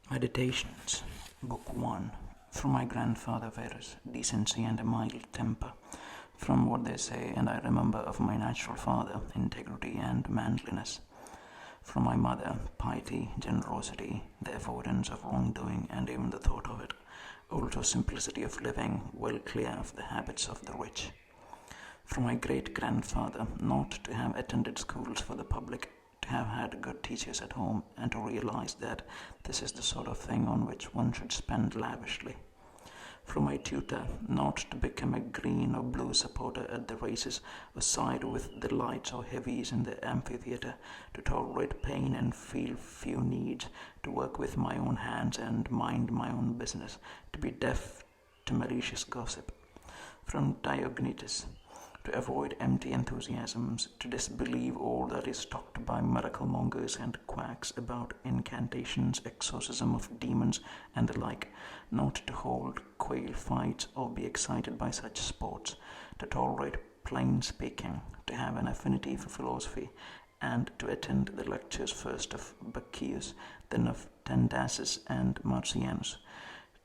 Meditations, Book 1. From my grandfather Verus, decency and a mild temper. From what they say and I remember of my natural father, integrity and manliness. From my mother, piety, generosity, the avoidance of wrongdoing and even the thought of it. Also simplicity of living, well clear of the habits of the rich. From my great grandfather, not to have attended schools for the public, to have had good teachers at home, and to realize that this is the sort of thing on which one should spend lavishly. From my tutor, not to become a green or blue supporter at the races or side with the lights or heavies in the amphitheatre, to tolerate pain and feel few needs, to work with my own hands and mind my own business, to be deaf to malicious gossip. From Diognetus, to avoid empty enthusiasms, to disbelieve all that is talked by miracle mongers and quacks about incantations, exorcism of demons, and the like, not to hold quail fights or be excited by such sports, to tolerate plain speaking, to have an affinity for philosophy, and to attend the lectures first of Bacchius, then of Tandasis and Marcianus,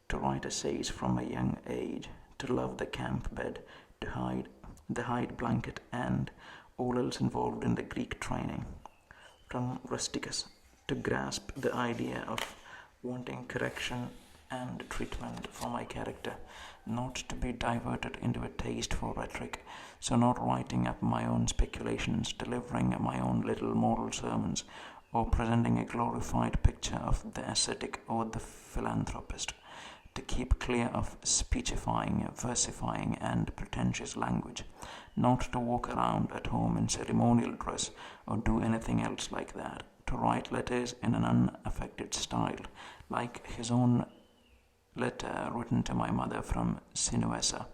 to write essays from a young age, to love the camp bed, to hide the hide blanket, and all else involved in the Greek training. From Rusticus, to grasp the idea of wanting correction and treatment for my character, not to be diverted into a taste for rhetoric, so not writing up my own speculations, delivering my own little moral sermons, or presenting a glorified picture of the ascetic or the philanthropist, to keep clear of speechifying, versifying, and pretentious language, not to walk around at home in ceremonial dress or do anything else like that, to write letters in an unaffected style, like his own letter written to my mother from Sinuessa,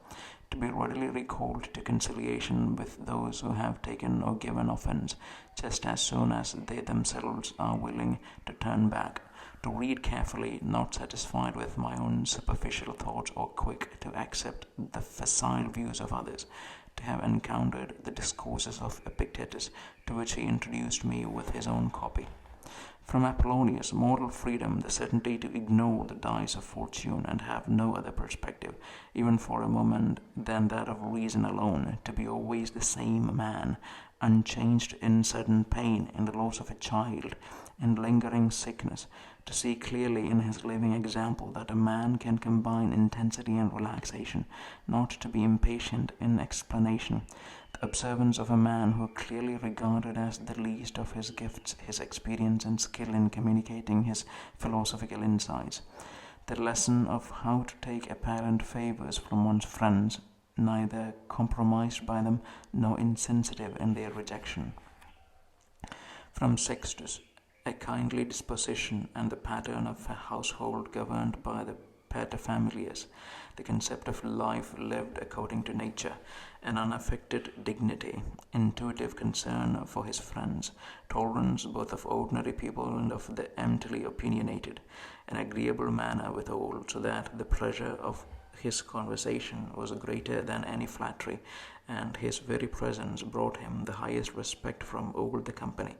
to be readily recalled to conciliation with those who have taken or given offense, just as soon as they themselves are willing to turn back, to read carefully, not satisfied with my own superficial thoughts or quick to accept the facile views of others, to have encountered the discourses of Epictetus, to which he introduced me with his own copy. From Apollonius, moral freedom, the certainty to ignore the dice of fortune and have no other perspective, even for a moment, than that of reason alone, to be always the same man, unchanged in sudden pain, in the loss of a child, in lingering sickness, to see clearly in his living example that a man can combine intensity and relaxation, not to be impatient in explanation, the observance of a man who clearly regarded as the least of his gifts his experience and skill in communicating his philosophical insights, the lesson of how to take apparent favors from one's friends, neither compromised by them nor insensitive in their rejection. From Sextus, a kindly disposition and the pattern of a household governed by the paterfamilias, the concept of life lived according to nature, an unaffected dignity, intuitive concern for his friends, tolerance both of ordinary people and of the emptily opinionated, an agreeable manner with all, so that the pleasure of his conversation was greater than any flattery, and his very presence brought him the highest respect from all the company,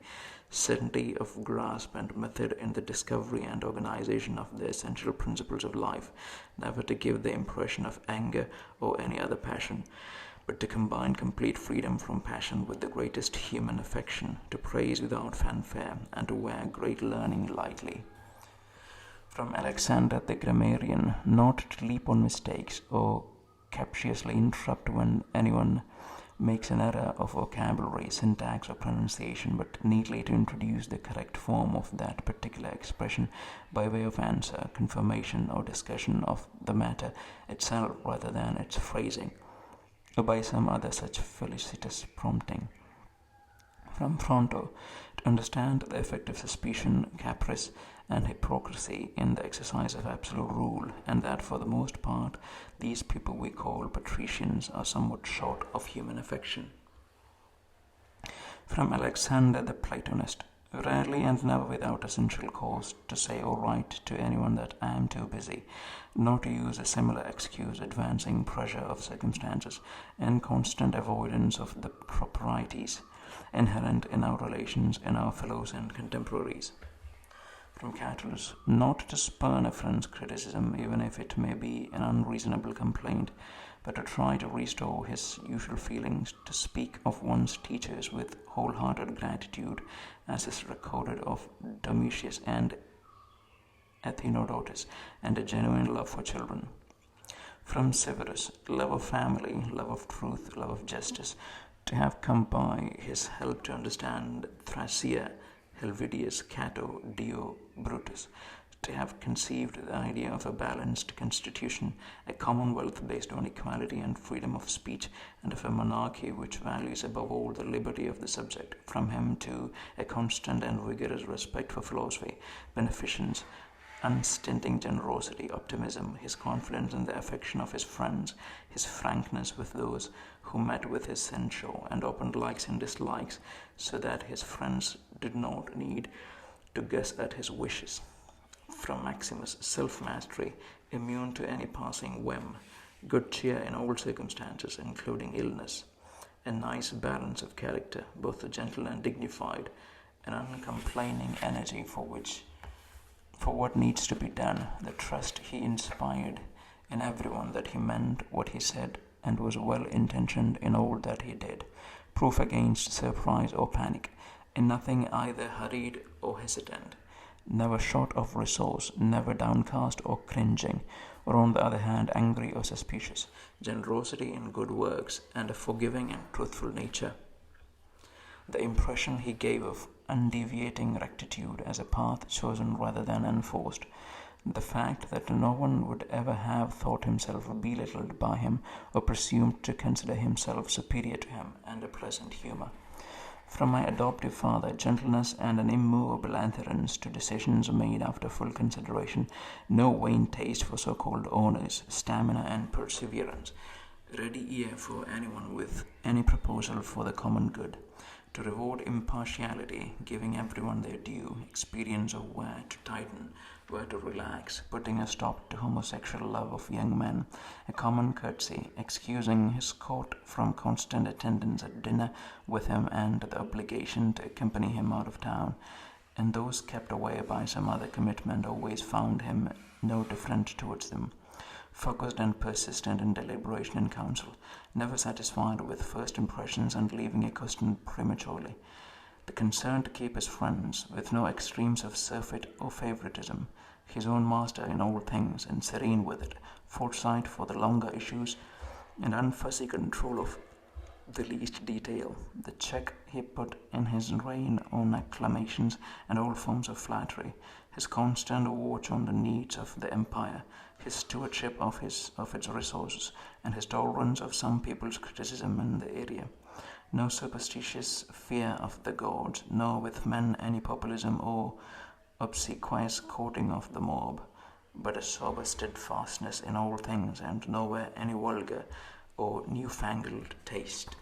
certainty of grasp and method in the discovery and organization of the essential principles of life, never to give the impression of anger or any other passion, but to combine complete freedom from passion with the greatest human affection, to praise without fanfare, and to wear great learning lightly. From Alexander the Grammarian, not to leap on mistakes or captiously interrupt when anyone makes an error of vocabulary, syntax, or pronunciation, but neatly to introduce the correct form of that particular expression by way of answer, confirmation, or discussion of the matter itself rather than its phrasing, or by some other such felicitous prompting. From Fronto, to understand the effect of suspicion, caprice, and hypocrisy in the exercise of absolute rule, and that for the most part these people we call patricians are somewhat short of human affection. From Alexander the Platonist, rarely and never without essential cause to say or write to anyone that I am too busy, nor to use a similar excuse advancing pressure of circumstances and constant avoidance of the proprieties inherent in our relations in our fellows and contemporaries. From Catullus, not to spurn a friend's criticism, even if it may be an unreasonable complaint, but to try to restore his usual feelings, to speak of one's teachers with wholehearted gratitude, as is recorded of Domitius and Athenodotus, and a genuine love for children. From Severus, love of family, love of truth, love of justice, to have come by his help to understand Thracia, Helvidius, Cato, Dio, Brutus, to have conceived the idea of a balanced constitution, a commonwealth based on equality and freedom of speech, and of a monarchy which values above all the liberty of the subject. From him, too, a constant and vigorous respect for philosophy, beneficence, unstinting generosity, optimism, his confidence in the affection of his friends, his frankness with those who met with his censure, and open likes and dislikes, so that his friends did not need to guess at his wishes. From Maximus, self-mastery, immune to any passing whim, good cheer in all circumstances, including illness, a nice balance of character, both gentle and dignified, an uncomplaining energy for what needs to be done, the trust he inspired in everyone that he meant what he said and was well intentioned in all that he did, proof against surprise or panic, in nothing either hurried or hesitant, never short of resource, never downcast or cringing, or on the other hand angry or suspicious, generosity in good works, and a forgiving and truthful nature. The impression he gave of undeviating rectitude as a path chosen rather than enforced, the fact that no one would ever have thought himself belittled by him or presumed to consider himself superior to him, and a pleasant humour. From my adoptive father, gentleness and an immovable adherence to decisions made after full consideration, no vain taste for so-called honours, stamina and perseverance, ready ear for anyone with any proposal for the common good, to reward impartiality, giving everyone their due, experience of where to tighten, where to relax, putting a stop to homosexual love of young men, a common courtesy, excusing his court from constant attendance at dinner with him and the obligation to accompany him out of town, and those kept away by some other commitment always found him no different towards them, focused and persistent in deliberation and counsel, never satisfied with first impressions and leaving a question prematurely, the concern to keep his friends, with no extremes of surfeit or favoritism, his own master in all things, and serene with it, foresight for the longer issues, and unfussy control of the least detail, the check he put in his reign on acclamations and all forms of flattery, his constant watch on the needs of the empire, his stewardship of its resources, and his tolerance of some people's criticism in the area. No superstitious fear of the gods, nor with men any populism or obsequious courting of the mob, but a sober steadfastness in all things, and nowhere any vulgar or newfangled taste.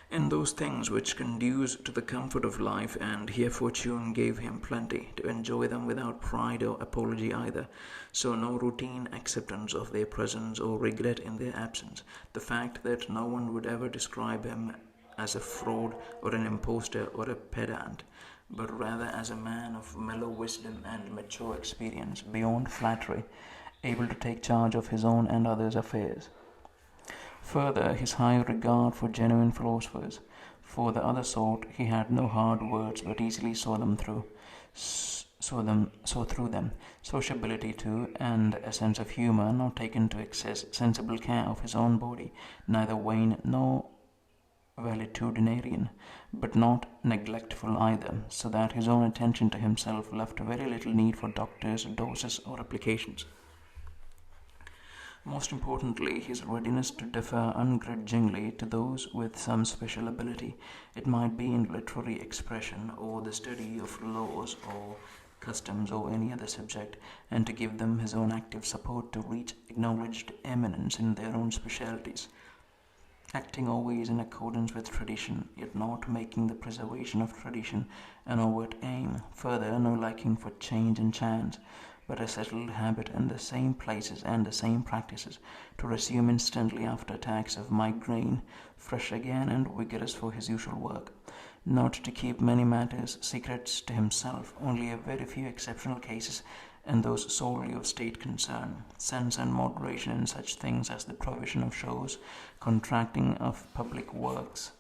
In those things which conduce to the comfort of life, and here fortune gave him plenty, to enjoy them without pride or apology either, so no routine acceptance of their presence or regret in their absence, the fact that no one would ever describe him as a fraud or an impostor or a pedant, but rather as a man of mellow wisdom and mature experience, beyond flattery, able to take charge of his own and others' affairs. Further, his high regard for genuine philosophers. For the other sort, he had no hard words, but easily saw through them. Sociability too, and a sense of humour, not taken to excess, sensible care of his own body, neither vain nor valetudinarian, but not neglectful either, so that his own attention to himself left very little need for doctors, doses, or applications. Most importantly, his readiness to defer ungrudgingly to those with some special ability, it might be in literary expression or the study of laws or customs or any other subject, and to give them his own active support to reach acknowledged eminence in their own specialities, acting always in accordance with tradition, yet not making the preservation of tradition an overt aim. Further, no liking for change and chance, but a settled habit in the same places and the same practices, to resume instantly after attacks of migraine, fresh again and vigorous for his usual work. not to keep many matters secrets to himself, only a very few exceptional cases, and those solely of state concern, sense and moderation in such things as the provision of shows, contracting of public works,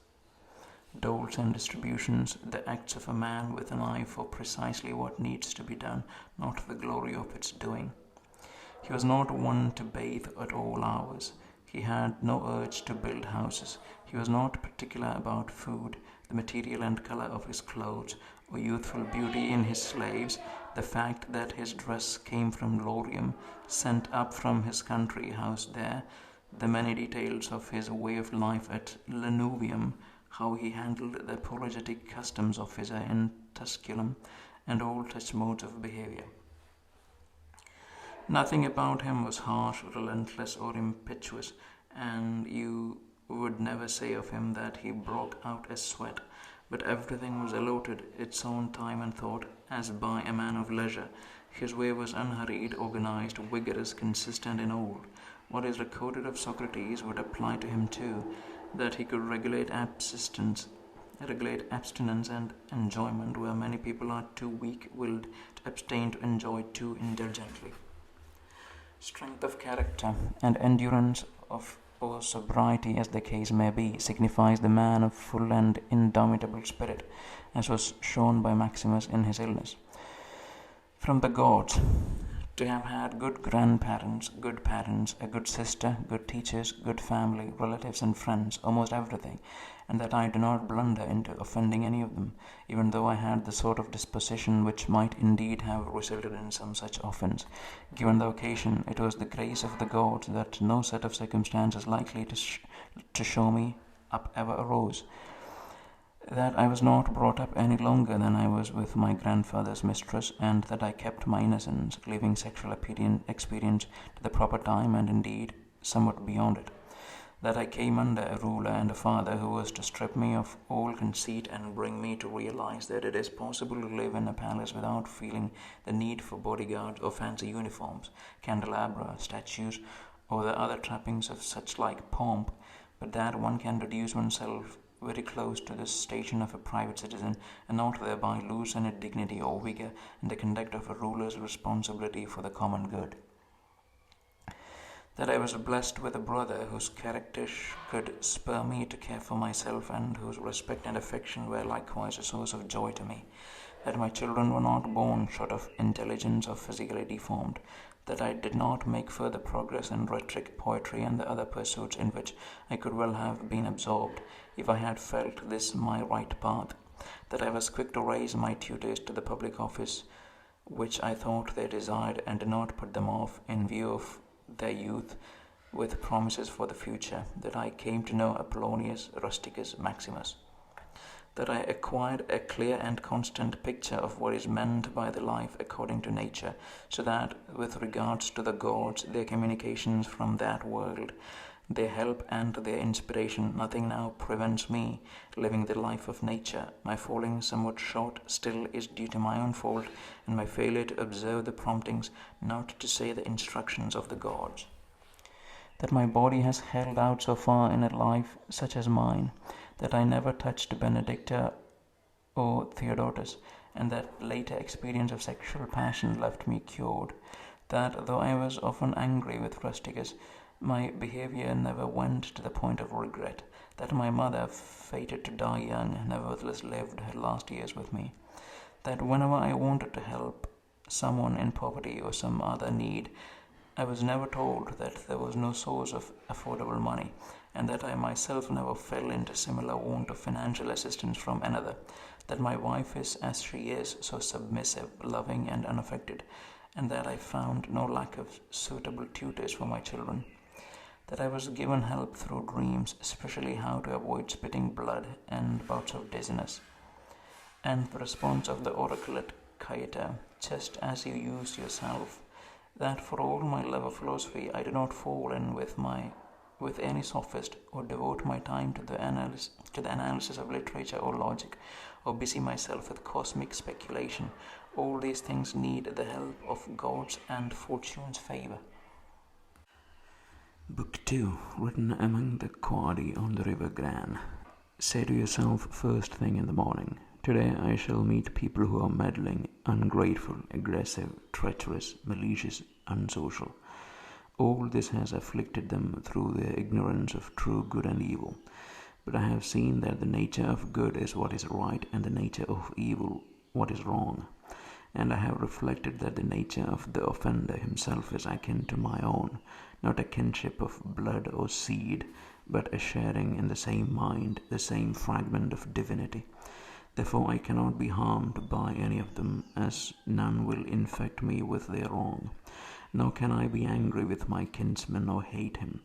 doles and distributions, the acts of a man with an eye for precisely what needs to be done, not for the glory of its doing. He was not one to bathe at all hours. He had no urge to build houses. He was not particular about food, the material and color of his clothes, or youthful beauty in his slaves, the fact that his dress came from Lorium, sent up from his country house there, the many details of his way of life at Lanuvium, how he handled the apologetic customs of his in Tusculum, and all such modes of behavior. Nothing about him was harsh, relentless, or impetuous, and you would never say of him that he broke out a sweat, but everything was allotted its own time and thought, as by a man of leisure. His way was unhurried, organized, vigorous, consistent in all. What is recorded of Socrates would apply to him too, that he could regulate abstinence and enjoyment, where many people are too weak-willed to abstain to enjoy too indulgently. Strength of character and endurance of or sobriety, as the case may be, signifies the man of full and indomitable spirit, as was shown by Maximus in his illness. From the gods, to have had good grandparents, good parents, a good sister, good teachers, good family, relatives and friends, almost everything, and that I do not blunder into offending any of them, even though I had the sort of disposition which might indeed have resulted in some such offence. Given the occasion, it was the grace of the gods that no set of circumstances likely to show me up ever arose, that I was not brought up any longer than I was with my grandfather's mistress, and that I kept my innocence, leaving sexual experience to the proper time, and indeed somewhat beyond it. That I came under a ruler and a father who was to strip me of all conceit and bring me to realize that it is possible to live in a palace without feeling the need for bodyguards or fancy uniforms, candelabra, statues, or the other trappings of such like pomp, but that one can reduce oneself very close to the station of a private citizen, and not thereby lose any dignity or vigor in the conduct of a ruler's responsibility for the common good. That I was blessed with a brother whose character could spur me to care for myself, and whose respect and affection were likewise a source of joy to me. That my children were not born short of intelligence or physically deformed. That I did not make further progress in rhetoric, poetry, and the other pursuits in which I could well have been absorbed, if I had felt this my right path. That I was quick to raise my tutors to the public office which I thought they desired, and did not put them off, in view of their youth, with promises for the future. That I came to know Apollonius, Rusticus, Maximus. That I acquired a clear and constant picture of what is meant by the life according to nature, so that, with regards to the gods, their communications from that world, their help and their inspiration, nothing now prevents me living the life of nature. My falling somewhat short still is due to my own fault, and my failure to observe the promptings, not to say the instructions of the gods. That my body has held out so far in a life such as mine, that I never touched Benedicta or Theodotus, and that later experience of sexual passion left me cured. That, though I was often angry with Rusticus, my behavior never went to the point of regret. That my mother, fated to die young, nevertheless lived her last years with me. That whenever I wanted to help someone in poverty or some other need, I was never told that there was no source of affordable money, and that I myself never fell into similar want of financial assistance from another. That my wife is, as she is, so submissive, loving, and unaffected, and that I found no lack of suitable tutors for my children. That I was given help through dreams, especially how to avoid spitting blood and bouts of dizziness. And the response of the oracle at Caeta, just as you used yourself. That for all my love of philosophy, I do not fall in with any sophist, or devote my time to the analysis of literature or logic, or busy myself with cosmic speculation. All these things need the help of God's and fortune's favor. Book 2, written among the Quadi on the river Gran. Say to yourself first thing in the morning, today I shall meet people who are meddling, ungrateful, aggressive, treacherous, malicious, unsocial. All this has afflicted them through their ignorance of true good and evil. But I have seen that the nature of good is what is right, and the nature of evil what is wrong. And I have reflected that the nature of the offender himself is akin to my own, not a kinship of blood or seed, but a sharing in the same mind, the same fragment of divinity. Therefore I cannot be harmed by any of them, as none will infect me with their wrong. Nor can I be angry with my kinsman or hate him.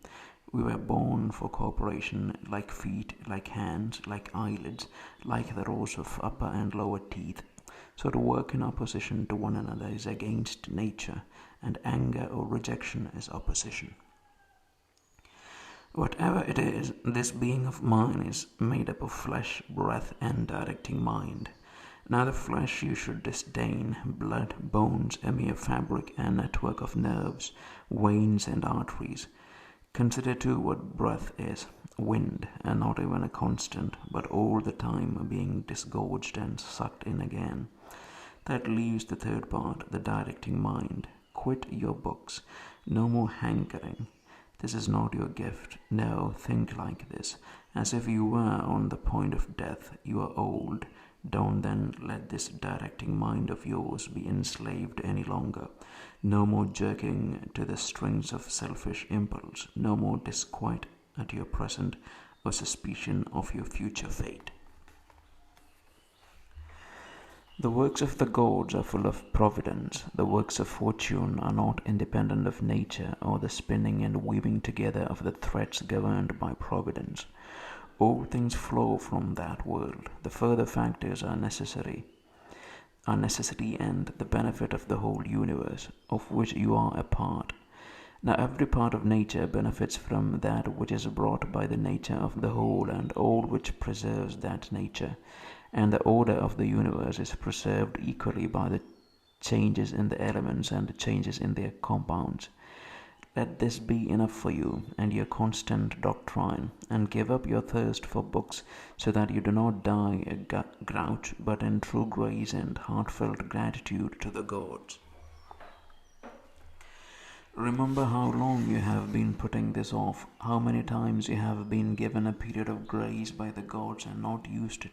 We were born for cooperation, like feet, like hands, like eyelids, like the rows of upper and lower teeth. So to work in opposition to one another is against nature, and anger or rejection is opposition. Whatever it is, this being of mine is made up of flesh, breath, and directing mind. Now the flesh you should disdain, blood, bones, a mere fabric, a network of nerves, veins, and arteries. Consider too what breath is, wind, and not even a constant, but all the time being disgorged and sucked in again. That leaves the third part, the directing mind. Quit your books. No more hankering. This is not your gift. No, think like this. As if you were on the point of death. You are old. Don't then let this directing mind of yours be enslaved any longer. No more jerking to the strings of selfish impulse. No more disquiet at your present or suspicion of your future fate. The works of the gods are full of providence. The works of fortune are not independent of nature or the spinning and weaving together of the threads governed by providence. All things flow from that world. The further factors are necessity and the benefit of the whole universe, of which you are a part. Now every part of nature benefits from that which is brought by the nature of the whole, and all which preserves that nature. And the order of the universe is preserved equally by the changes in the elements and the changes in their compounds. Let this be enough for you and your constant doctrine, and give up your thirst for books, so that you do not die a grouch, but in true grace and heartfelt gratitude to the gods. Remember how long you have been putting this off, how many times you have been given a period of grace by the gods and not used it.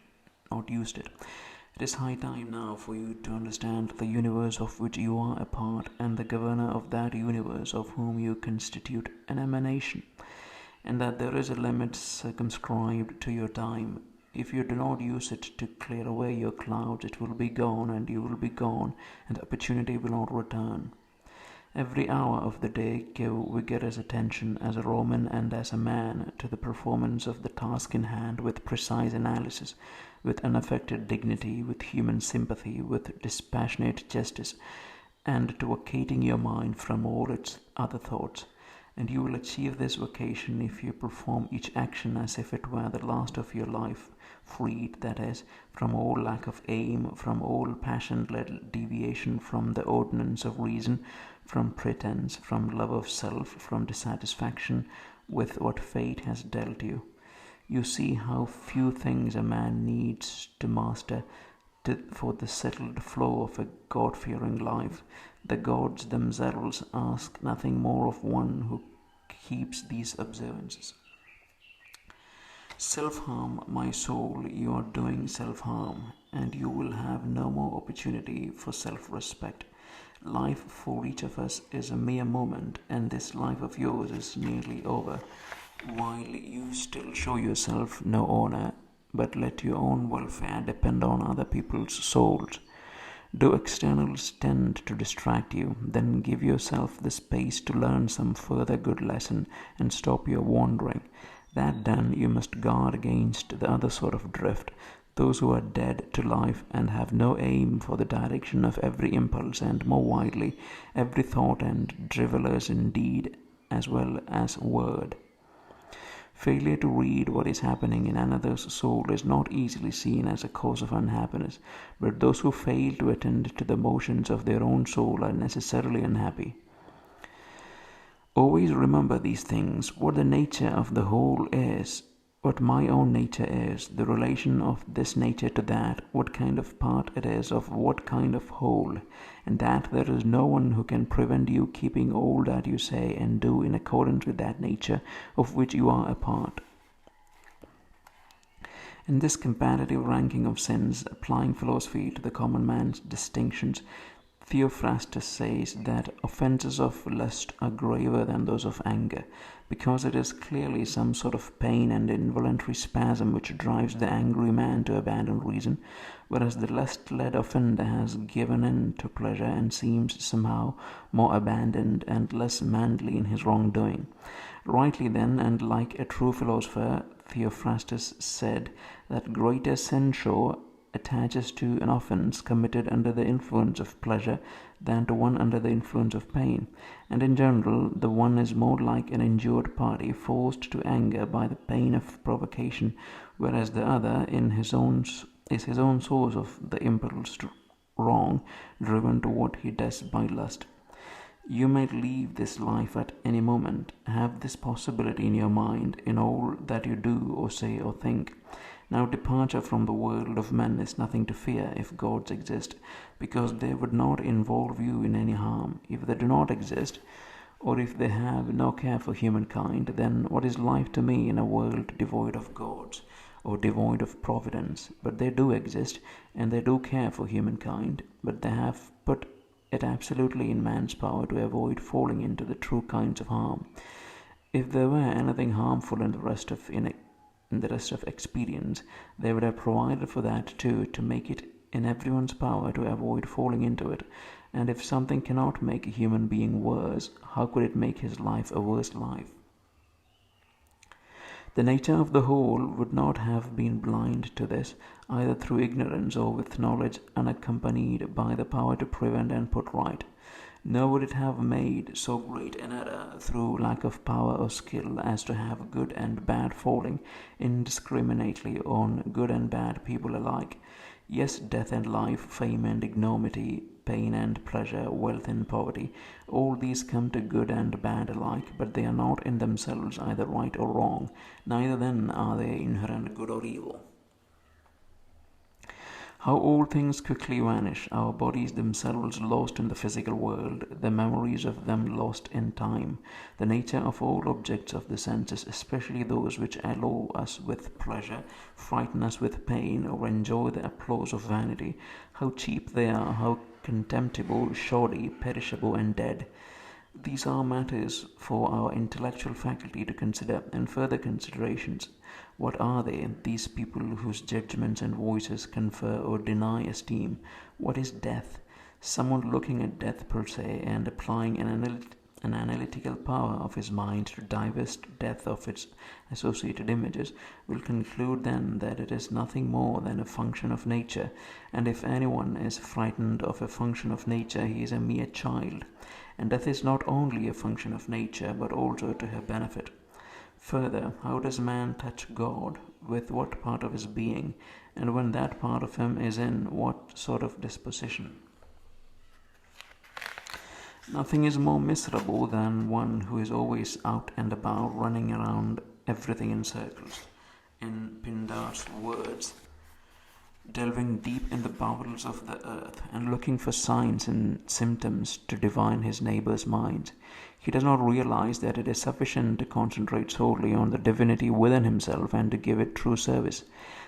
It is high time now for you to understand the universe of which you are a part, and the governor of that universe of whom you constitute an emanation, and that there is a limit circumscribed to your time. If you do not use it to clear away your clouds, it will be gone, and you will be gone, and the opportunity will not return. Every hour of the day give vigorous attention as a Roman and as a man to the performance of the task in hand, with precise analysis, with unaffected dignity, with human sympathy, with dispassionate justice, and to vacating your mind from all its other thoughts. And you will achieve this vocation if you perform each action as if it were the last of your life, freed, that is, from all lack of aim, from all passion-led deviation from the ordinance of reason, from pretense, from love of self, from dissatisfaction with what fate has dealt you. You see how few things a man needs to master for the settled flow of a God-fearing life. The gods themselves ask nothing more of one who keeps these observances. Self-harm, my soul, you are doing self-harm, and you will have no more opportunity for self-respect. Life for each of us is a mere moment, and this life of yours is nearly over, while you still show yourself no honor, but let your own welfare depend on other people's souls. Do externals tend to distract you, then give yourself the space to learn some further good lesson and stop your wandering. That done, you must guard against the other sort of drift, those who are dead to life and have no aim for the direction of every impulse, and more widely, every thought, and drivellers in deed as well as word. Failure to read what is happening in another's soul is not easily seen as a cause of unhappiness, but those who fail to attend to the motions of their own soul are necessarily unhappy. Always remember these things. What the nature of the whole is, what my own nature is, the relation of this nature to that, what kind of part it is of what kind of whole, and that there is no one who can prevent you keeping all that you say and do in accordance with that nature of which you are a part. In this comparative ranking of sins, applying philosophy to the common man's distinctions, Theophrastus says that offences of lust are graver than those of anger, because it is clearly some sort of pain and involuntary spasm which drives the angry man to abandon reason, whereas the lust-led offender has given in to pleasure and seems somehow more abandoned and less manly in his wrongdoing. Rightly then, and like a true philosopher, Theophrastus said that greater censure attaches to an offence committed under the influence of pleasure than to one under the influence of pain, and in general the one is more like an injured party forced to anger by the pain of provocation, whereas the other is his own source of the impulse to wrong, driven to what he does by lust. You might leave this life at any moment. Have this possibility in your mind in all that you do or say or think. Now, departure from the world of men is nothing to fear if gods exist, because they would not involve you in any harm. If they do not exist, or if they have no care for humankind, then what is life to me in a world devoid of gods, or devoid of providence? But they do exist, and they do care for humankind, but they have put it absolutely in man's power to avoid falling into the true kinds of harm. If there were anything harmful in the rest of experience, they would have provided for that too, to make it in everyone's power to avoid falling into it. And if something cannot make a human being worse, how could it make his life a worse life? The nature of the whole would not have been blind to this, either through ignorance or with knowledge unaccompanied by the power to prevent and put right. Nor would it have made so great an error through lack of power or skill as to have good and bad falling indiscriminately on good and bad people alike. Yes, death and life, fame and ignominy, pain and pleasure, wealth and poverty, all these come to good and bad alike, but they are not in themselves either right or wrong, neither then are they inherent good or evil. How all things quickly vanish, our bodies themselves lost in the physical world, the memories of them lost in time, the nature of all objects of the senses, especially those which allow us with pleasure, frighten us with pain, or enjoy the applause of vanity, how cheap they are, how contemptible, shoddy, perishable, and dead. These are matters for our intellectual faculty to consider, and further considerations. What are they, these people whose judgments and voices confer or deny esteem? What is death? Someone looking at death per se and applying an analytical power of his mind to divest death of its associated images will conclude then that it is nothing more than a function of nature, and if anyone is frightened of a function of nature, he is a mere child. And death is not only a function of nature, but also to her benefit. Further, how does man touch God? With what part of his being? And when that part of him is in what sort of disposition? Nothing is more miserable than one who is always out and about, running around everything in circles. In Pindar's words, delving deep in the bowels of the earth and looking for signs and symptoms to divine his neighbor's mind. He does not realize that it is sufficient to concentrate solely on the divinity within himself and to give it true service.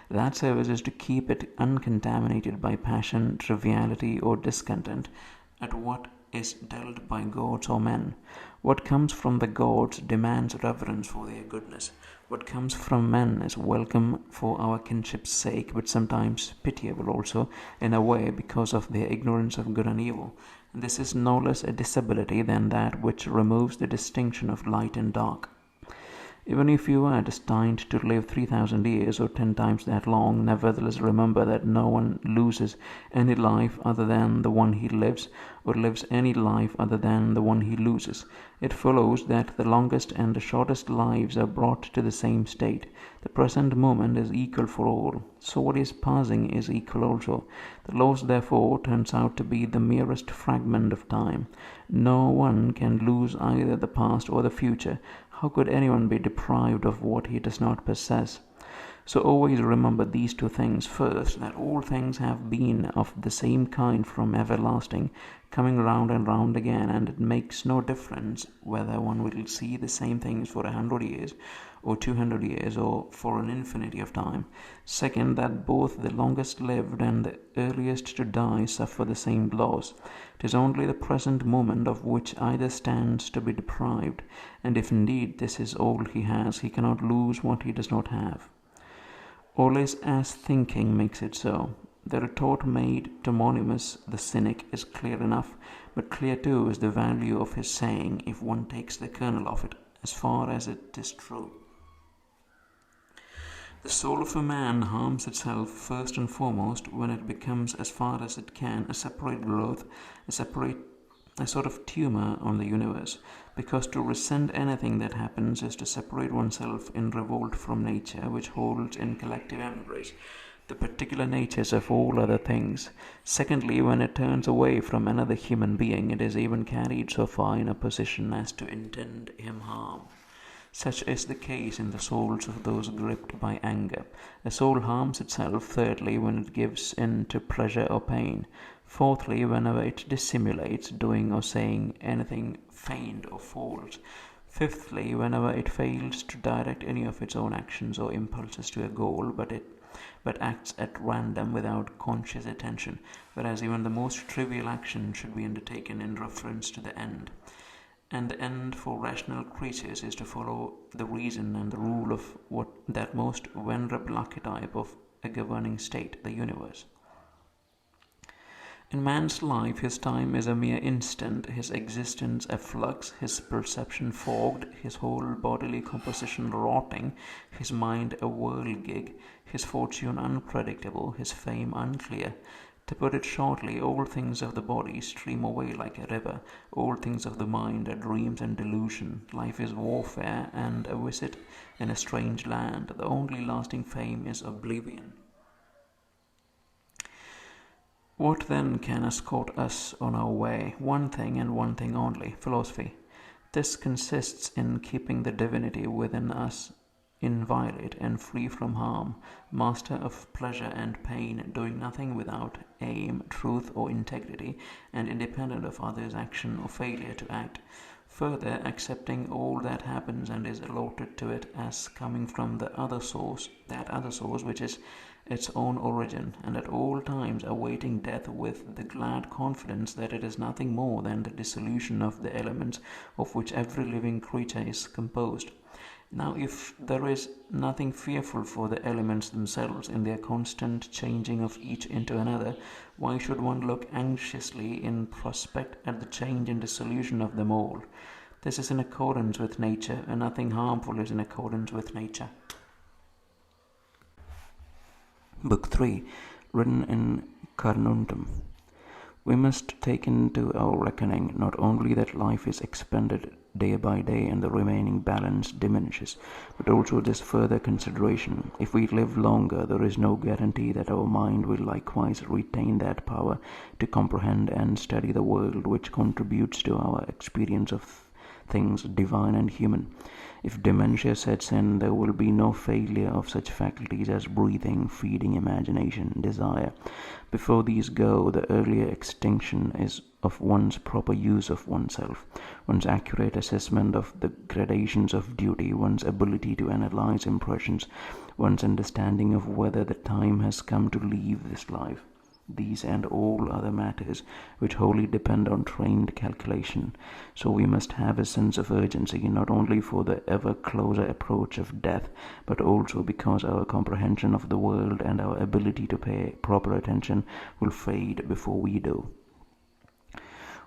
That service is to keep it uncontaminated by passion, triviality, or discontent at what is dealt by gods or men. What comes from the gods demands reverence for their goodness. What comes from men is welcome for our kinship's sake, but sometimes pitiable also, in a way, because of their ignorance of good and evil. And this is no less a disability than that which removes the distinction of light and dark. Even if you are destined to live 3,000 years or 10 times that long, nevertheless remember that no one loses any life other than the one he lives, or lives any life other than the one he loses, it follows that the longest and the shortest lives are brought to the same state. The present moment is equal for all, so what is passing is equal also. The loss, therefore, turns out to be the merest fragment of time. No one can lose either the past or the future. How could anyone be deprived of what he does not possess? So always remember these two things. First, that all things have been of the same kind from everlasting, coming round and round again, and it makes no difference whether one will see the same things for 100 years, or 200 years, or for an infinity of time. Second, that both the longest lived and the earliest to die suffer the same loss. It is only the present moment of which either stands to be deprived, and if indeed this is all he has, he cannot lose what he does not have. Always as thinking makes it so. The retort made to Monimus the cynic is clear enough, but clear too is the value of his saying, if one takes the kernel of it, as far as it is true. The soul of a man harms itself first and foremost when it becomes, as far as it can, a separate growth, a sort of tumor on the universe, because to resent anything that happens is to separate oneself in revolt from nature, which holds in collective embrace the particular natures of all other things. Secondly, when it turns away from another human being, it is even carried so far in opposition as to intend him harm. Such is the case in the souls of those gripped by anger. A soul harms itself, thirdly, when it gives in to pleasure or pain. Fourthly, whenever it dissimulates doing or saying anything feigned or false. Fifthly, whenever it fails to direct any of its own actions or impulses to a goal, but acts at random without conscious attention, whereas even the most trivial action should be undertaken in reference to the end. And the end for rational creatures is to follow the reason and the rule of that most venerable archetype of a governing state, the universe. In man's life, his time is a mere instant, his existence a flux, his perception fogged, his whole bodily composition rotting, his mind a whirligig, his fortune unpredictable, his fame unclear. To put it shortly, all things of the body stream away like a river, all things of the mind are dreams and delusion. Life is warfare and a visit in a strange land. The only lasting fame is oblivion. What then can escort us on our way? One thing and one thing only, philosophy. This consists in keeping the divinity within us inviolate and free from harm, master of pleasure and pain, doing nothing without aim, truth, or integrity, and independent of others' action or failure to act. Further, accepting all that happens and is allotted to it as coming from that other source which is its own origin, and at all times awaiting death with the glad confidence that it is nothing more than the dissolution of the elements of which every living creature is composed. Now, if there is nothing fearful for the elements themselves in their constant changing of each into another, why should one look anxiously in prospect at the change and dissolution of them all? This is in accordance with nature, and nothing harmful is in accordance with nature. Book 3, written in Carnuntum. We must take into our reckoning not only that life is expended day by day and the remaining balance diminishes, but also this further consideration. If we live longer, there is no guarantee that our mind will likewise retain that power to comprehend and study the world which contributes to our experience of things divine and human. If dementia sets in, there will be no failure of such faculties as breathing, feeding, imagination, desire. Before these go, the earlier extinction is of one's proper use of oneself, one's accurate assessment of the gradations of duty, one's ability to analyze impressions, one's understanding of whether the time has come to leave this life. These and all other matters which wholly depend on trained calculation. So we must have a sense of urgency, not only for the ever closer approach of death, but also because our comprehension of the world and our ability to pay proper attention will fade before we do.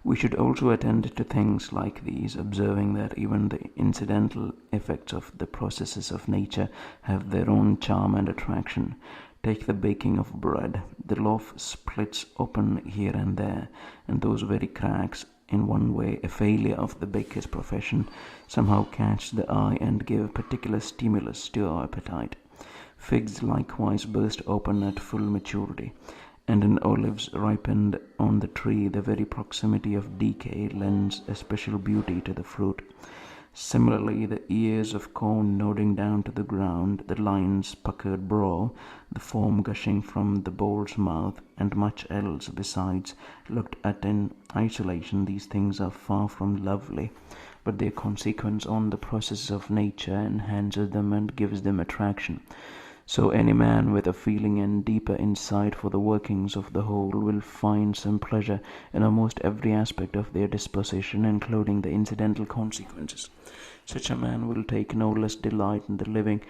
We should also attend to things like these, observing that even the incidental effects of the processes of nature have their own charm and attraction. Take the baking of bread. The loaf splits open here and there, and those very cracks, in one way a failure of the baker's profession, somehow catch the eye and give particular stimulus to our appetite. Figs likewise burst open at full maturity, and in olives ripened on the tree the very proximity of decay lends a special beauty to the fruit. Similarly, the ears of corn nodding down to the ground, the lion's puckered brow, the foam gushing from the bull's mouth, and much else besides, looked at in isolation, these things are far from lovely, but their consequence on the processes of nature enhances them and gives them attraction. So any man with a feeling and deeper insight for the workings of the whole will find some pleasure in almost every aspect of their disposition, including the incidental consequences. Such a man will take no less delight in the living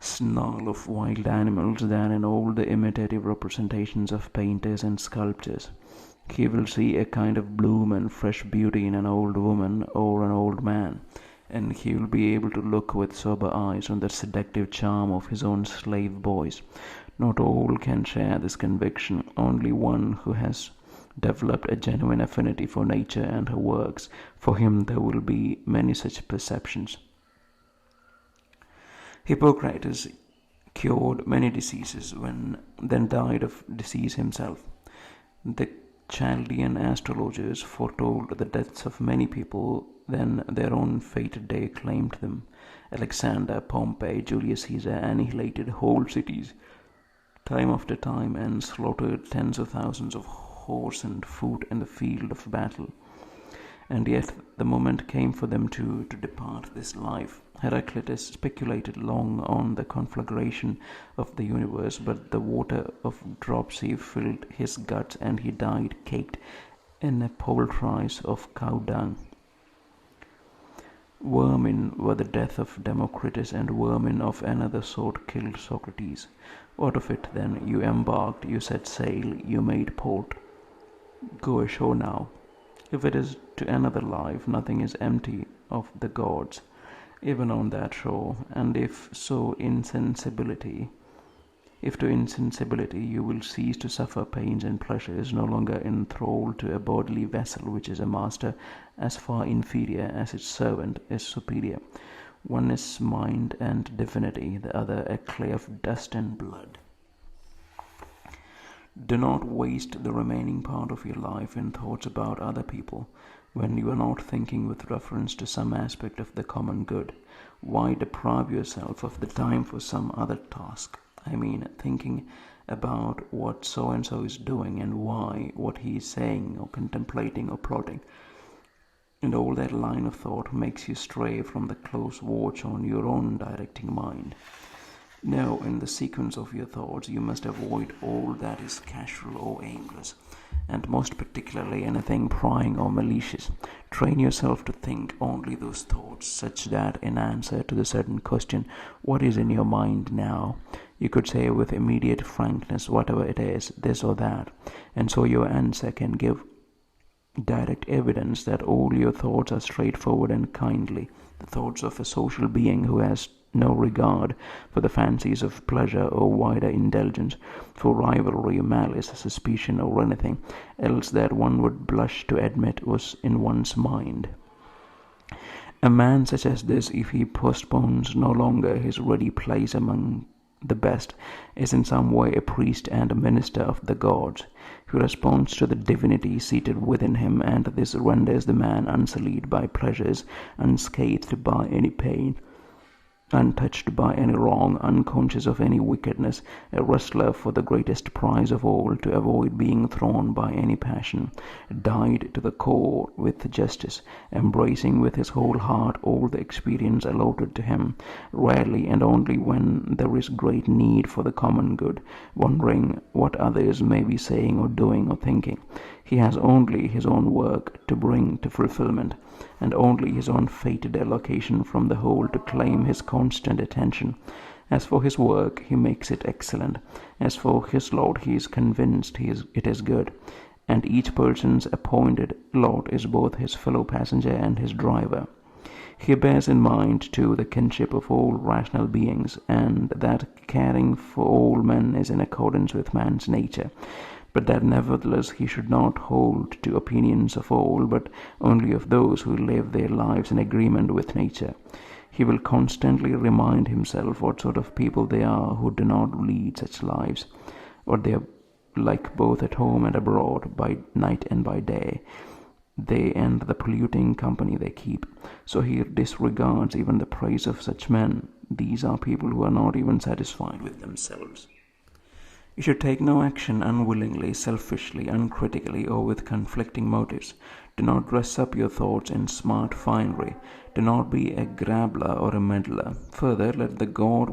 snarl of wild animals than in all the imitative representations of painters and sculptors. He will see a kind of bloom and fresh beauty in an old woman or an old man, and he will be able to look with sober eyes on the seductive charm of his own slave boys. Not all can share this conviction. Only one who has developed a genuine affinity for nature and her works, for him there will be many such perceptions. Hippocrates cured many diseases, then died of disease himself. The Chaldean astrologers foretold the deaths of many people, then their own fated day claimed them. Alexander, Pompey, Julius Caesar annihilated whole cities time after time and slaughtered tens of thousands of horse and foot in the field of battle. And yet the moment came for them to depart this life. Heraclitus speculated long on the conflagration of the universe, but the water of dropsy filled his guts and he died caked in a poultice of cow dung. Vermin were the death of Democritus, and vermin of another sort killed Socrates. What of it then? You embarked, you set sail, you made port. Go ashore now. If it is to another life, nothing is empty of the gods, even on that shore, and if to insensibility you will cease to suffer pains and pleasures, no longer enthralled to a bodily vessel which is a master as far inferior as its servant is superior. One is mind and divinity, the other a clay of dust and blood. Do not waste the remaining part of your life in thoughts about other people, when you are not thinking with reference to some aspect of the common good. Why deprive yourself of the time for some other task? I mean, thinking about what so-and-so is doing and why, what he is saying or contemplating or plotting. And all that line of thought makes you stray from the close watch on your own directing mind. No, in the sequence of your thoughts, you must avoid all that is casual or aimless, and most particularly anything prying or malicious. Train yourself to think only those thoughts, such that in answer to the certain question, what is in your mind now, you could say with immediate frankness whatever it is, this or that, and so your answer can give direct evidence that all your thoughts are straightforward and kindly, the thoughts of a social being who has no regard for the fancies of pleasure or wider indulgence, for rivalry, malice, suspicion, or anything else that one would blush to admit was in one's mind. A man such as this, if he postpones no longer his ready place among the best, is in some way a priest and a minister of the gods. He responds to the divinity seated within him, and this renders the man unsullied by pleasures, unscathed by any pain, untouched by any wrong, unconscious of any wickedness, a wrestler for the greatest prize of all, to avoid being thrown by any passion, dyed to the core with justice, embracing with his whole heart all the experience allotted to him, rarely and only when there is great need for the common good, wondering what others may be saying or doing or thinking. He has only his own work to bring to fulfillment, and only his own fated allocation from the whole to claim his constant attention. As for his work, he makes it excellent. As for his lot, he is convinced it is good, and each person's appointed lot is both his fellow passenger and his driver. He bears in mind, too, the kinship of all rational beings, and that caring for all men is in accordance with man's nature, but that nevertheless he should not hold to opinions of all, but only of those who live their lives in agreement with nature. He will constantly remind himself what sort of people they are who do not lead such lives, what they are like both at home and abroad, by night and by day, they and the polluting company they keep. So he disregards even the praise of such men. These are people who are not even satisfied with themselves. You should take no action unwillingly, selfishly, uncritically, or with conflicting motives. Do not dress up your thoughts in smart finery. Do not be a grabbler or a meddler. Further, let the God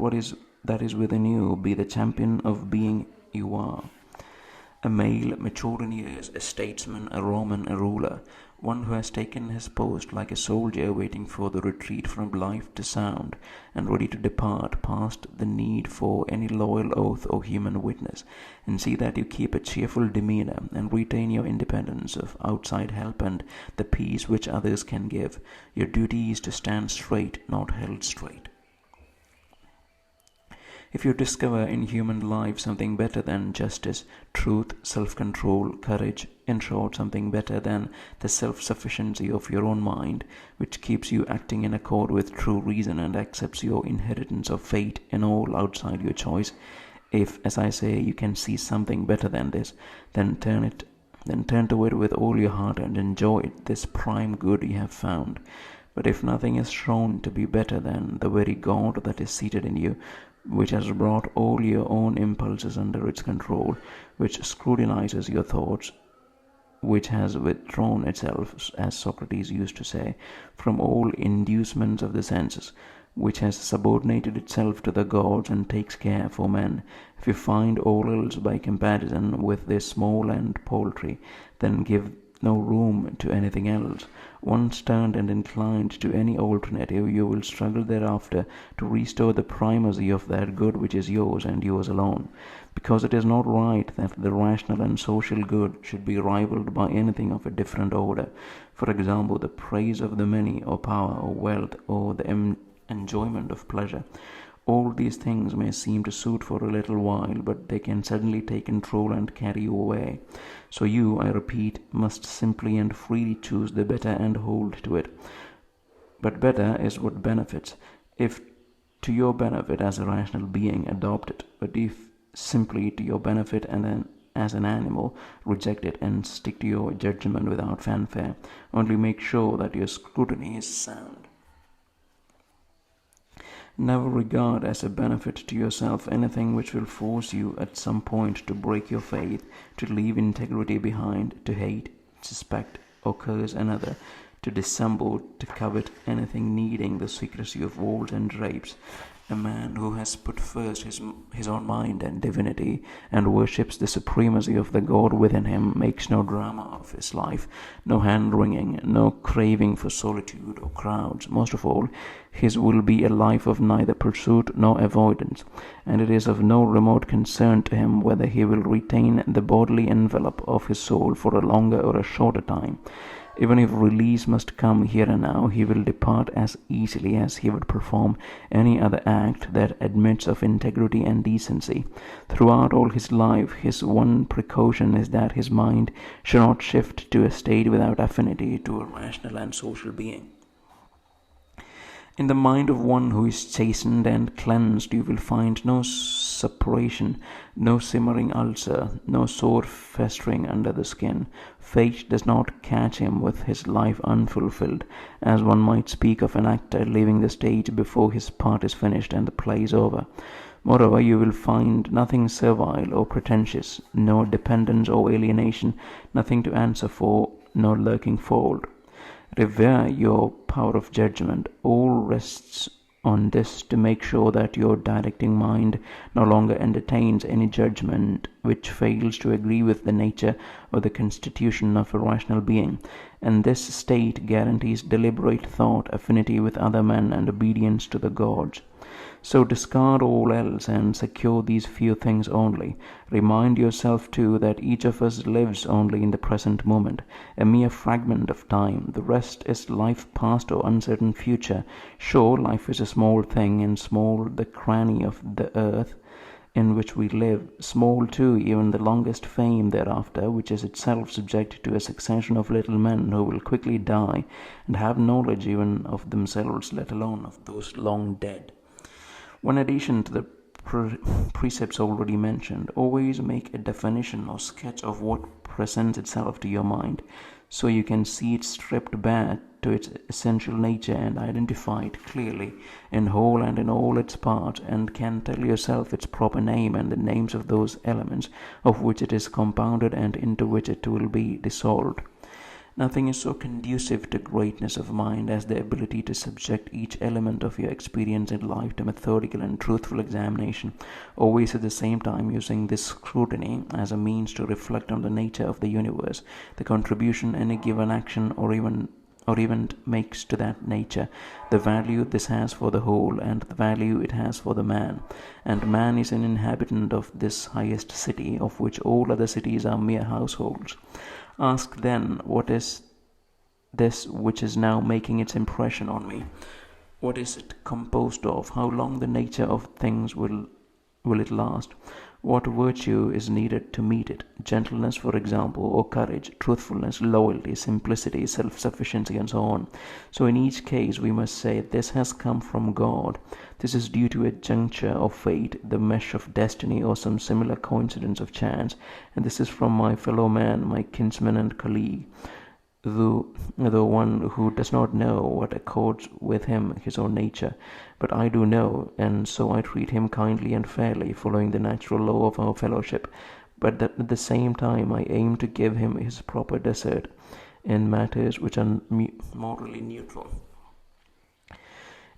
that is within you be the champion of being you are. A male, mature in years, a statesman, a Roman, a ruler, one who has taken his post like a soldier waiting for the retreat from life to sound, and ready to depart past the need for any loyal oath or human witness, and see that you keep a cheerful demeanor and retain your independence of outside help and the peace which others can give. Your duty is to stand straight, not held straight. If you discover in human life something better than justice, truth, self-control, courage, in short, something better than the self-sufficiency of your own mind, which keeps you acting in accord with true reason and accepts your inheritance of fate in all outside your choice, if, as I say, you can see something better than this, then turn to it with all your heart and enjoy it, this prime good you have found. But if nothing is shown to be better than the very God that is seated in you, which has brought all your own impulses under its control, which scrutinizes your thoughts, which has withdrawn itself, as Socrates used to say, from all inducements of the senses, which has subordinated itself to the gods and takes care for men. If you find all else by comparison with this small and paltry, then give no room to anything else. Once turned and inclined to any alternative, you will struggle thereafter to restore the primacy of that good which is yours and yours alone, because it is not right that the rational and social good should be rivaled by anything of a different order. For example, the praise of the many, or power, or wealth, or the enjoyment of pleasure. All these things may seem to suit for a little while, but they can suddenly take control and carry you away. So you, I repeat, must simply and freely choose the better and hold to it. But better is what benefits. If to your benefit as a rational being, adopt it. But if simply to your benefit and as an animal, reject it and stick to your judgment without fanfare. Only make sure that your scrutiny is sound. Never regard as a benefit to yourself anything which will force you at some point to break your faith, to leave integrity behind, to hate, suspect, or curse another, to dissemble, to covet anything needing the secrecy of walls and drapes. A man who has put first his own mind and divinity, and worships the supremacy of the God within him, makes no drama of his life, no hand-wringing, no craving for solitude or crowds. Most of all, his will be a life of neither pursuit nor avoidance, and it is of no remote concern to him whether he will retain the bodily envelope of his soul for a longer or a shorter time. Even if release must come here and now, he will depart as easily as he would perform any other act that admits of integrity and decency. Throughout all his life, his one precaution is that his mind should not shift to a state without affinity to a rational and social being. In the mind of one who is chastened and cleansed, you will find no suppuration, no simmering ulcer, no sore festering under the skin. Fate does not catch him with his life unfulfilled, as one might speak of an actor leaving the stage before his part is finished and the play is over. Moreover, you will find nothing servile or pretentious, no dependence or alienation, nothing to answer for, no lurking fault. Revere your power of judgment. All rests on this to make sure that your directing mind no longer entertains any judgment which fails to agree with the nature or the constitution of a rational being, and this state guarantees deliberate thought, affinity with other men, and obedience to the gods. So discard all else and secure these few things only. Remind yourself too that each of us lives only in the present moment, a mere fragment of time. The rest is life past or uncertain future. Sure, life is a small thing, and small the cranny of the earth in which we live, small too even the longest fame thereafter, which is itself subject to a succession of little men who will quickly die and have knowledge even of themselves, let alone of those long dead. One addition to the precepts already mentioned: always make a definition or sketch of what presents itself to your mind, so you can see it stripped bare to its essential nature and identify it clearly in whole and in all its parts, and can tell yourself its proper name and the names of those elements of which it is compounded and into which it will be dissolved. Nothing is so conducive to greatness of mind as the ability to subject each element of your experience in life to methodical and truthful examination, always at the same time using this scrutiny as a means to reflect on the nature of the universe, the contribution any given action or event makes to that nature, the value this has for the whole, and the value it has for the man. And man is an inhabitant of this highest city, of which all other cities are mere households. Ask then, what is this which is now making its impression on me? What is it composed of? How long the nature of things will it last? What virtue is needed to meet it? Gentleness, for example, or courage, truthfulness, loyalty, simplicity, self-sufficiency, and so on. So in each case we must say, this has come from God. This is due to a juncture of fate, the mesh of destiny, or some similar coincidence of chance, and this is from my fellow man, my kinsman and colleague, the one who does not know what accords with him his own nature. But I do know, and so I treat him kindly and fairly, following the natural law of our fellowship. But at the same time I aim to give him his proper desert in matters which are morally neutral.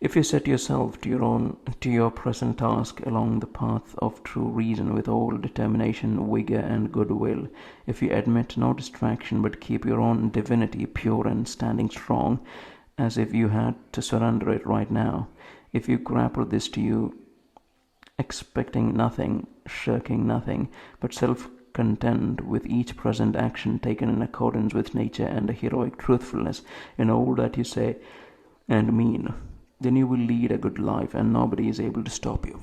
If you set yourself to your present task along the path of true reason with all determination, vigor, and goodwill, if you admit no distraction but keep your own divinity pure and standing strong, as if you had to surrender it right now, if you grapple this to you, expecting nothing, shirking nothing, but self-content with each present action taken in accordance with nature and a heroic truthfulness in all that you say and mean, then you will lead a good life and nobody is able to stop you.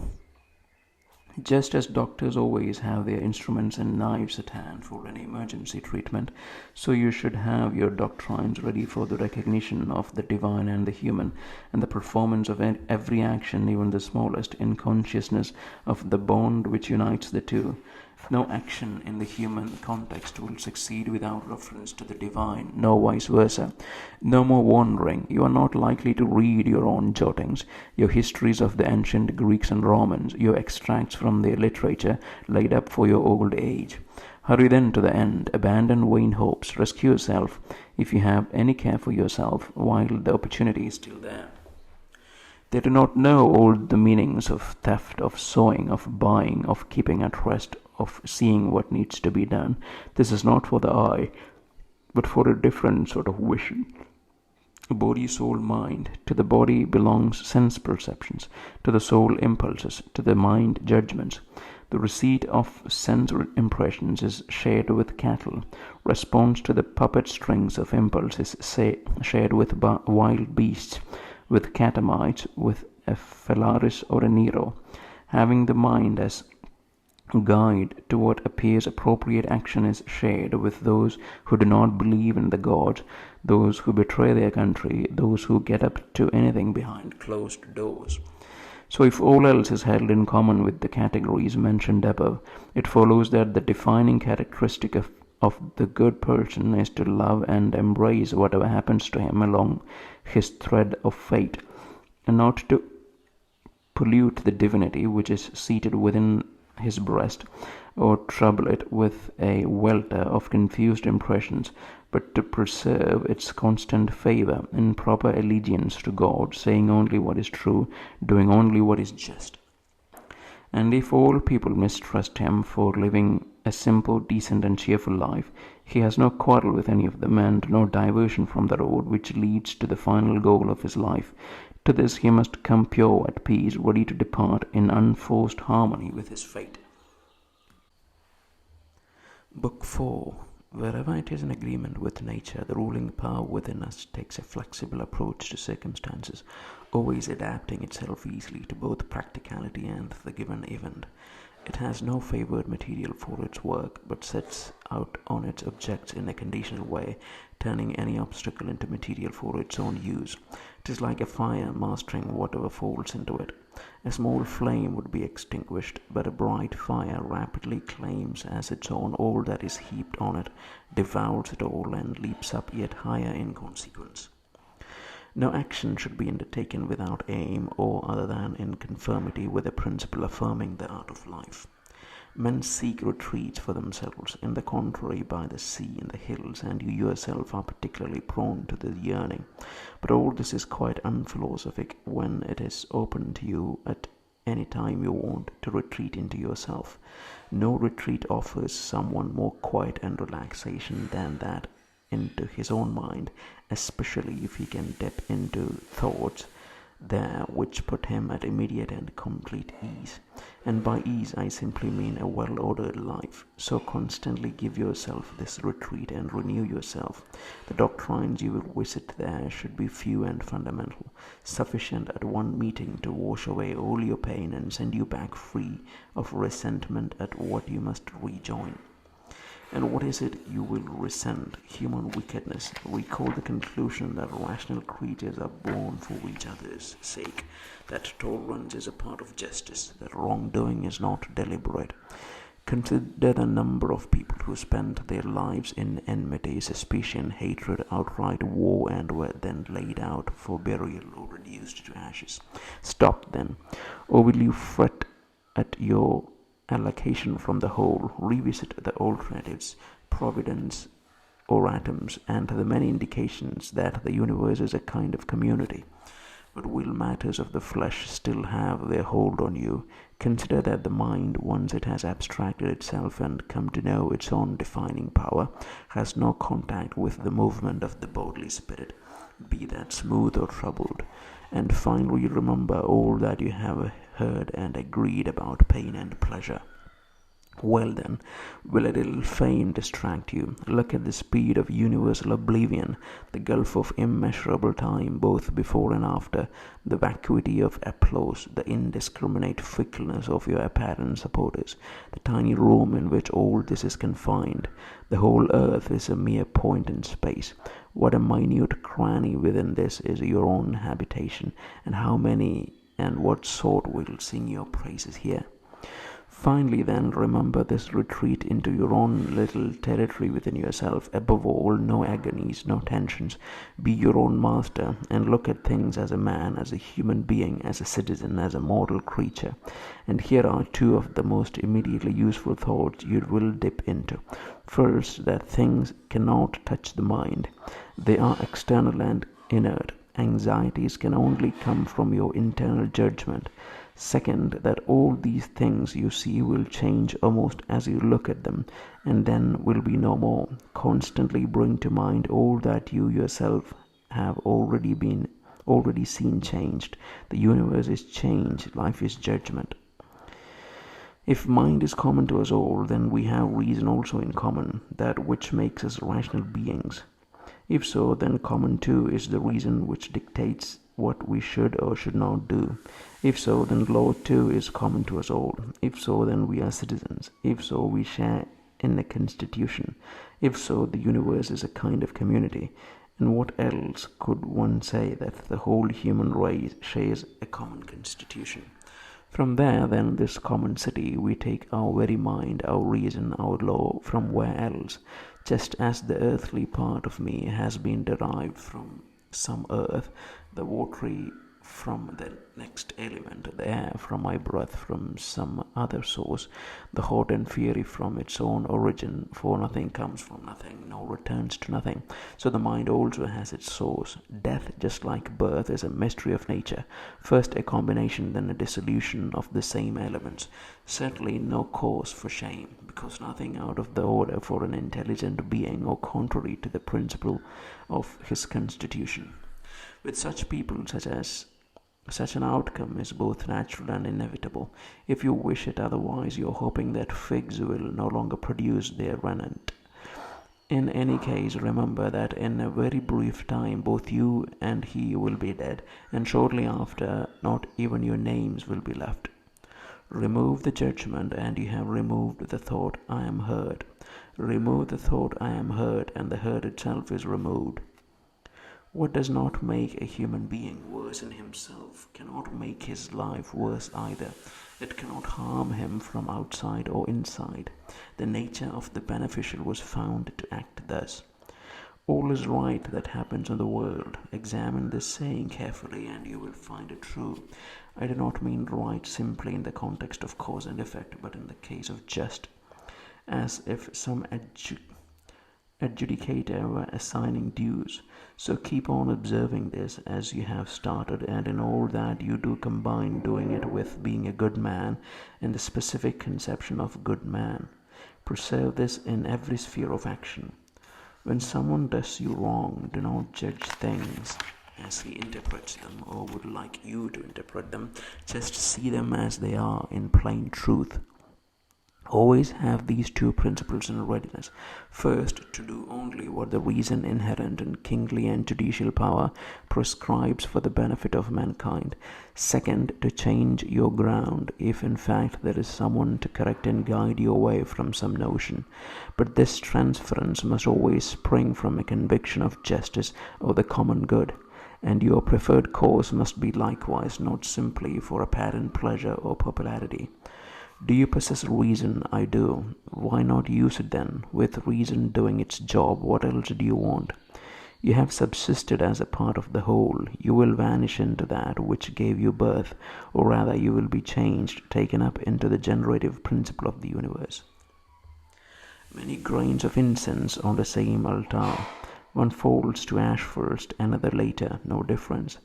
Just as doctors always have their instruments and knives at hand for any emergency treatment, so you should have your doctrines ready for the recognition of the divine and the human, and the performance of every action, even the smallest, in consciousness of the bond which unites the two. No action in the human context will succeed without reference to the divine, no vice versa. No more wandering. You are not likely to read your own jottings, your histories of the ancient Greeks and Romans, your extracts from their literature laid up for your old age. Hurry then to the end, abandon vain hopes, rescue yourself, if you have any care for yourself, while the opportunity is still there. They do not know all the meanings of theft, of sowing, of buying, of keeping at rest, of seeing what needs to be done. This is not for the eye, but for a different sort of vision. Body, soul, mind. To the body belongs sense perceptions, to the soul impulses, to the mind judgments. The receipt of sense impressions is shared with cattle. Response to the puppet strings of impulse is shared with wild beasts, with catamites, with a Phalaris or a Nero. Having the mind as guide to what appears appropriate action is shared with those who do not believe in the gods, those who betray their country, those who get up to anything behind closed doors. So if all else is held in common with the categories mentioned above, it follows that the defining characteristic of the good person is to love and embrace whatever happens to him along his thread of fate, and not to pollute the divinity which is seated within his breast, or trouble it with a welter of confused impressions, but to preserve its constant favor in proper allegiance to God, saying only what is true, doing only what is just. And if all people mistrust him for living a simple, decent, and cheerful life, he has no quarrel with any of them, and no diversion from the road which leads to the final goal of his life, To this he must come pure at peace, ready to depart in unforced harmony with his fate. Book 4. Wherever it is in agreement with nature, the ruling power within us takes a flexible approach to circumstances, always adapting itself easily to both practicality and the given event. It has no favored material for its work, but sets out on its objects in a conditional way, turning any obstacle into material for its own use. It is like a fire mastering whatever falls into it. A small flame would be extinguished, but a bright fire rapidly claims as its own all that is heaped on it, devours it all, and leaps up yet higher in consequence. No action should be undertaken without aim or other than in conformity with the principle affirming the art of life. Men seek retreats for themselves, in the contrary, by the sea and the hills, and you yourself are particularly prone to the yearning. But all this is quite unphilosophic when it is open to you at any time you want to retreat into yourself. No retreat offers someone more quiet and relaxation than that into his own mind, especially if he can dip into thoughts there which put him at immediate and complete ease. And by ease I simply mean a well-ordered life. So constantly give yourself this retreat and renew yourself. The doctrines you will visit there should be few and fundamental, sufficient at one meeting to wash away all your pain and send you back free of resentment at what you must rejoin. And what is it you will resent? Human wickedness. Recall the conclusion that rational creatures are born for each other's sake, that tolerance is a part of justice, that wrongdoing is not deliberate. Consider the number of people who spent their lives in enmity, suspicion, hatred, outright war, and were then laid out for burial or reduced to ashes. Stop then, or will you fret at your allocation from the whole? Revisit the alternatives, providence or atoms, and the many indications that the universe is a kind of community. But will matters of the flesh still have their hold on you? Consider that the mind, once it has abstracted itself and come to know its own defining power, has no contact with the movement of the bodily spirit, be that smooth or troubled. And finally, remember all that you have heard and agreed about pain and pleasure. Well then, will a little fame distract you? Look at the speed of universal oblivion, the gulf of immeasurable time, both before and after, the vacuity of applause, the indiscriminate fickleness of your apparent supporters, the tiny room in which all this is confined. The whole earth is a mere point in space. What a minute cranny within this is your own habitation, and how many and what sort will sing your praises here? Finally, then, remember this retreat into your own little territory within yourself. Above all, no agonies, no tensions. Be your own master, and look at things as a man, as a human being, as a citizen, as a mortal creature. And here are two of the most immediately useful thoughts you will dip into. First, that things cannot touch the mind. They are external and inert. Anxieties can only come from your internal judgment. Second, that all these things you see will change almost as you look at them, and then will be no more. Constantly bring to mind all that you yourself have already seen changed. The universe is change, life is judgment. If mind is common to us all, then we have reason also in common, that which makes us rational beings. If so, then common too is the reason which dictates what we should or should not do. If so, then law too is common to us all. If so, then we are citizens. If so, we share in the constitution. If so, the universe is a kind of community. And what else could one say that the whole human race shares a common constitution? From there, then, this common city, we take our very mind, our reason, our law, from where else? Just as the earthly part of me has been derived from some earth, the watery from the next element, the air from my breath from some other source, the hot and fiery from its own origin, for nothing comes from nothing, nor returns to nothing. So the mind also has its source. Death, just like birth, is a mystery of nature, first a combination, then a dissolution of the same elements. Certainly no cause for shame, because nothing out of the order for an intelligent being or contrary to the principle of his constitution. With such people, such as Such an outcome is both natural and inevitable. If you wish it otherwise, you're hoping that figs will no longer produce their rennet. In any case, remember that in a very brief time both you and he will be dead, and shortly after not even your names will be left. Remove the judgment, and you have removed the thought, I am heard. Remove the thought, I am heard, and the herd itself is removed. What does not make a human being worse in himself cannot make his life worse either. It cannot harm him from outside or inside. The nature of the beneficial was found to act thus. All is right that happens in the world. Examine this saying carefully and you will find it true. I do not mean right simply in the context of cause and effect, but in the case of just, as if some adjudicator were assigning dues. So keep on observing this as you have started, and in all that you do combine doing it with being a good man and the specific conception of good man. Preserve this in every sphere of action. When someone does you wrong, do not judge things as he interprets them or would like you to interpret them. Just see them as they are in plain truth. Always have these two principles in readiness. First, to do only what the reason inherent in kingly and judicial power prescribes for the benefit of mankind. Second, to change your ground, if in fact there is someone to correct and guide you away from some notion. But this transference must always spring from a conviction of justice or the common good. And your preferred course must be likewise not simply for apparent pleasure or popularity. Do you possess reason? I do. Why not use it then? With reason doing its job, what else do you want? You have subsisted as a part of the whole. You will vanish into that which gave you birth, or rather you will be changed, taken up into the generative principle of the universe. Many grains of incense on the same altar. One falls to ash first, another later, no difference.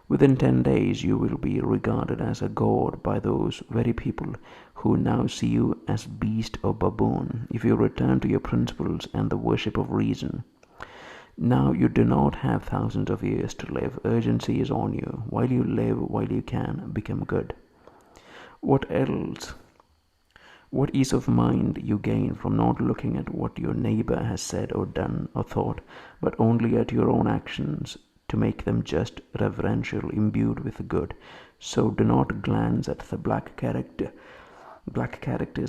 Within 10 days you will be regarded as a god by those very people who now see you as beast or baboon, if you return to your principles and the worship of reason. Now you do not have thousands of years to live. Urgency is on you. While you live, while you can, become good. What else? What ease of mind you gain from not looking at what your neighbor has said or done or thought, but only at your own actions, to make them just, reverential, imbued with good. So do not glance at the black characters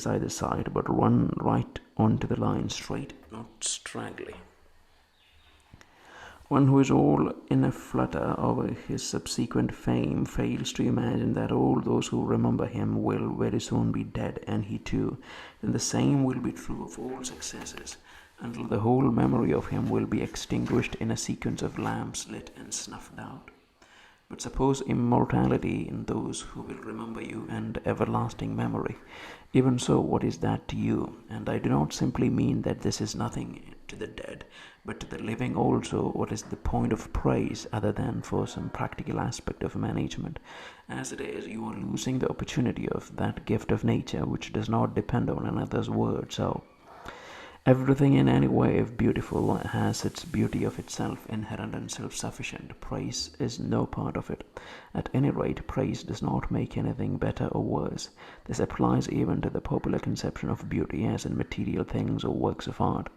either side, but run right onto the line, straight, not straggly. One who is all in a flutter over his subsequent fame fails to imagine that all those who remember him will very soon be dead, and he too. And the same will be true of all successes, until the whole memory of him will be extinguished in a sequence of lamps lit and snuffed out. But suppose immortality in those who will remember you and everlasting memory. Even so, what is that to you? And I do not simply mean that this is nothing to the dead, but to the living also. What is the point of praise other than for some practical aspect of management? As it is, you are losing the opportunity of that gift of nature which does not depend on another's word. So everything in any way beautiful has its beauty of itself, inherent and self-sufficient. Praise is no part of it. At any rate, praise does not make anything better or worse. This applies even to the popular conception of beauty, as in material things or works of art.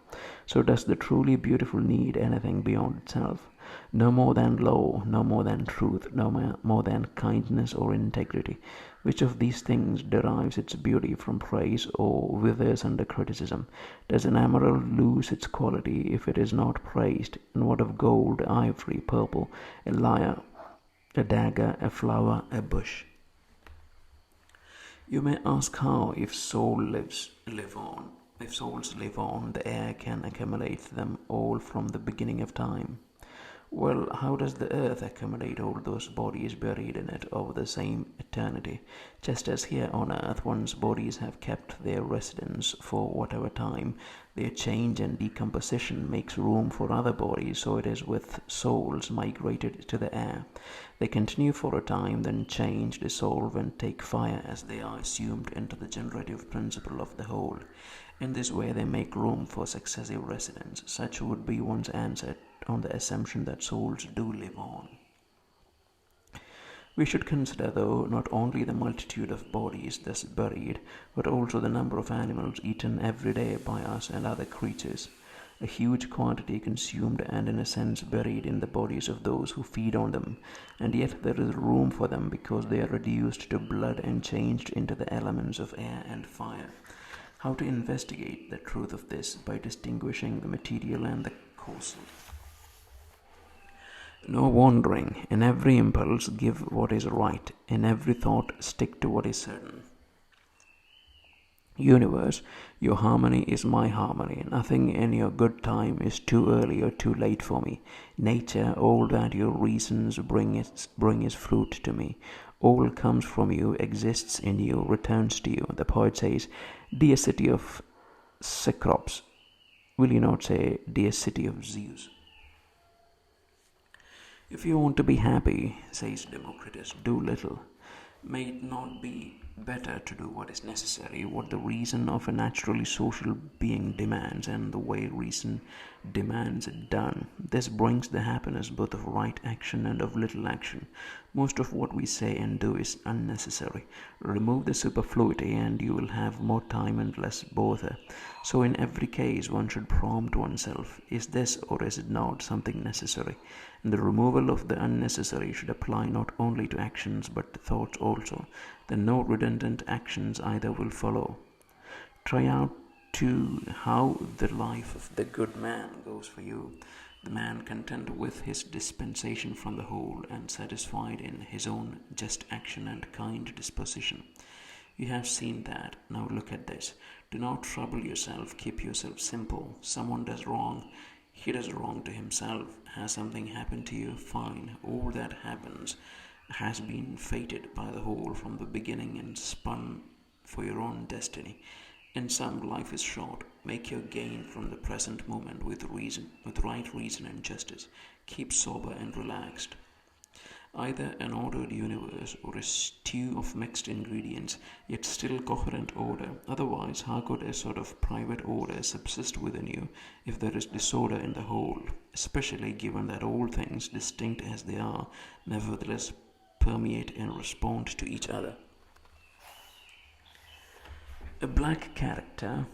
So does the truly beautiful need anything beyond itself? No more than law, no more than truth, no more than kindness or integrity. Which of these things derives its beauty from praise or withers under criticism? Does an emerald lose its quality if it is not praised? And what of gold, ivory, purple, a lyre, a dagger, a flower, a bush? You may ask how, if souls live on, the air can accumulate them all from the beginning of time. Well, how does the earth accumulate all those bodies buried in it over the same eternity? Just as here on earth one's bodies have kept their residence for whatever time, their change and decomposition makes room for other bodies, so it is with souls migrated to the air. They continue for a time, then change, dissolve, and take fire as they are assumed into the generative principle of the whole. In this way they make room for successive residence. Such would be one's answer on the assumption that souls do live on. We should consider, though, not only the multitude of bodies thus buried, but also the number of animals eaten every day by us and other creatures. A huge quantity consumed and, in a sense, buried in the bodies of those who feed on them, and yet there is room for them because they are reduced to blood and changed into the elements of air and fire. How to investigate the truth of this? By distinguishing the material and the causal. No wandering. In every impulse, give what is right. In every thought, stick to what is certain. Universe, your harmony is my harmony. Nothing in your good time is too early or too late for me. Nature, all that your reasons bring is fruit to me. All comes from you, exists in you, returns to you. The poet says, Dear city of Cecrops, will you not say, Dear city of Zeus? If you want to be happy, says Democritus, do little. May it not be better to do what is necessary, what the reason of a naturally social being demands, and the way reason demands it done? This brings the happiness both of right action and of little action. Most of what we say and do is unnecessary. Remove the superfluity and you will have more time and less bother. So in every case one should prompt oneself, is this or is it not something necessary? And the removal of the unnecessary should apply not only to actions but to thoughts also. Then no redundant actions either will follow. Try out to how the life of the good man goes for you, the man content with his dispensation from the whole and satisfied in his own just action and kind disposition. You have seen that. Now look at this. Do not trouble yourself. Keep yourself simple. Someone does wrong. He does wrong to himself. Has something happened to you? Fine. All that happens has been fated by the whole from the beginning and spun for your own destiny. In sum, life is short. Make your gain from the present moment with reason, with right reason and justice. Keep sober and relaxed. Either an ordered universe or a stew of mixed ingredients, yet still coherent order. Otherwise, how could a sort of private order subsist within you if there is disorder in the whole, especially given that all things, distinct as they are, nevertheless permeate and respond to each other? A black character,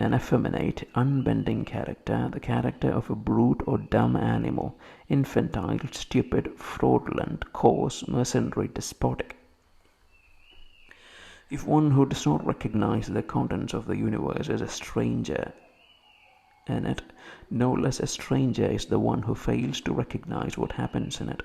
an effeminate, unbending character, the character of a brute or dumb animal, infantile, stupid, fraudulent, coarse, mercenary, despotic. If one who does not recognize the contents of the universe is a stranger in it, no less a stranger is the one who fails to recognize what happens in it.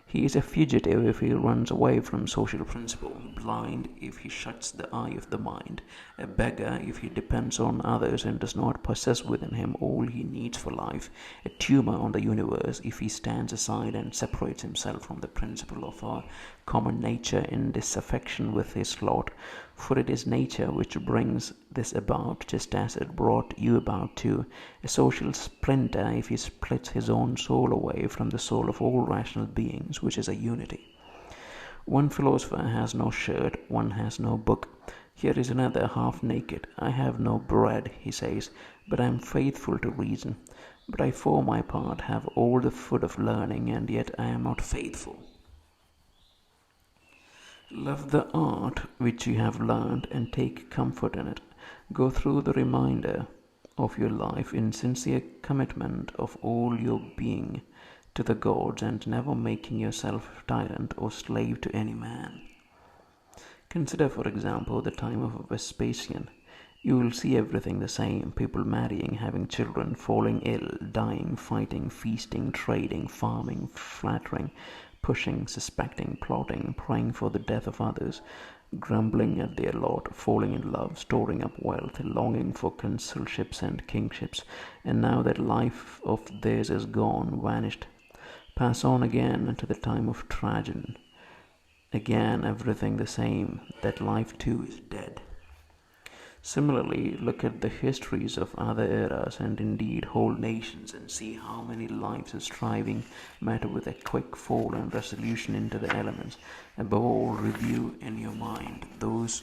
He is a fugitive if he runs away from social principle, blind if he shuts the eye of the mind, a beggar if he depends on others and does not possess within him all he needs for life, a tumor on the universe if he stands aside and separates himself from the principle of our common nature in disaffection with his lot. For it is nature which brings this about, just as it brought you about too. A social splinter if he splits his own soul away from the soul of all rational beings, which is a unity. One philosopher has no shirt, one has no book. Here is another half naked. I have no bread, he says, but I am faithful to reason. But I for my part have all the food of learning, and yet I am not faithful. Love the art which you have learned and take comfort in it. Go through the remainder of your life in sincere commitment of all your being to the gods and never making yourself tyrant or slave to any man. Consider, for example, the time of Vespasian. You will see everything the same: people marrying, having children, falling ill, dying, fighting, feasting, trading, farming, flattering, pushing, suspecting, plotting, praying for the death of others, grumbling at their lot, falling in love, storing up wealth, longing for consulships and kingships. And now that life of theirs is gone, vanished. Pass on again to the time of Trajan. Again everything the same, that life too is dead. Similarly, look at the histories of other eras and indeed whole nations and see how many lives of striving met with a quick fall and resolution into the elements. Above all, review in your mind those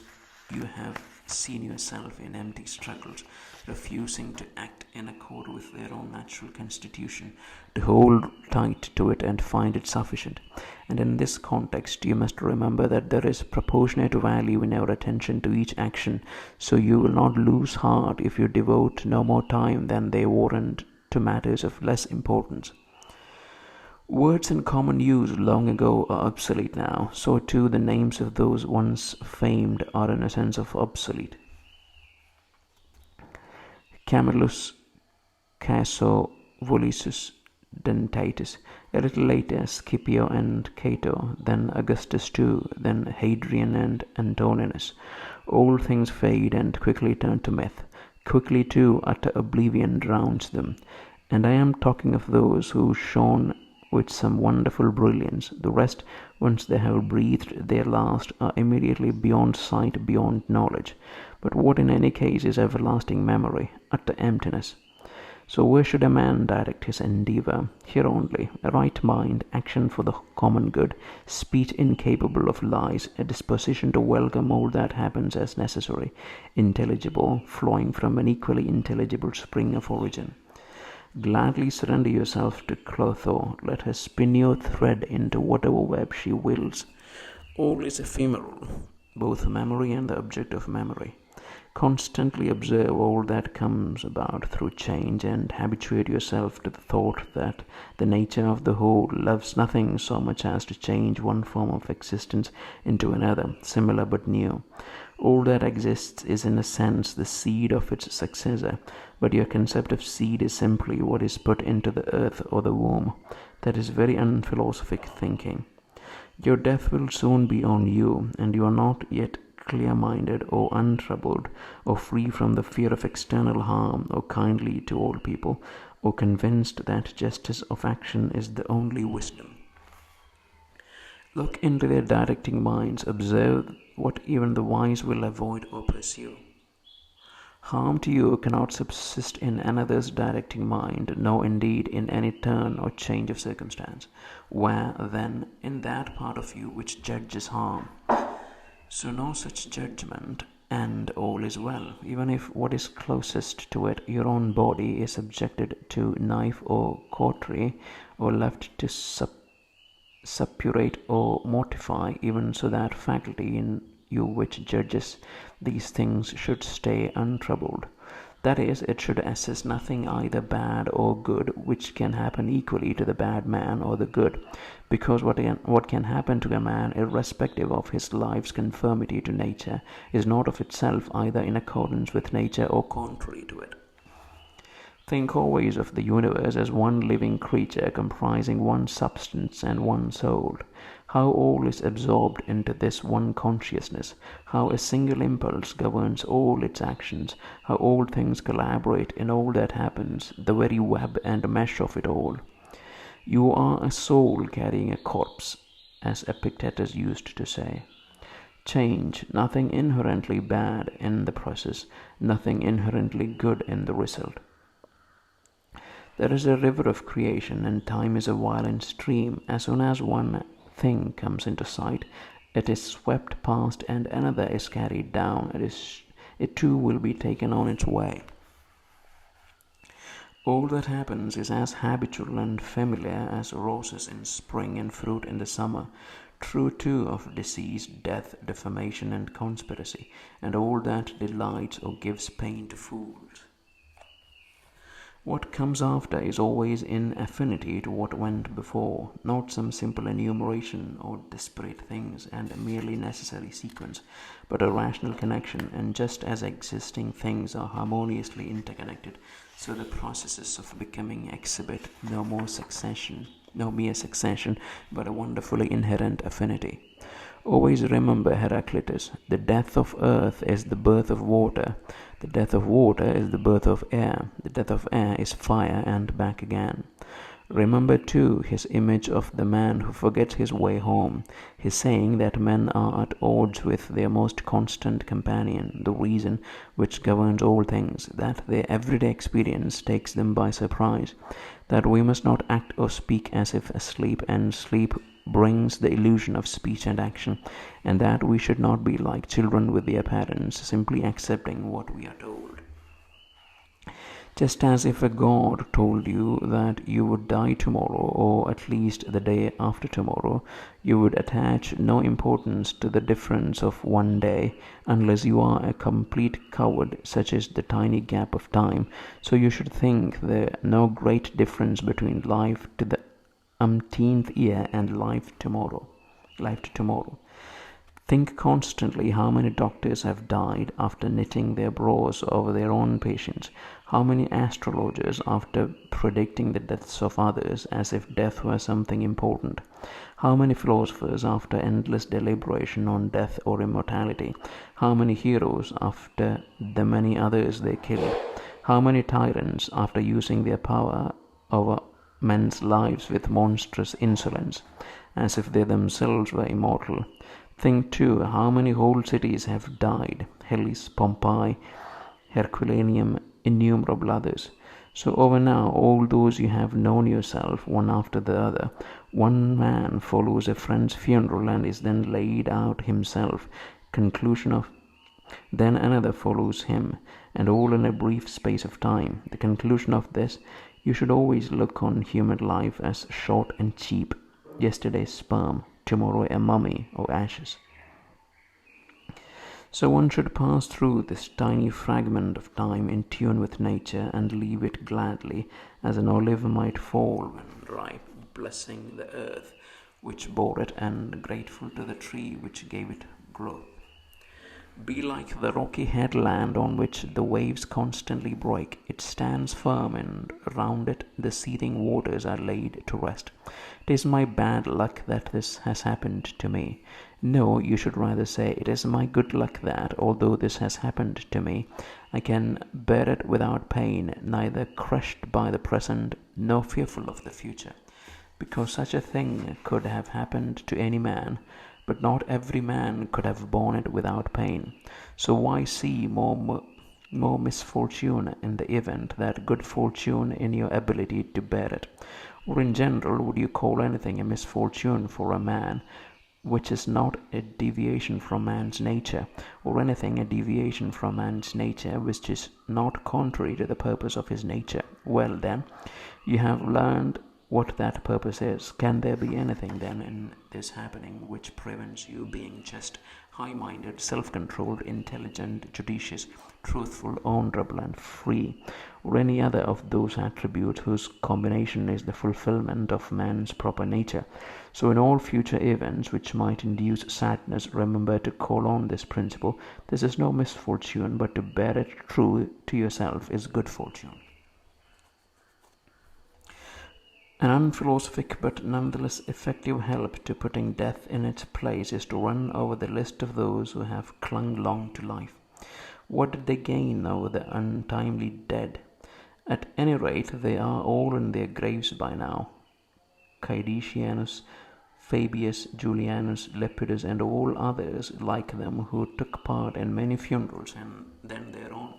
you have seen yourself in empty struggles, refusing to act in accord with their own natural constitution, to hold tight to it and find it sufficient. And in this context, you must remember that there is proportionate value in our attention to each action, so you will not lose heart if you devote no more time than they warrant to matters of less importance. Words in common use long ago are obsolete now, so too the names of those once famed are in a sense of obsolete. Camillus, Casso, Volusius, Dentatus, a little later Scipio and Cato, then Augustus too, then Hadrian and Antoninus. All things fade and quickly turn to myth. Quickly too utter oblivion drowns them. And I am talking of those who shone with some wonderful brilliance. The rest, once they have breathed their last, are immediately beyond sight, beyond knowledge. But what in any case is everlasting memory? Utter emptiness. So where should a man direct his endeavour? Here only: a right mind, action for the common good, speech incapable of lies, a disposition to welcome all that happens as necessary, intelligible, flowing from an equally intelligible spring of origin. Gladly surrender yourself to Clotho. Let her spin your thread into whatever web she wills. All is ephemeral, both memory and the object of memory. Constantly observe all that comes about through change, and habituate yourself to the thought that the nature of the whole loves nothing so much as to change one form of existence into another, similar but new. All that exists is in a sense the seed of its successor, but your concept of seed is simply what is put into the earth or the womb. That is very unphilosophic thinking. Your death will soon be on you, and you are not yet clear-minded or untroubled, or free from the fear of external harm, or kindly to all people, or convinced that justice of action is the only wisdom. Look into their directing minds, observe what even the wise will avoid or pursue. Harm to you cannot subsist in another's directing mind, nor indeed in any turn or change of circumstance. Where, then, in that part of you which judges harm? So no such judgment, and all is well, even if what is closest to it, your own body, is subjected to knife or cautery, or left to suppurate or mortify, even so that faculty in you which judges these things should stay untroubled. That is, it should assess nothing either bad or good, which can happen equally to the bad man or the good, because what can happen to a man, irrespective of his life's conformity to nature, is not of itself either in accordance with nature or contrary to it. Think always of the universe as one living creature comprising one substance and one soul. How all is absorbed into this one consciousness, how a single impulse governs all its actions, how all things collaborate in all that happens, the very web and mesh of it all. You are a soul carrying a corpse, as Epictetus used to say. Change, nothing inherently bad in the process, nothing inherently good in the result. There is a river of creation, and time is a violent stream. As soon as one thing comes into sight, it is swept past, and another is carried down. It too will be taken on its way. All that happens is as habitual and familiar as roses in spring and fruit in the summer. True too of disease, death, defamation, and conspiracy, and all that delights or gives pain to fools. What comes after is always in affinity to what went before, not some simple enumeration of disparate things and a merely necessary sequence, but a rational connection. And just as existing things are harmoniously interconnected, so the processes of becoming exhibit no mere succession, but a wonderfully inherent affinity. Always remember, Heraclitus, the death of earth is the birth of water. The death of water is the birth of air. The death of air is fire, and back again. Remember too his image of the man who forgets his way home, his saying that men are at odds with their most constant companion, the reason which governs all things, that their everyday experience takes them by surprise, that we must not act or speak as if asleep, and sleep brings the illusion of speech and action, and that we should not be like children with their parents, simply accepting what we are told. Just as if a god told you that you would die tomorrow, or at least the day after tomorrow, you would attach no importance to the difference of one day, unless you are a complete coward, such is the tiny gap of time. So you should think there no great difference between life to the umpteenth year and life tomorrow. Life to tomorrow. Think constantly how many doctors have died after knitting their brows over their own patients, how many astrologers after predicting the deaths of others as if death were something important, how many philosophers after endless deliberation on death or immortality, how many heroes after the many others they killed, how many tyrants after using their power over men's lives with monstrous insolence, as if they themselves were immortal. Think too how many whole cities have died, Hellas, Pompeii, Herculaneum, innumerable others. So over now, all those you have known yourself, one after the other, one man follows a friend's funeral and is then laid out himself, conclusion of then another follows him, and all in a brief space of time. The conclusion of this, you should always look on human life as short and cheap, yesterday's sperm, tomorrow a mummy or ashes. So one should pass through this tiny fragment of time in tune with nature and leave it gladly, as an olive might fall when ripe, blessing the earth which bore it and grateful to the tree which gave it growth. Be like the rocky headland on which the waves constantly break. It stands firm, and round it the seething waters are laid to rest. It is my bad luck that this has happened to me. No, you should rather say, it is my good luck that, although this has happened to me, I can bear it without pain, neither crushed by the present, nor fearful of the future. Because such a thing could have happened to any man, but not every man could have borne it without pain. So why see more misfortune in the event than good fortune in your ability to bear it? Or in general, would you call anything a misfortune for a man which is not a deviation from man's nature, or anything a deviation from man's nature which is not contrary to the purpose of his nature? Well then, you have learned what that purpose is. Can there be anything then in this happening which prevents you being just, high-minded, self-controlled, intelligent, judicious, truthful, honorable, and free, or any other of those attributes whose combination is the fulfillment of man's proper nature? So in all future events which might induce sadness, remember to call on this principle. This is no misfortune, but to bear it true to yourself is good fortune. An unphilosophic but nonetheless effective help to putting death in its place is to run over the list of those who have clung long to life. What did they gain over the untimely dead? At any rate, they are all in their graves by now. Caedicianus, Fabius, Julianus, Lepidus, and all others like them who took part in many funerals and then their own.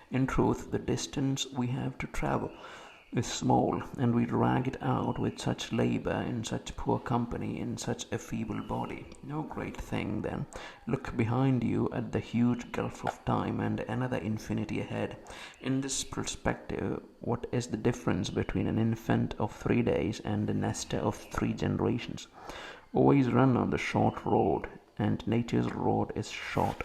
In truth, the distance we have to travel is small, and we drag it out with such labor, in such poor company, in such a feeble body. No great thing, then. Look behind you at the huge gulf of time and another infinity ahead. In this perspective, what is the difference between an infant of 3 days and a nester of 3 generations? Always run on the short road, and nature's road is short.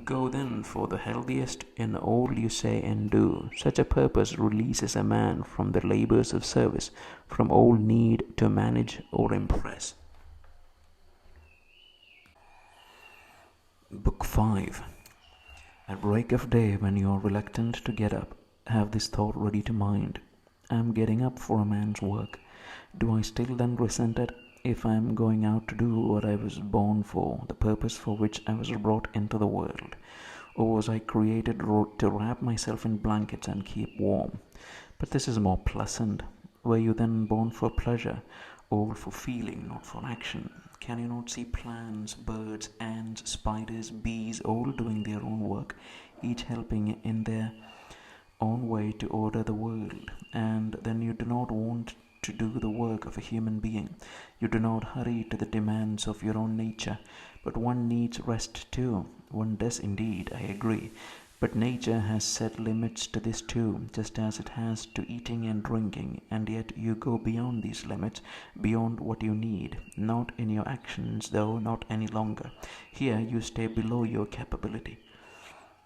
Go then for the healthiest in all you say and do. Such a purpose releases a man from the labors of service, from all need to manage or impress. Book 5. At break of day, when you are reluctant to get up, have this thought ready to mind. I am getting up for a man's work. Do I still then resent it? If I am going out to do what I was born for, the purpose for which I was brought into the world? Or was I created to wrap myself in blankets and keep warm? But this is more pleasant. Were you then born for pleasure, all for feeling, not for action? Can you not see plants, birds, ants, spiders, bees, all doing their own work, each helping in their own way to order the world? And then you do not want to do the work of a human being. You do not hurry to the demands of your own nature, but one needs rest too. One does indeed, I agree. But nature has set limits to this too, just as it has to eating and drinking, and yet you go beyond these limits, beyond what you need, not in your actions, though not any longer. Here you stay below your capability.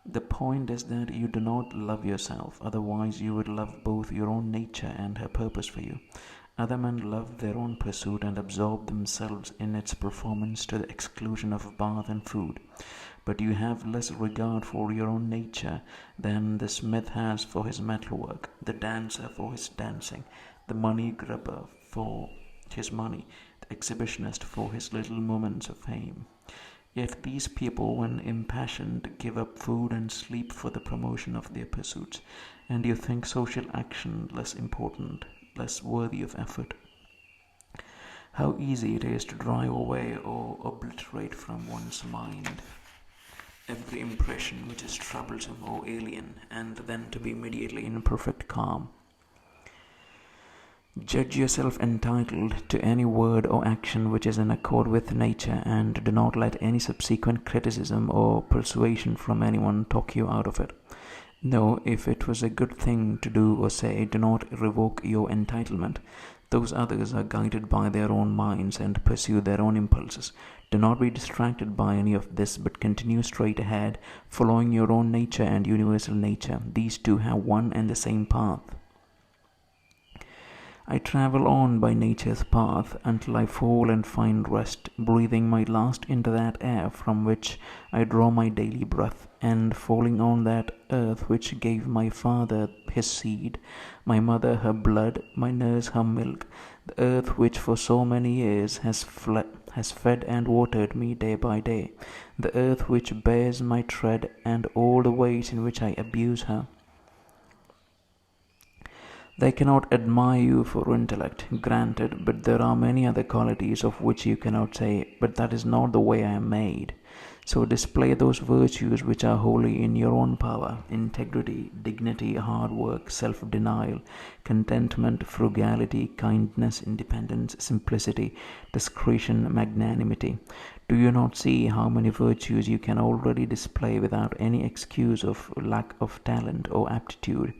The point is that you do not love yourself, otherwise, you would love both your own nature and her purpose for you. Other men love their own pursuit and absorb themselves in its performance to the exclusion of bath and food. But you have less regard for your own nature than the smith has for his metalwork, the dancer for his dancing, the money grubber for his money, the exhibitionist for his little moments of fame. Yet these people, when impassioned, give up food and sleep for the promotion of their pursuits, and you think social action less important, less worthy of effort. How easy it is to drive away or obliterate from one's mind every impression which is troublesome or alien, and then to be immediately in perfect calm. Judge yourself entitled to any word or action which is in accord with nature, and do not let any subsequent criticism or persuasion from anyone talk you out of it. No, if it was a good thing to do or say, do not revoke your entitlement. Those others are guided by their own minds and pursue their own impulses. Do not be distracted by any of this, but continue straight ahead, following your own nature and universal nature. These two have one and the same path. I travel on by nature's path until I fall and find rest, breathing my last into that air from which I draw my daily breath, and falling on that earth which gave my father his seed, my mother her blood, my nurse her milk, the earth which for so many years has fed and watered me day by day, the earth which bears my tread and all the ways in which I abuse her. They cannot admire you for intellect, granted, but there are many other qualities of which you cannot say, but that is not the way I am made. So display those virtues which are wholly in your own power: integrity, dignity, hard work, self-denial, contentment, frugality, kindness, independence, simplicity, discretion, magnanimity. Do you not see how many virtues you can already display without any excuse of lack of talent or aptitude,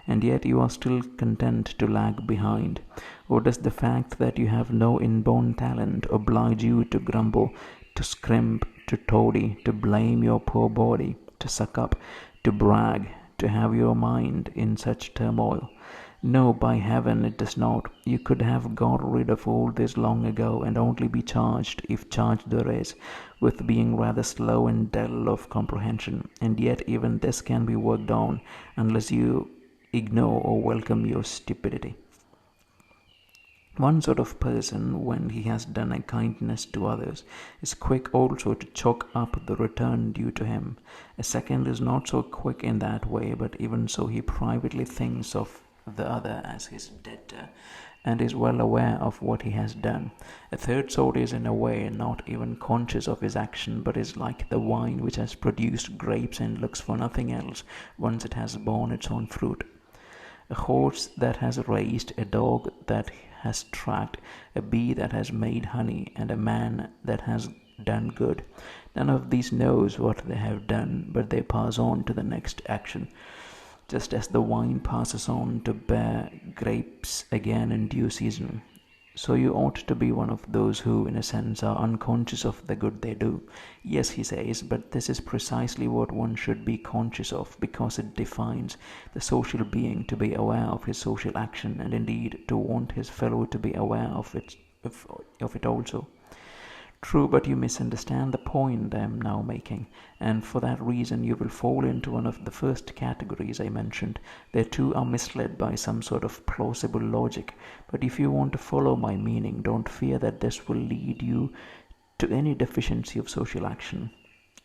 and yet you are still content to lag behind? Or does the fact that you have no inborn talent oblige you to grumble, to scrimp, to toady, to blame your poor body, to suck up, to brag, to have your mind in such turmoil? No, by heaven, it does not. You could have got rid of all this long ago, and only be charged, if charge there is, with being rather slow and dull of comprehension. And yet even this can be worked on, unless you ignore or welcome your stupidity. One sort of person, when he has done a kindness to others, is quick also to chalk up the return due to him. A second is not so quick in that way, but even so he privately thinks of the other as his debtor, and is well aware of what he has done. A third sort is in a way not even conscious of his action, but is like the vine which has produced grapes and looks for nothing else once it has borne its own fruit. A horse that has raced, a dog that has tracked, a bee that has made honey, and a man that has done good. None of these knows what they have done, but they pass on to the next action, just as the vine passes on to bear grapes again in due season. So you ought to be one of those who, in a sense, are unconscious of the good they do. Yes, he says, but this is precisely what one should be conscious of, because it defines the social being to be aware of his social action, and indeed to want his fellow to be aware of it also. True, but you misunderstand the point I am now making, and for that reason you will fall into one of the first categories I mentioned. They too are misled by some sort of plausible logic, but if you want to follow my meaning, don't fear that this will lead you to any deficiency of social action.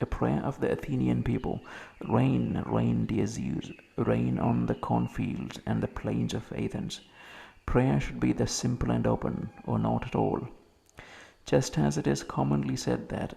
A prayer of the Athenian people: "Rain, rain, dear Zeus, rain on the cornfields and the plains of Athens." Prayer should be thus simple and open, or not at all. Just as it is commonly said that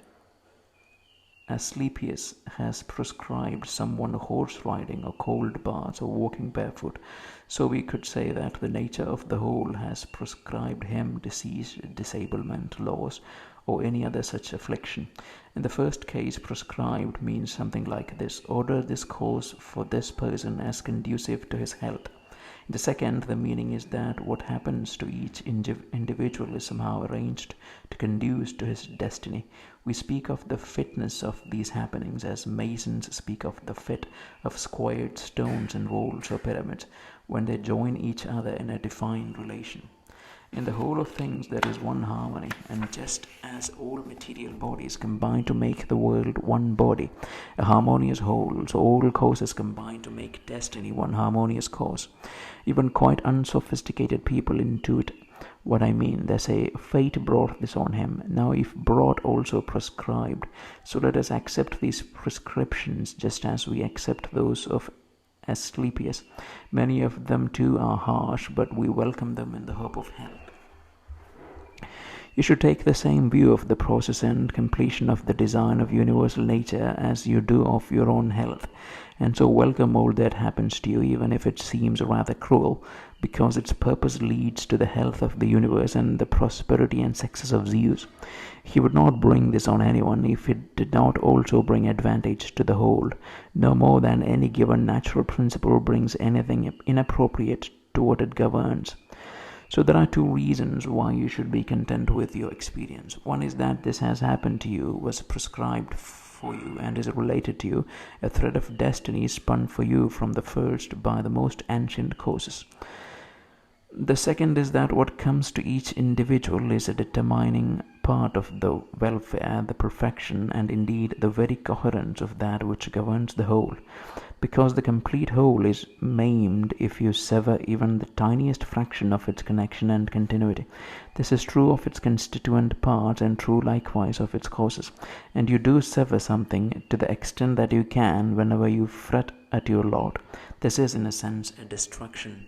Asclepius has prescribed someone horse riding or cold baths or walking barefoot, so we could say that the nature of the whole has prescribed him disease, disablement, loss, or any other such affliction. In the first case, prescribed means something like this: order this course for this person as conducive to his health. In the second, the meaning is that what happens to each individual is somehow arranged to conduce to his destiny. We speak of the fitness of these happenings as masons speak of the fit of squared stones and walls or pyramids when they join each other in a defined relation. In the whole of things there is one harmony, and just as all material bodies combine to make the world one body, a harmonious whole, so all causes combine to make destiny one harmonious cause. Even quite unsophisticated people intuit what I mean. They say, fate brought this on him. Now if brought also prescribed, so let us accept these prescriptions just as we accept those of Asclepius. Many of them too are harsh, but we welcome them in the hope of help. You should take the same view of the process and completion of the design of universal nature as you do of your own health, and so welcome all that happens to you, even if it seems rather cruel, because its purpose leads to the health of the universe and the prosperity and success of Zeus. He would not bring this on anyone if it did not also bring advantage to the whole, no more than any given natural principle brings anything inappropriate to what it governs. So there are two reasons why you should be content with your experience. One is that this has happened to you, was prescribed for you, and is related to you, a thread of destiny spun for you from the first by the most ancient causes. The second is that what comes to each individual is a determining part of the welfare, the perfection, and indeed the very coherence of that which governs the whole, because the complete whole is maimed if you sever even the tiniest fraction of its connection and continuity. This is true of its constituent parts and true likewise of its causes, and you do sever something to the extent that you can whenever you fret at your lot. This is in a sense a destruction.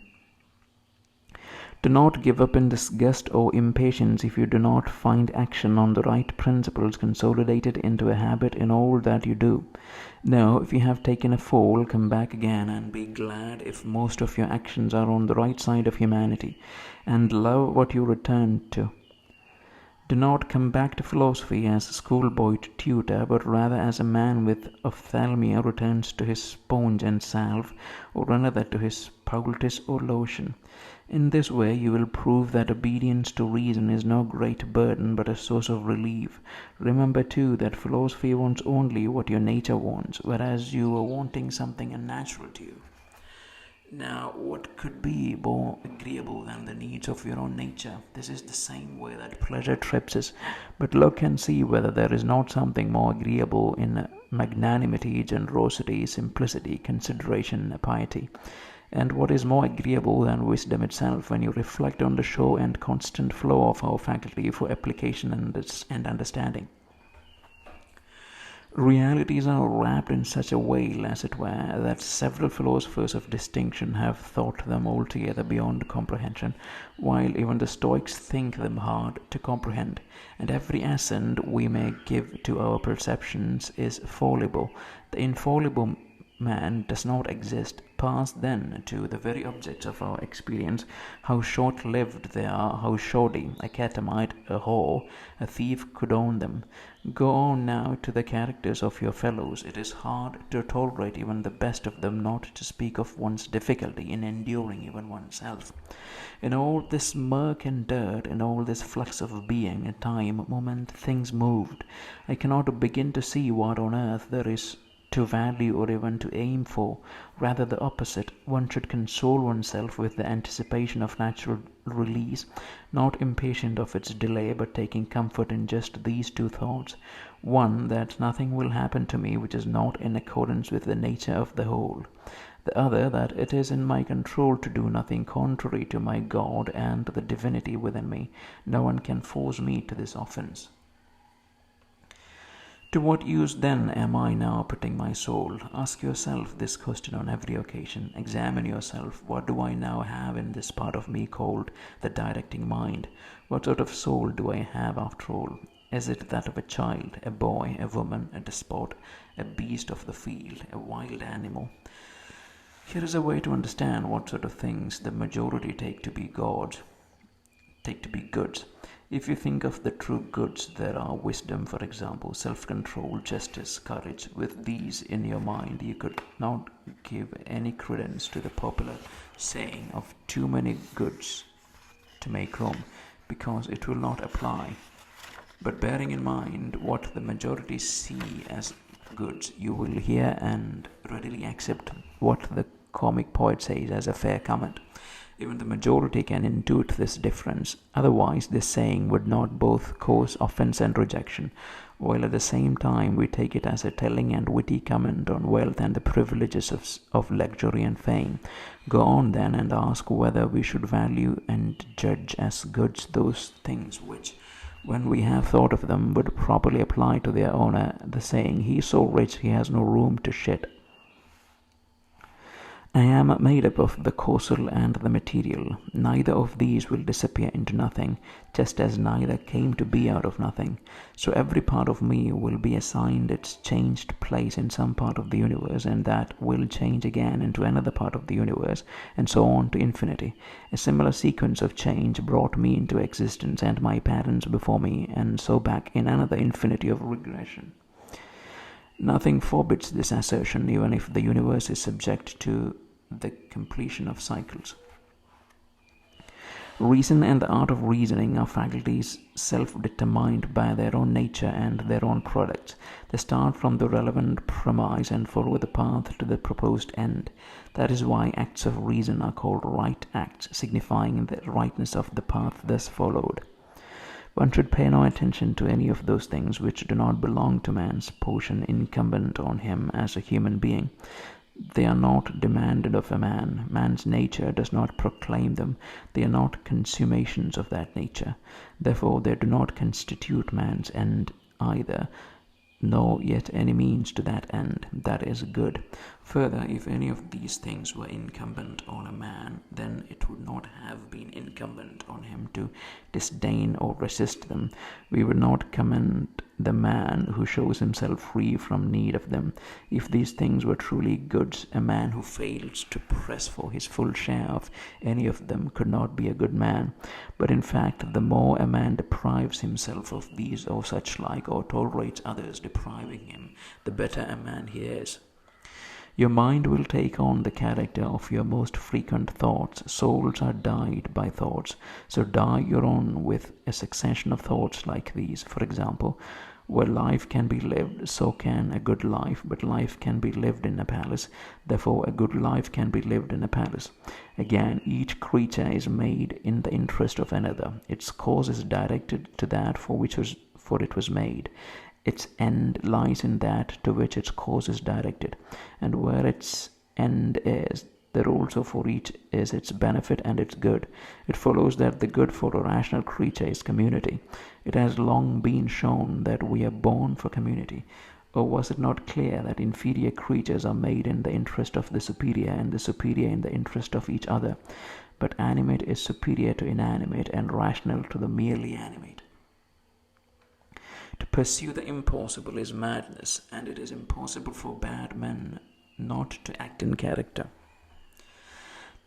Do not give up in disgust or impatience if you do not find action on the right principles consolidated into a habit in all that you do. No, if you have taken a fall, come back again and be glad if most of your actions are on the right side of humanity, and love what you return to. Do not come back to philosophy as a schoolboy to tutor, but rather as a man with ophthalmia returns to his sponge and salve, or another to his poultice or lotion. In this way you will prove that obedience to reason is no great burden but a source of relief. Remember too that philosophy wants only what your nature wants, whereas you are wanting something unnatural to you. Now, what could be more agreeable than the needs of your own nature? This is the same way that pleasure trips us. But look and see whether there is not something more agreeable in magnanimity, generosity, simplicity, consideration, piety. And what is more agreeable than wisdom itself when you reflect on the show and constant flow of our faculty for application and understanding? Realities are wrapped in such a veil, as it were, that several philosophers of distinction have thought them altogether beyond comprehension, while even the Stoics think them hard to comprehend, and every assent we may give to our perceptions is fallible. The infallible man does not exist. Pass then to the very objects of our experience, how short-lived they are, how shoddy, a catamite, a whore, a thief could own them. Go on now to the characters of your fellows. It is hard to tolerate even the best of them, not to speak of one's difficulty in enduring even oneself. In all this murk and dirt, in all this flux of being, time, moment, things moved, I cannot begin to see what on earth there is to value or even to aim for. Rather the opposite. One should console oneself with the anticipation of natural release, not impatient of its delay, but taking comfort in just these two thoughts. One, that nothing will happen to me which is not in accordance with the nature of the whole. The other, that it is in my control to do nothing contrary to my God and the divinity within me. No one can force me to this offense. To what use then am I now putting my soul? Ask yourself this question on every occasion. Examine yourself. What do I now have in this part of me called the directing mind? What sort of soul do I have after all? Is it that of a child, a boy, a woman, a despot, a beast of the field, a wild animal? Here is a way to understand what sort of things the majority take to be goods. If you think of the true goods, there are wisdom, for example, self-control, justice, courage. With these in your mind, you could not give any credence to the popular saying of too many goods to make room, because it will not apply. But bearing in mind what the majority see as goods, you will hear and readily accept what the comic poet says as a fair comment. Even the majority can intuit this difference, otherwise this saying would not both cause offense and rejection, while at the same time we take it as a telling and witty comment on wealth and the privileges of luxury and fame. Go on then and ask whether we should value and judge as goods those things which, when we have thought of them, would properly apply to their owner, the saying, "He is so rich he has no room to shit." I am made up of the causal and the material. Neither of these will disappear into nothing, just as neither came to be out of nothing. So every part of me will be assigned its changed place in some part of the universe, and that will change again into another part of the universe, and so on to infinity. A similar sequence of change brought me into existence and my parents before me, and so back in another infinity of regression. Nothing forbids this assertion, even if the universe is subject to the completion of cycles. Reason and the art of reasoning are faculties self-determined by their own nature and their own products. They start from the relevant premise and follow the path to the proposed end. That is why acts of reason are called right acts, signifying the rightness of the path thus followed. One should pay no attention to any of those things which do not belong to man's portion incumbent on him as a human being. They are not demanded of a man. Man's nature does not proclaim them. They are not consummations of that nature. Therefore, they do not constitute man's end either, nor yet any means to that end. That is good. Further, if any of these things were incumbent on a man, then it would not have been incumbent on him to disdain or resist them. We would not commend the man who shows himself free from need of them. If these things were truly goods, a man who fails to press for his full share of any of them could not be a good man. But in fact, the more a man deprives himself of these or such like, or tolerates others depriving him, the better a man he is. Your mind will take on the character of your most frequent thoughts. Souls are dyed by thoughts, so dye your own with a succession of thoughts like these. For example, where life can be lived, so can a good life, but life can be lived in a palace, therefore a good life can be lived in a palace. Again, each creature is made in the interest of another. Its cause is directed to that for it was made. Its end lies in that to which its cause is directed, and where its end is, there also for each is its benefit and its good. It follows that the good for a rational creature is community. It has long been shown that we are born for community. Or was it not clear that inferior creatures are made in the interest of the superior, and the superior in the interest of each other? But animate is superior to inanimate, and rational to the merely animate. To pursue the impossible is madness, and it is impossible for bad men not to act in character.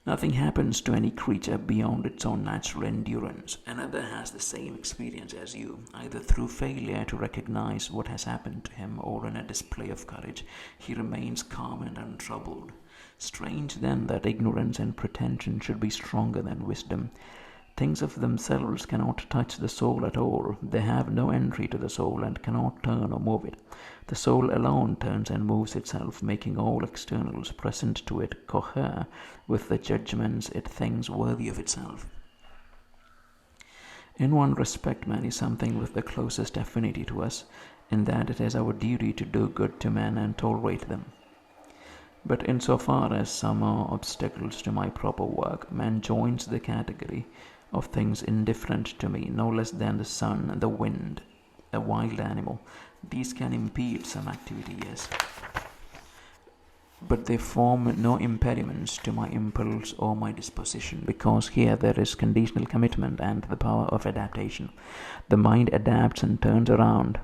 Nothing happens to any creature beyond its own natural endurance. Another has the same experience as you, either through failure to recognize what has happened to him or in a display of courage. He remains calm and untroubled. Strange then that ignorance and pretension should be stronger than wisdom. Things of themselves cannot touch the soul at all. They have no entry to the soul and cannot turn or move it. The soul alone turns and moves itself, making all externals present to it cohere with the judgments it thinks worthy of itself. In one respect, man is something with the closest affinity to us, in that it is our duty to do good to men and tolerate them. But in so far as some are obstacles to my proper work, man joins the category of things indifferent to me, no less than the sun, the wind, a wild animal. These can impede some activity, yes, but they form no impediments to my impulse or my disposition, because here there is conditional commitment and the power of adaptation. The mind adapts and turns around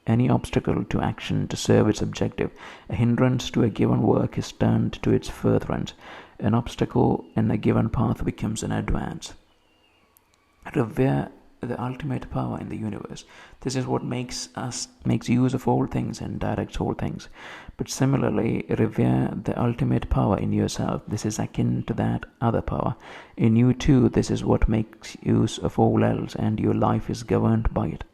any obstacle to action to serve its objective. A hindrance to a given work is turned to its furtherance. An obstacle in a given path becomes an advance. Revere the ultimate power in the universe. This is what makes use of all things and directs all things. But similarly, revere the ultimate power in yourself. This is akin to that other power. In you too, this is what makes use of all else, and your life is governed by it.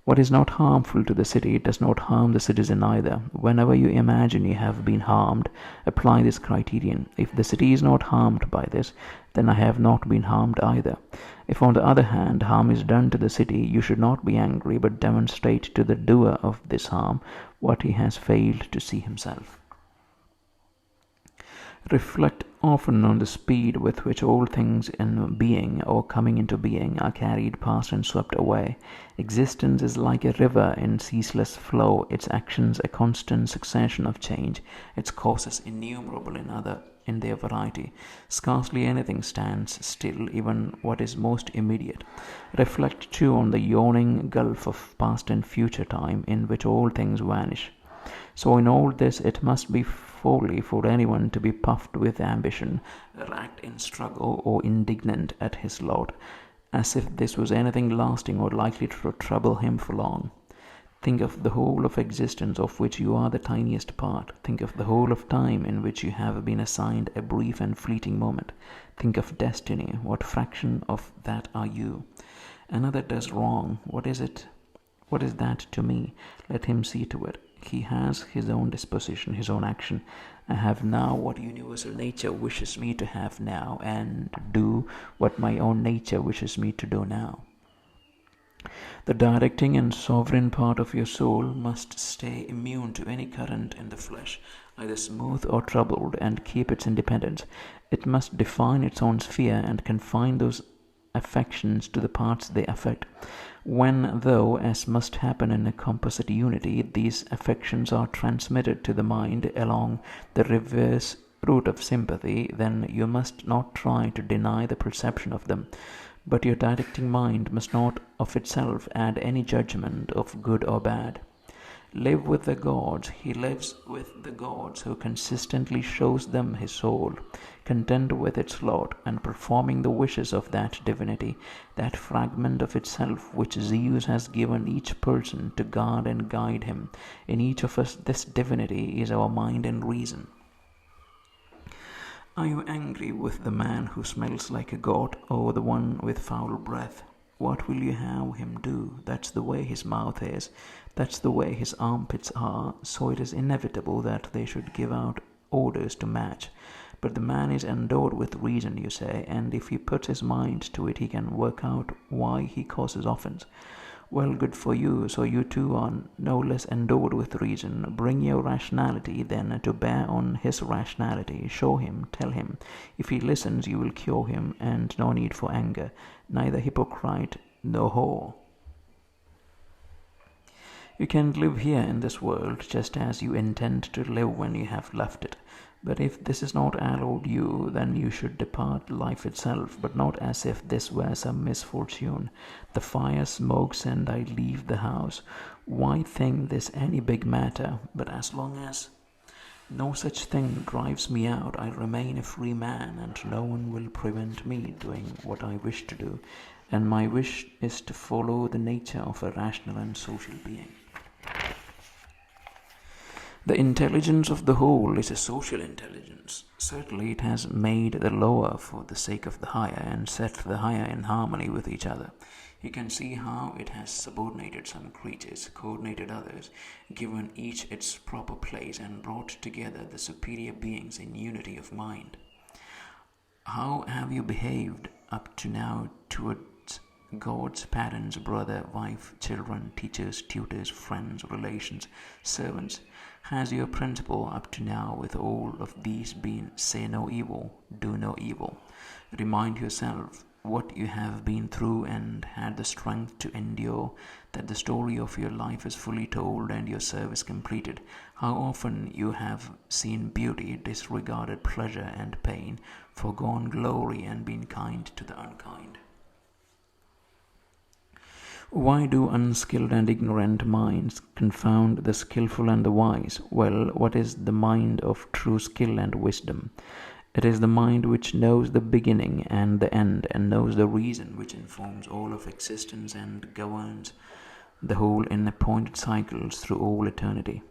What is not harmful to the city does not harm the citizen either. Whenever you imagine you have been harmed, apply this criterion. If the city is not harmed by this, then I have not been harmed either. If, on the other hand, harm is done to the city, you should not be angry, but demonstrate to the doer of this harm what he has failed to see himself. Reflect often on the speed with which all things in being or coming into being are carried past and swept away. Existence is like a river in ceaseless flow, its actions a constant succession of change, its causes innumerable in their variety. Scarcely anything stands still, even what is most immediate. Reflect too on the yawning gulf of past and future time in which all things vanish. So in all this it must be folly for anyone to be puffed with ambition, racked in struggle, or indignant at his lot, as if this was anything lasting or likely to trouble him for long. Think of the whole of existence of which you are the tiniest part. Think of the whole of time in which you have been assigned a brief and fleeting moment. Think of destiny. What fraction of that are you? Another does wrong. What is it? What is that to me? Let him see to it. He has his own disposition, his own action. I have now what universal nature wishes me to have now, and do what my own nature wishes me to do now. The directing and sovereign part of your soul must stay immune to any current in the flesh, either smooth or troubled, and keep its independence. It must define its own sphere and confine those affections to the parts they affect. When, though, as must happen in a composite unity, these affections are transmitted to the mind along the reverse route of sympathy, then you must not try to deny the perception of them. But your directing mind must not of itself add any judgment of good or bad. Live with the gods. He lives with the gods who consistently shows them his soul, content with its lot, and performing the wishes of that divinity, that fragment of itself which Zeus has given each person to guard and guide him. In each of us this divinity is our mind and reason. Are you angry with the man who smells like a goat, or the one with foul breath? What will you have him do? That's the way his mouth is. That's the way his armpits are, so it is inevitable that they should give out orders to match. But the man is endowed with reason, you say, and if he puts his mind to it, he can work out why he causes offense. Well, good for you, so you too are no less endowed with reason. Bring your rationality, then, to bear on his rationality. Show him, tell him. If he listens, you will cure him, and no need for anger. Neither hypocrite nor whore. You can live here in this world just as you intend to live when you have left it. But if this is not allowed you, then you should depart life itself, but not as if this were some misfortune. The fire smokes and I leave the house. Why think this any big matter? But as long as no such thing drives me out, I remain a free man, and no one will prevent me doing what I wish to do. And my wish is to follow the nature of a rational and social being. The intelligence of the whole is a social intelligence. Certainly it has made the lower for the sake of the higher, and set the higher in harmony with each other. You can see how it has subordinated some creatures, coordinated others, given each its proper place, and brought together the superior beings in unity of mind. How have you behaved up to now towards gods, parents, brother, wife, children, teachers, tutors, friends, relations, servants? Has your principle up to now with all of these been say no evil, do no evil? Remind yourself what you have been through and had the strength to endure, that the story of your life is fully told and your service completed. How often you have seen beauty, disregarded pleasure and pain, forgone glory, and been kind to the unkind. Why do unskilled and ignorant minds confound the skillful and the wise? Well, what is the mind of true skill and wisdom? It is the mind which knows the beginning and the end, and knows the reason which informs all of existence and governs the whole in appointed cycles through all eternity.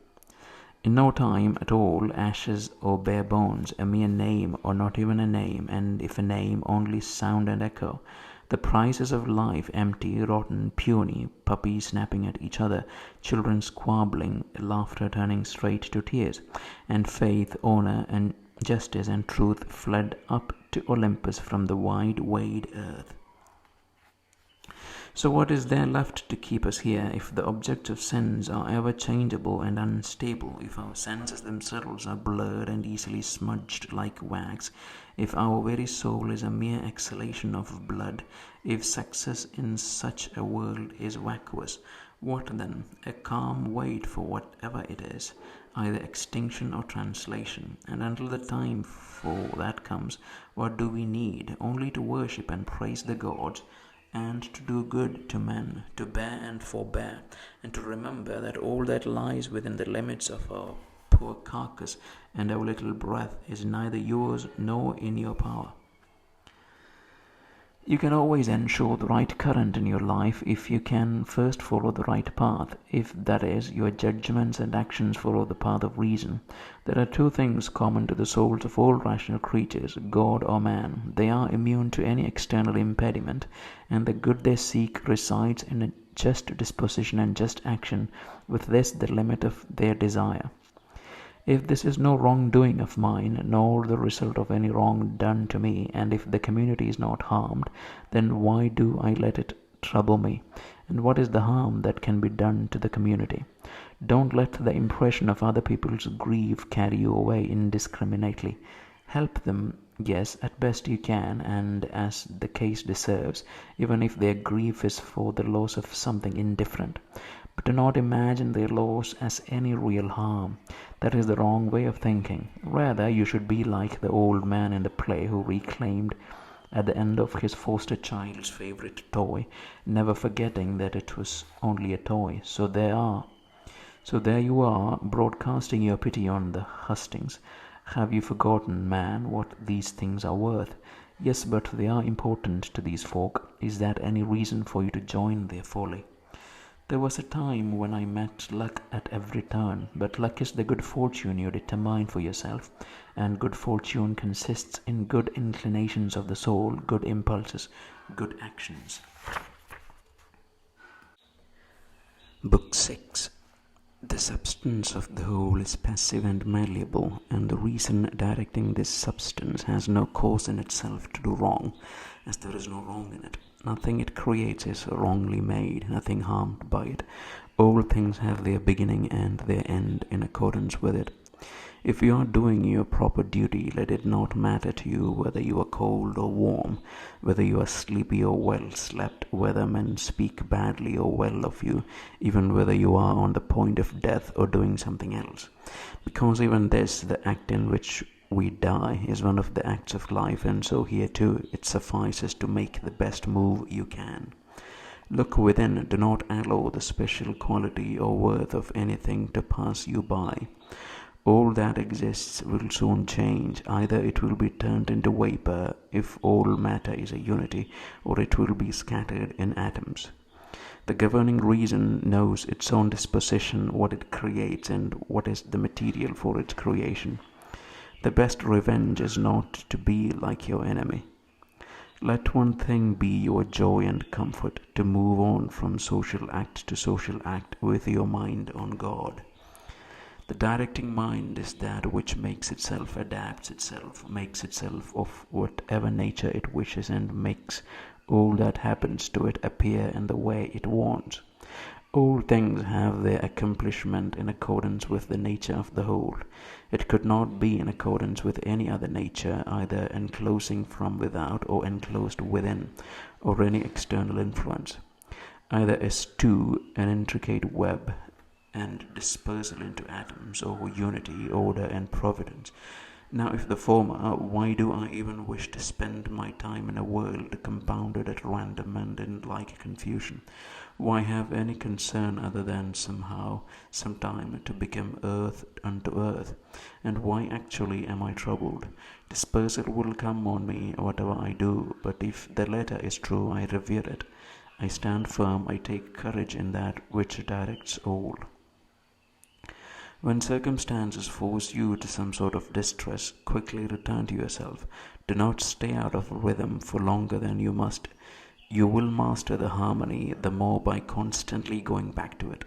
In no time at all, ashes or bare bones, a mere name or not even a name, and if a name, only sound and echo. The prices of life, empty, rotten, puny, puppies snapping at each other, children squabbling, laughter turning straight to tears, and faith, honor, and justice and truth fled up to Olympus from the wide wide earth. So what is there left to keep us here if the objects of sense are ever changeable and unstable, if our senses themselves are blurred and easily smudged like wax, if our very soul is a mere exhalation of blood, if success in such a world is vacuous? What then? A calm wait for whatever it is, either extinction or translation. And until the time for that comes, what do we need? Only to worship and praise the gods, and to do good to men, to bear and forbear, and to remember that all that lies within the limits of our poor carcass and our little breath is neither yours nor in your power. You can always ensure the right current in your life if you can first follow the right path, if, that is, your judgments and actions follow the path of reason. There are two things common to the souls of all rational creatures, God or man. They are immune to any external impediment, and the good they seek resides in a just disposition and just action, with this the limit of their desire. If this is no wrongdoing of mine, nor the result of any wrong done to me, and if the community is not harmed, then why do I let it trouble me? And what is the harm that can be done to the community? Don't let the impression of other people's grief carry you away indiscriminately. Help them, yes, at best you can, and as the case deserves, even if their grief is for the loss of something indifferent. But do not imagine their loss as any real harm. That is the wrong way of thinking. Rather, you should be like the old man in the play who reclaimed at the end of his foster child's favorite toy, never forgetting that it was only a toy. So there you are, broadcasting your pity on the hustings. Have you forgotten, man, what these things are worth? Yes, but they are important to these folk. Is that any reason for you to join their folly? There was a time when I met luck at every turn, but luck is the good fortune you determine for yourself, and good fortune consists in good inclinations of the soul, good impulses, good actions. Book 6. The substance of the whole is passive and malleable, and the reason directing this substance has no cause in itself to do wrong, as there is no wrong in it. Nothing it creates is wrongly made, nothing harmed by it. All things have their beginning and their end in accordance with it. If you are doing your proper duty, let it not matter to you whether you are cold or warm, whether you are sleepy or well slept, whether men speak badly or well of you, even whether you are on the point of death or doing something else. Because even this, the act in which we die, is one of the acts of life, and so here too it suffices to make the best move you can. Look within, do not allow the special quality or worth of anything to pass you by. All that exists will soon change. Either it will be turned into vapor, if all matter is a unity, or it will be scattered in atoms. The governing reason knows its own disposition, what it creates, and what is the material for its creation. The best revenge is not to be like your enemy. Let one thing be your joy and comfort, to move on from social act to social act with your mind on God. The directing mind is that which makes itself, adapts itself, makes itself of whatever nature it wishes, and makes all that happens to it appear in the way it wants. All things have their accomplishment in accordance with the nature of the whole. It could not be in accordance with any other nature, either enclosing from without or enclosed within, or any external influence. Either as two, an intricate web, and dispersal into atoms, or unity, order, and providence. Now, if the former, why do I even wish to spend my time in a world compounded at random and in like confusion? Why have any concern other than somehow, sometime, to become earth unto earth? And why actually am I troubled? Dispersal will come on me, whatever I do, but if the latter is true, I revere it. I stand firm, I take courage in that which directs all. When circumstances force you to some sort of distress, quickly return to yourself. Do not stay out of rhythm for longer than you must. You will master the harmony the more by constantly going back to it.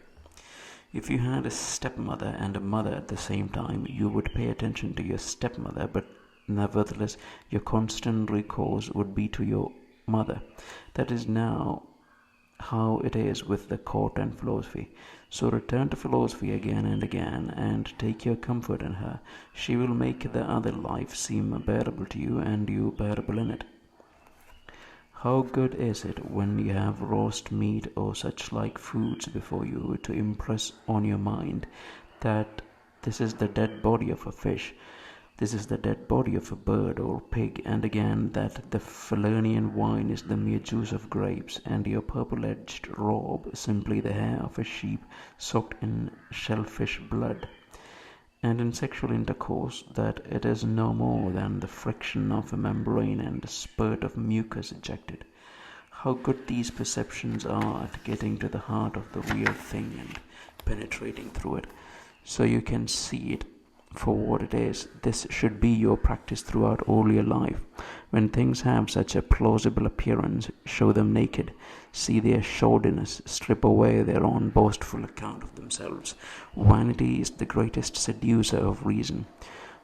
If you had a stepmother and a mother at the same time, you would pay attention to your stepmother, but nevertheless your constant recourse would be to your mother. That is now how it is with the court and philosophy. So return to philosophy again and again, and take your comfort in her. She will make the other life seem bearable to you, and you bearable in it. How good is it when you have roast meat or such like foods before you to impress on your mind that this is the dead body of a fish, this is the dead body of a bird or pig, and again that the Falernian wine is the mere juice of grapes, and your purple-edged robe simply the hair of a sheep soaked in shellfish blood, and in sexual intercourse that it is no more than the friction of a membrane and a spurt of mucus ejected. How good these perceptions are at getting to the heart of the real thing and penetrating through it, so you can see it for what it is. This should be your practice throughout all your life. When things have such a plausible appearance, show them naked, see their shoddiness, strip away their own boastful account of themselves. Vanity is the greatest seducer of reason.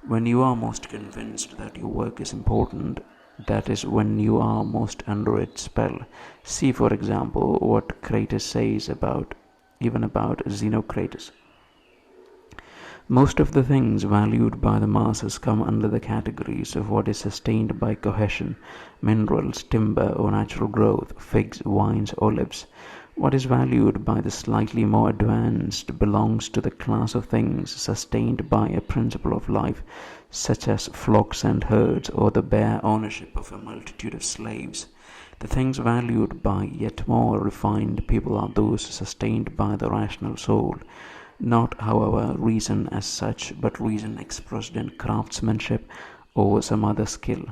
When you are most convinced that your work is important, that is when you are most under its spell. See, for example, what Crates says about Xenocrates. Most of the things valued by the masses come under the categories of what is sustained by cohesion, minerals, timber, or natural growth, figs, wines, olives. What is valued by the slightly more advanced belongs to the class of things sustained by a principle of life, such as flocks and herds, or the bare ownership of a multitude of slaves. The things valued by yet more refined people are those sustained by the rational soul. Not, however, reason as such, but reason expressed in craftsmanship or some other skill.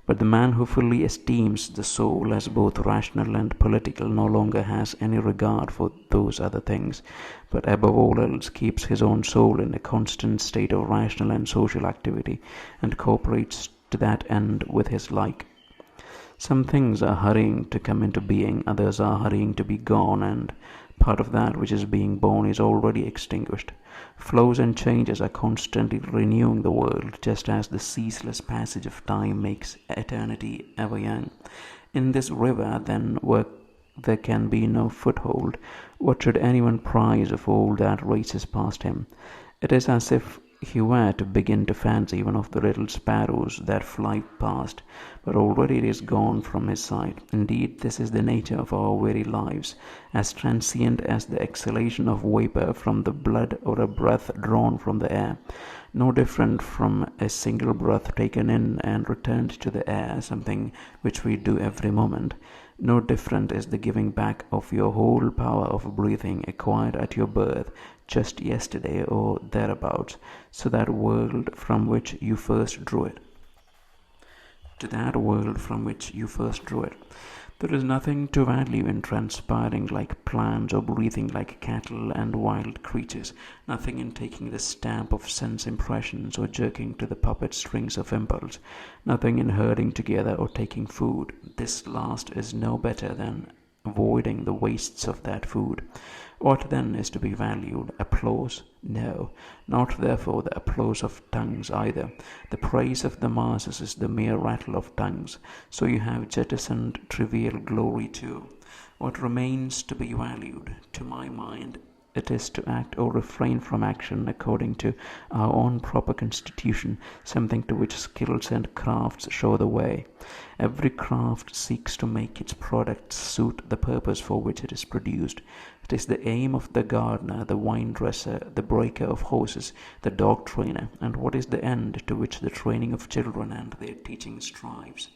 But the man who fully esteems the soul as both rational and political no longer has any regard for those other things, but above all else keeps his own soul in a constant state of rational and social activity, and cooperates to that end with his like. Some things are hurrying to come into being, others are hurrying to be gone, and part of that which is being born is already extinguished. Flows and changes are constantly renewing the world, just as the ceaseless passage of time makes eternity ever young. In this river, then, where there can be no foothold, what should anyone prize of all that races past him? It is as if he were to begin to fancy one of the little sparrows that fly past, but already it is gone from his sight. Indeed, this is the nature of our very lives, as transient as the exhalation of vapour from the blood or a breath drawn from the air. No different from a single breath taken in and returned to the air, something which we do every moment. No different is the giving back of your whole power of breathing acquired at your birth just yesterday or thereabouts, to that world from which you first drew it. There is nothing to value in transpiring like plants or breathing like cattle and wild creatures, nothing in taking the stamp of sense impressions or jerking to the puppet strings of impulse, nothing in herding together or taking food. This last is no better than avoiding the wastes of that food. What then is to be valued? Applause? No, not therefore the applause of tongues either. The praise of the masses is the mere rattle of tongues. So you have jettisoned trivial glory too. What remains to be valued? To my mind, it is to act or refrain from action according to our own proper constitution, something to which skills and crafts show the way. Every craft seeks to make its products suit the purpose for which it is produced. It is the aim of the gardener, the wine dresser, the breaker of horses, the dog trainer, and what is the end to which the training of children and their teaching strives.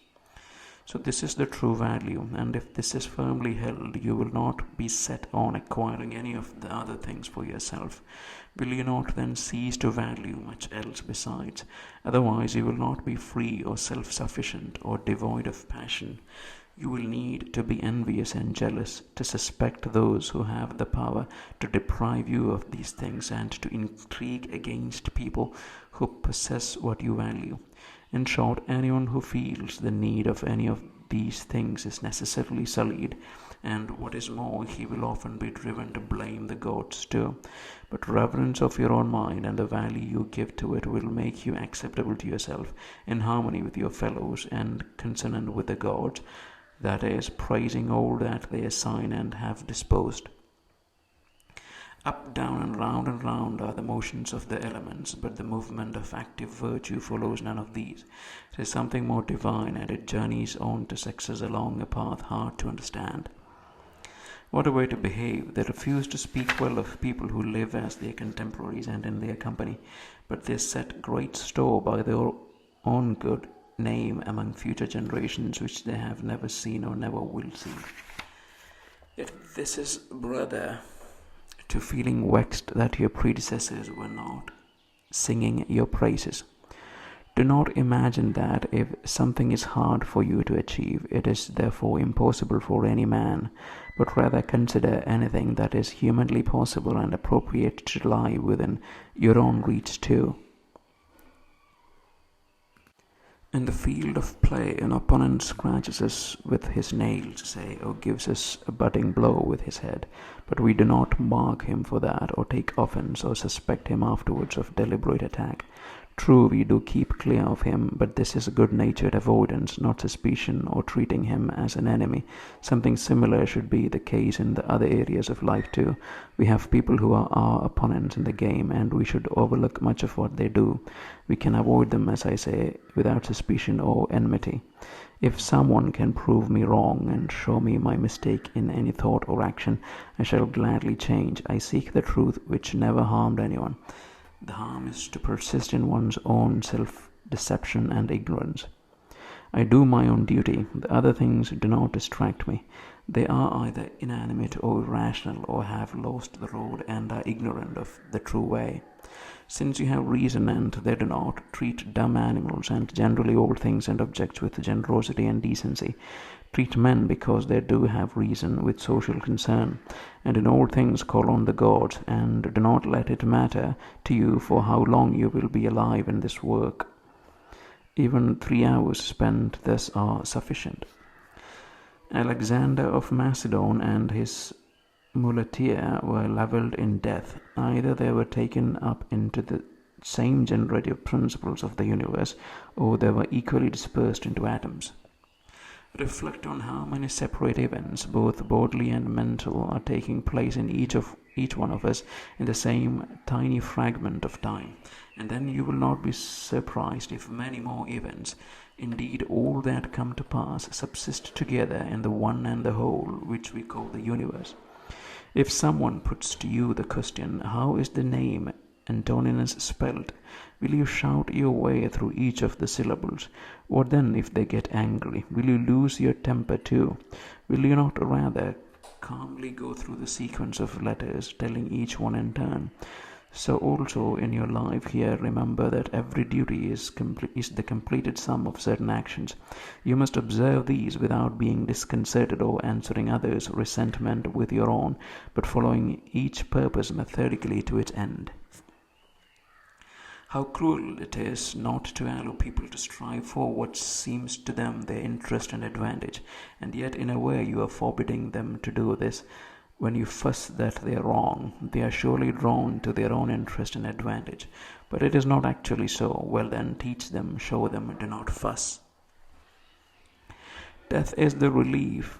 So this is the true value, and if this is firmly held, you will not be set on acquiring any of the other things for yourself. Will you not then cease to value much else besides? Otherwise you will not be free or self-sufficient or devoid of passion. You will need to be envious and jealous, to suspect those who have the power to deprive you of these things, and to intrigue against people who possess what you value. In short, anyone who feels the need of any of these things is necessarily sullied, and what is more, he will often be driven to blame the gods too. But reverence of your own mind and the value you give to it will make you acceptable to yourself, in harmony with your fellows, and consonant with the gods, that is, praising all that they assign and have disposed. Up, down, and round are the motions of the elements, but the movement of active virtue follows none of these. It is something more divine, and it journeys on to success along a path hard to understand. What a way to behave! They refuse to speak well of people who live as their contemporaries and in their company, but they set great store by their own good name among future generations which they have never seen or never will see. Yet this is, brother, to feeling vexed that your predecessors were not singing your praises. Do not imagine that if something is hard for you to achieve, it is therefore impossible for any man, but rather consider anything that is humanly possible and appropriate to lie within your own reach too. In the field of play, an opponent scratches us with his nails, say, or gives us a butting blow with his head, but we do not mark him for that, or take offense, or suspect him afterwards of deliberate attack. True, we do keep clear of him, but this is good-natured avoidance, not suspicion or treating him as an enemy. Something similar should be the case in the other areas of life too. We have people who are our opponents in the game, and we should overlook much of what they do. We can avoid them, as I say, without suspicion or enmity. If someone can prove me wrong and show me my mistake in any thought or action, I shall gladly change. I seek the truth which never harmed anyone. The harm is to persist in one's own self-deception and ignorance. I do my own duty. The other things do not distract me. They are either inanimate or irrational, or have lost the road and are ignorant of the true way. Since you have reason and they do not, treat dumb animals and generally all things and objects with generosity and decency. Treat men, because they do have reason, with social concern, and in all things call on the gods, and do not let it matter to you for how long you will be alive in this work. Even 3 hours spent thus are sufficient. Alexander of Macedon and his muleteer were levelled in death. Either they were taken up into the same generative principles of the universe, or they were equally dispersed into atoms. Reflect on how many separate events, both bodily and mental, are taking place in each one of us in the same tiny fragment of time, and then you will not be surprised if many more events, indeed all that come to pass, subsist together in the one and the whole which we call the universe. If someone puts to you the question, how is the name Antoninus spelt, will you shout your way through each of the syllables? What then if they get angry? Will you lose your temper too? Will you not rather calmly go through the sequence of letters, telling each one in turn? So also in your life here, remember that every duty is the completed sum of certain actions. You must observe these without being disconcerted or answering others' resentment with your own, but following each purpose methodically to its end. How cruel it is not to allow people to strive for what seems to them their interest and advantage, and yet in a way you are forbidding them to do this. When you fuss that they are wrong, they are surely drawn to their own interest and advantage. But it is not actually so. Well then, teach them, show them, do not fuss. Death is the relief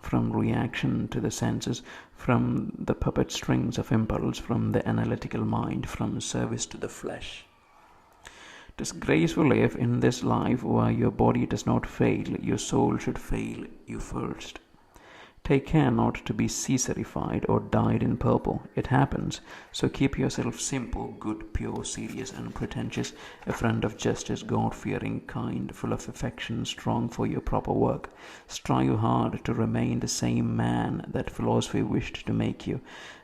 from reaction to the senses, from the puppet strings of impulse, from the analytical mind, from service to the flesh. 'Tis graceful if in this life where your body does not fail, your soul should fail you first. Take care not to be Caesarified or dyed in purple. It happens, so keep yourself simple, good, pure, serious, unpretentious, a friend of justice, God-fearing, kind, full of affection, strong for your proper work. Strive hard to remain the same man that philosophy wished to make you.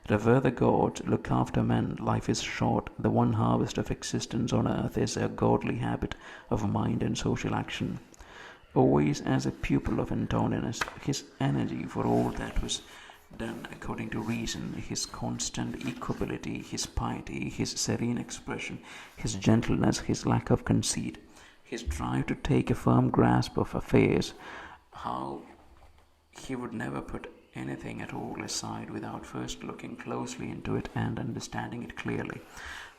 Revere the gods, look after men. Life is short. The one harvest of existence on earth is a godly habit of mind and social action. Always as a pupil of Antoninus, his energy for all that was done according to reason, his constant equability, his piety, his serene expression, his gentleness, his lack of conceit, his drive to take a firm grasp of affairs, how he would never put anything at all aside without first looking closely into it and understanding it clearly.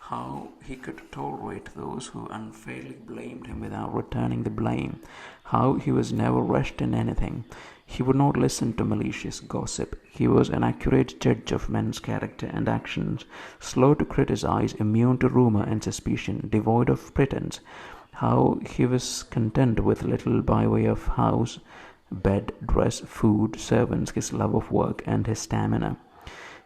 How he could tolerate those who unfairly blamed him without returning the blame. How he was never rushed in anything. He would not listen to malicious gossip. He was an accurate judge of men's character and actions, slow to criticize, immune to rumor and suspicion, devoid of pretense. How he was content with little by way of house, bed, dress, food, servants, his love of work, and his stamina.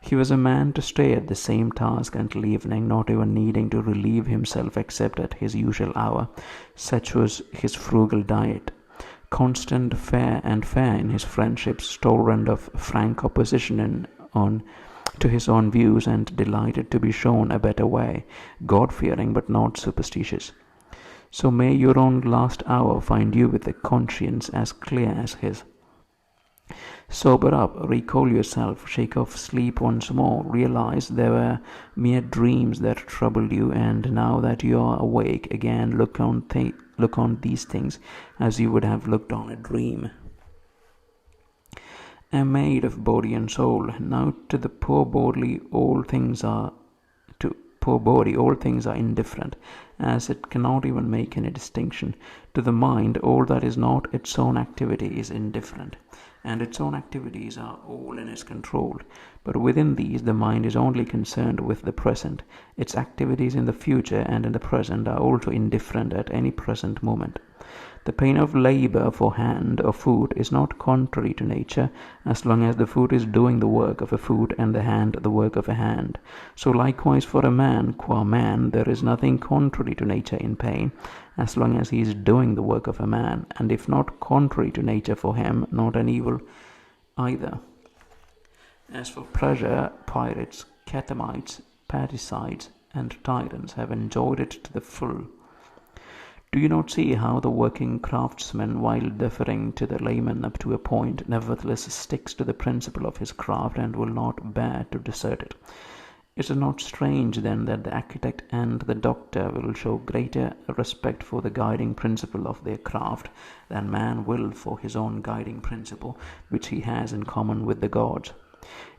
He was a man to stay at the same task until evening, not even needing to relieve himself except at his usual hour. Such was his frugal diet. Constant, fair in his friendships, tolerant of frank opposition to his own views, and delighted to be shown a better way, God-fearing but not superstitious. So may your own last hour find you with a conscience as clear as his. Sober up, recall yourself, shake off sleep once more, realize there were mere dreams that troubled you, and now that you are awake again, look on these things as you would have looked on a dream. Am made of body and soul. Now to the poor body all things are indifferent, as it cannot even make any distinction. To the mind, all that is not its own activity is indifferent, and its own activities are all in its control. But within these, the mind is only concerned with the present. Its activities in the future and in the present are also indifferent at any present moment. The pain of labor for hand or foot is not contrary to nature, as long as the foot is doing the work of a foot and the hand the work of a hand. So likewise for a man, qua man, there is nothing contrary to nature in pain, as long as he is doing the work of a man, and if not contrary to nature for him, not an evil either. As for pleasure, pirates, catamites, parricides, and tyrants have enjoyed it to the full. Do you not see how the working craftsman, while differing to the layman up to a point, nevertheless sticks to the principle of his craft and will not bear to desert it? It is not strange then that the architect and the doctor will show greater respect for the guiding principle of their craft than man will for his own guiding principle, which he has in common with the gods.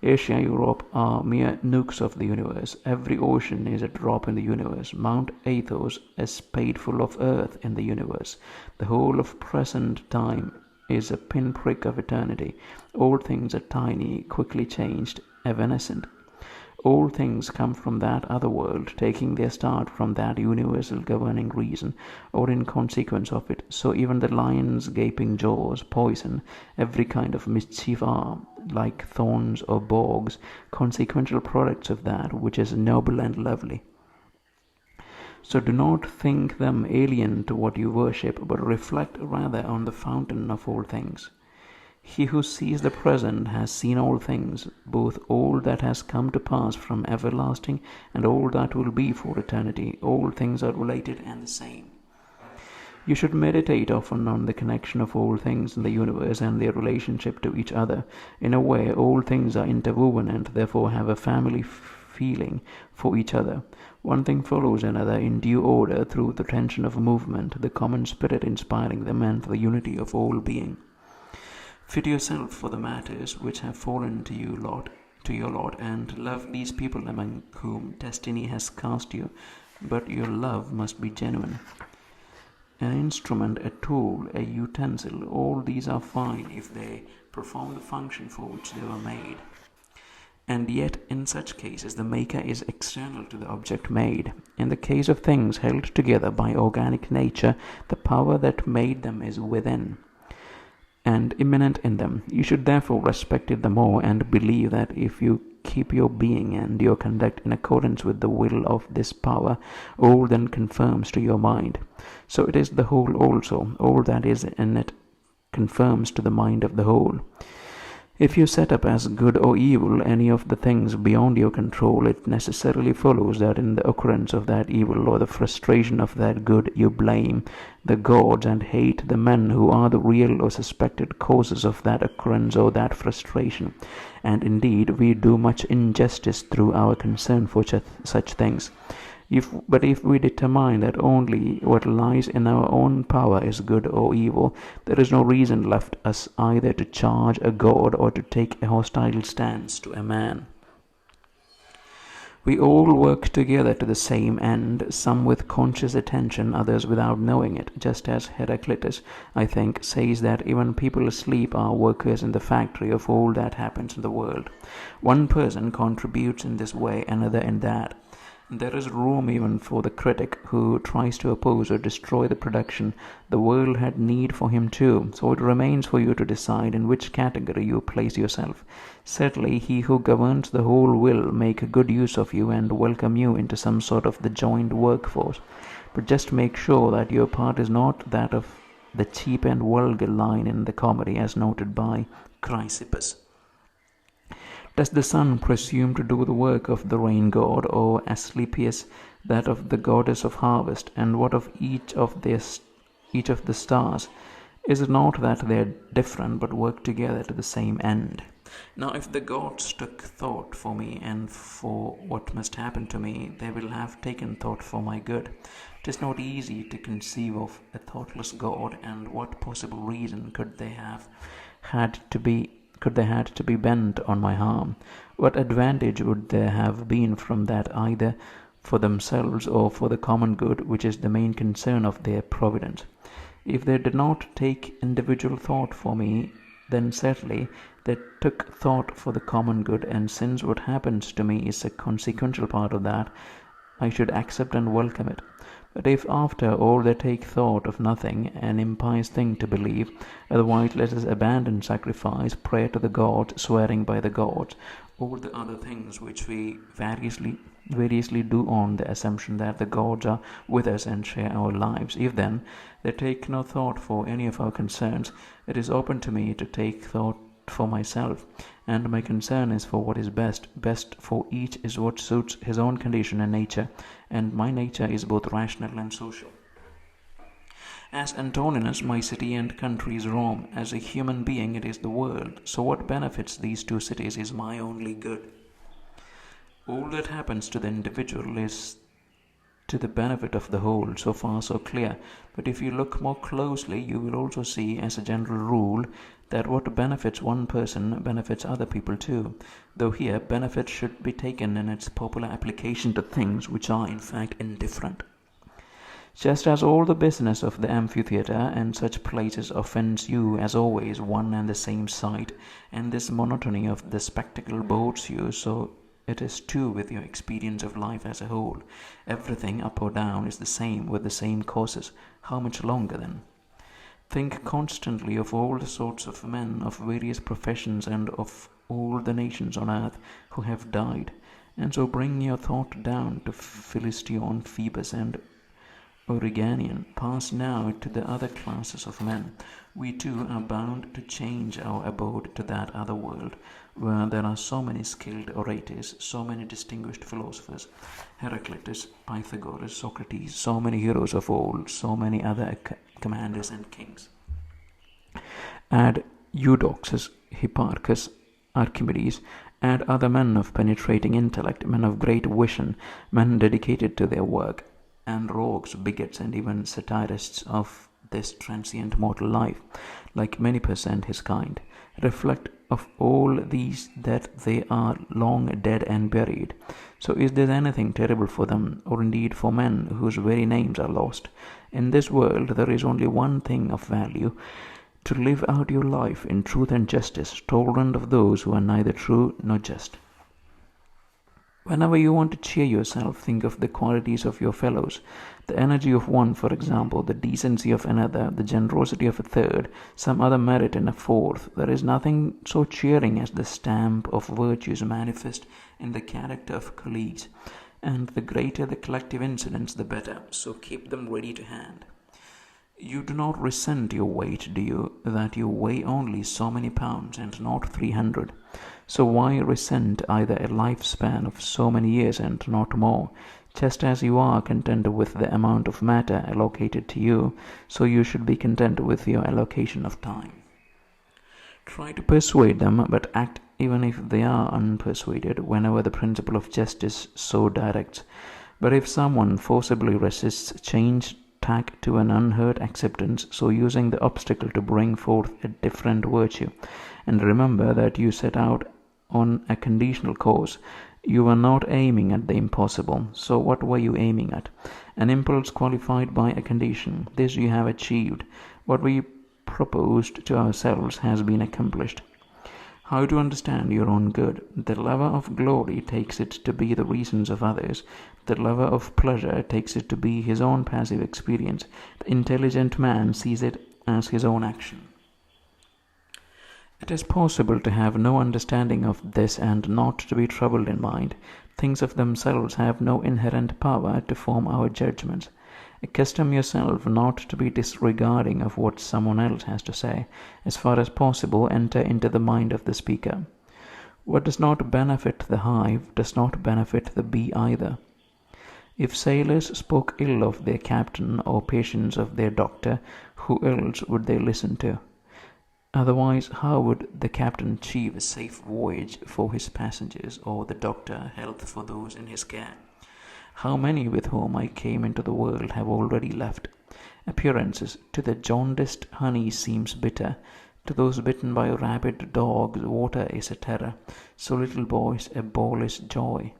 Asia, Europe are mere nooks of the universe. Every ocean is a drop in the universe. Mount Athos a spadeful of earth in the universe. The whole of present time is a pinprick of eternity. All things are tiny, quickly changed, evanescent. All things come from that other world, taking their start from that universal governing reason, or in consequence of it. So even the lion's gaping jaws, poison, every kind of mischief are, like thorns or bogs, consequential products of that which is noble and lovely. So do not think them alien to what you worship, but reflect rather on the fountain of all things. He who sees the present has seen all things, both all that has come to pass from everlasting and all that will be for eternity. All things are related and the same. You should meditate often on the connection of all things in the universe and their relationship to each other. In a way, all things are interwoven and therefore have a family feeling for each other. One thing follows another in due order through the tension of movement, the common spirit inspiring them, and the unity of all being. Fit yourself for the matters which have fallen to your lot, and love these people among whom destiny has cast you, but your love must be genuine. An instrument, a tool, a utensil, all these are fine if they perform the function for which they were made. And yet, in such cases, the maker is external to the object made. In the case of things held together by organic nature, the power that made them is within and immanent in them. You should therefore respect it the more, and believe that if you keep your being and your conduct in accordance with the will of this power, all then confirms to your mind. So it is the whole also. All that is in it confirms to the mind of the whole. If you set up as good or evil any of the things beyond your control, it necessarily follows that in the occurrence of that evil or the frustration of that good you blame the gods and hate the men who are the real or suspected causes of that occurrence or that frustration. And indeed we do much injustice through our concern for such things. But if we determine that only what lies in our own power is good or evil, there is no reason left us either to charge a god or to take a hostile stance to a man. We all work together to the same end, some with conscious attention, others without knowing it, just as Heraclitus, I think, says that even people asleep are workers in the factory of all that happens in the world. One person contributes in this way, another in that. There is room even for the critic who tries to oppose or destroy the production. The world had need for him too, so it remains for you to decide in which category you place yourself. Certainly he who governs the whole will make good use of you and welcome you into some sort of the joint workforce. But just make sure that your part is not that of the cheap and vulgar line in the comedy as noted by Chrysippus. Does the sun presume to do the work of the rain god, or Asclepius that of the goddess of harvest? And what of each of the stars? Is it not that they are different but work together to the same end? Now if the gods took thought for me and for what must happen to me, they will have taken thought for my good. 'Tis not easy to conceive of a thoughtless god, and what possible reason could they had to be bent on my harm? What advantage would there have been from that, either for themselves or for the common good, which is the main concern of their providence? If they did not take individual thought for me, then certainly they took thought for the common good, and since what happens to me is a consequential part of that, I should accept and welcome it. But if after all they take thought of nothing, an impious thing to believe, otherwise let us abandon sacrifice, prayer to the gods, swearing by the gods, all the other things which we variously do on the assumption that the gods are with us and share our lives. If then they take no thought for any of our concerns, it is open to me to take thought for myself, and my concern is for what is best. Best for each is what suits his own condition and nature, and my nature is both rational and social. As Antoninus, my city and country is Rome. As a human being, it is the world. So what benefits these two cities is my only good. All that happens to the individual is to the benefit of the whole. So far so clear. But if you look more closely, you will also see, as a general rule, that what benefits one person benefits other people too, though here benefit should be taken in its popular application to things which are in fact indifferent. Just as all the business of the amphitheatre and such places offends you as always one and the same sight, and this monotony of the spectacle bores you, so it is too with your experience of life as a whole. Everything, up or down, is the same with the same causes. How much longer then? Think constantly of all the sorts of men of various professions and of all the nations on earth who have died, and so bring your thought down to Philistion, Phoebus, and Origanian. Pass now to the other classes of men. We too are bound to change our abode to that other world, where there are so many skilled orators, so many distinguished philosophers, Heraclitus, Pythagoras, Socrates, so many heroes of old, so many other commanders and kings. Add Eudoxus, Hipparchus, Archimedes, Add other men of penetrating intellect, men of great vision, men dedicated to their work, and rogues, bigots, and even satirists of this transient mortal life, like many per cent his kind. Reflect of all these that they are long dead and buried. So is there anything terrible for them, or indeed for men whose very names are lost? In this world there is only one thing of value: to live out your life in truth and justice, tolerant of those who are neither true nor just. Whenever you want to cheer yourself, think of the qualities of your fellows. The energy of one, for example, the decency of another, the generosity of a third, some other merit in a fourth. There is nothing so cheering as the stamp of virtues manifest in the character of colleagues, and the greater the collective incidents, the better, so keep them ready to hand. You do not resent your weight, do you, that you weigh only so many pounds and not 300? So why resent either a lifespan of so many years and not more? Just as you are content with the amount of matter allocated to you, so you should be content with your allocation of time. Try to persuade them, but act even if they are unpersuaded, whenever the principle of justice so directs. But if someone forcibly resists, change tack to an unheard acceptance, so using the obstacle to bring forth a different virtue. And remember that you set out on a conditional course. You were not aiming at the impossible. So what were you aiming at? An impulse qualified by a condition. This you have achieved. What we proposed to ourselves has been accomplished. How to understand your own good? The lover of glory takes it to be the reasons of others. The lover of pleasure takes it to be his own passive experience. The intelligent man sees it as his own action. It is possible to have no understanding of this and not to be troubled in mind. Things of themselves have no inherent power to form our judgments. Accustom yourself not to be disregarding of what someone else has to say. As far as possible, enter into the mind of the speaker. What does not benefit the hive does not benefit the bee either. If sailors spoke ill of their captain or patients of their doctor, who else would they listen to? Otherwise, how would the captain achieve a safe voyage for his passengers, or the doctor health for those in his care? How many with whom I came into the world have already left? Appearances to the jaundiced honey seems bitter. To those bitten by rabid dogs, water is a terror. So little boys a ball-less joy.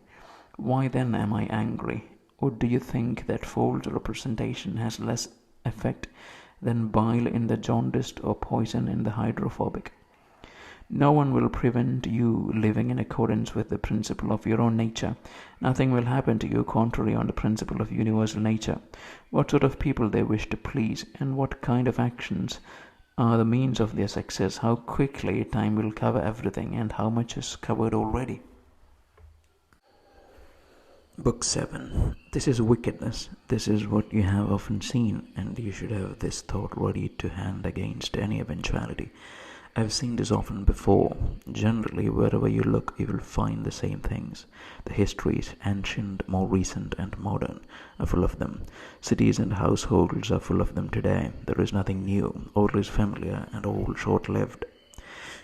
Why then am I angry? Or do you think that false representation has less effect than bile in the jaundiced or poison in the hydrophobic? No one will prevent you living in accordance with the principle of your own nature. Nothing will happen to you contrary on the principle of universal nature. What sort of people they wish to please, and what kind of actions are the means of their success, how quickly time will cover everything, and how much is covered already. Book 7. This is wickedness. This is what you have often seen, and you should have this thought ready to hand against any eventuality. I've seen this often before. Generally, wherever you look, you will find the same things. The histories, ancient, more recent, and modern, are full of them. Cities and households are full of them today. There is nothing new. All is familiar, and all short-lived.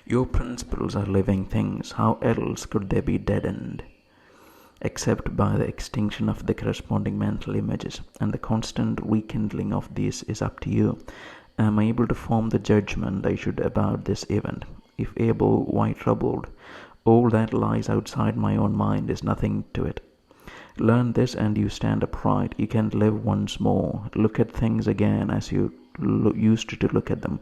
Your principles are living things. How else could they be deadened? Except by the extinction of the corresponding mental images, and the constant rekindling of these is up to you. Am I able to form the judgment I should about this event? If able, why troubled? All that lies outside my own mind is nothing to it. Learn this and you stand upright. You can live once more. Look at things again as you used to look at them.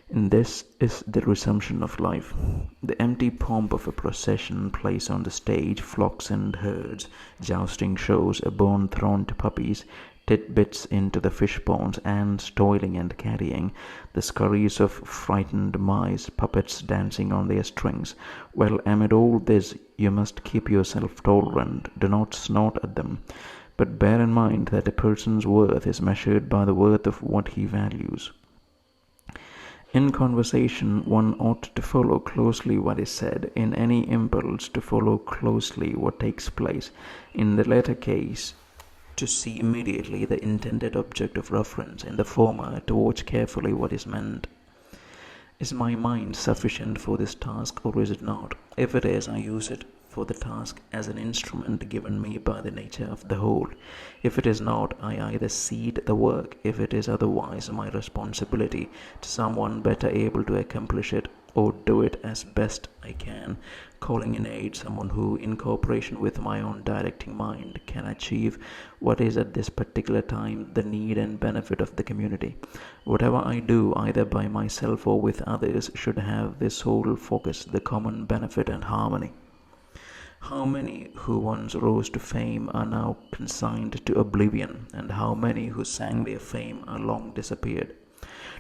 And this is the resumption of life. The empty pomp of a procession placed on the stage, flocks and herds, jousting shows, a bone thrown to puppies, tidbits into the fish ponds, ants toiling and carrying, the scurries of frightened mice, puppets dancing on their strings. Well, amid all this, you must keep yourself tolerant. Do not snort at them. But bear in mind that a person's worth is measured by the worth of what he values. In conversation, one ought to follow closely what is said. In any impulse, to follow closely what takes place. In the latter case, to see immediately the intended object of reference. In the former, to watch carefully what is meant. Is my mind sufficient for this task or is it not? If it is, I use it for the task as an instrument given me by the nature of the whole. If it is not, I either cede the work, if it is otherwise my responsibility, to someone better able to accomplish it, or do it as best I can, calling in aid someone who, in cooperation with my own directing mind, can achieve what is at this particular time the need and benefit of the community. Whatever I do, either by myself or with others, should have this sole focus, the common benefit and harmony. How many who once rose to fame are now consigned to oblivion, and how many who sang their fame are long disappeared?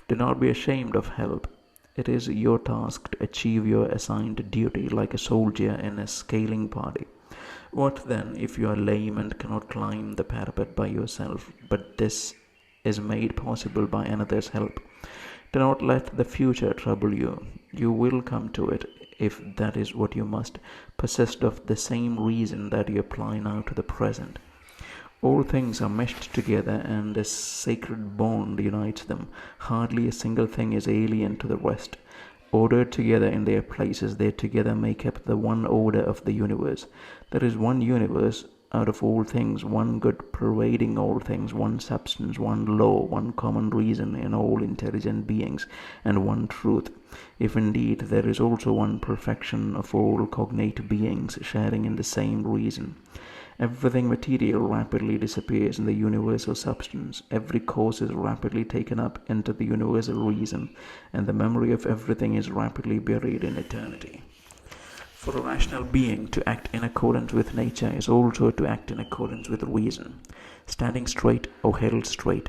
Do not be ashamed of help. It is your task to achieve your assigned duty like a soldier in a scaling party. What then if you are lame and cannot climb the parapet by yourself, but this is made possible by another's help? Do not let the future trouble you. You will come to it, if that is what you must, possessed of the same reason that you apply now to the present. All things are meshed together, and a sacred bond unites them. Hardly a single thing is alien to the rest. Ordered together in their places, they together make up the one order of the universe. There is one universe out of all things, one good pervading all things, one substance, one law, one common reason in all intelligent beings, and one truth. If indeed there is also one perfection of all cognate beings sharing in the same reason. Everything material rapidly disappears in the universal substance. Every cause is rapidly taken up into the universal reason, and the memory of everything is rapidly buried in eternity. For a rational being to act in accordance with nature is also to act in accordance with reason, standing straight or held straight.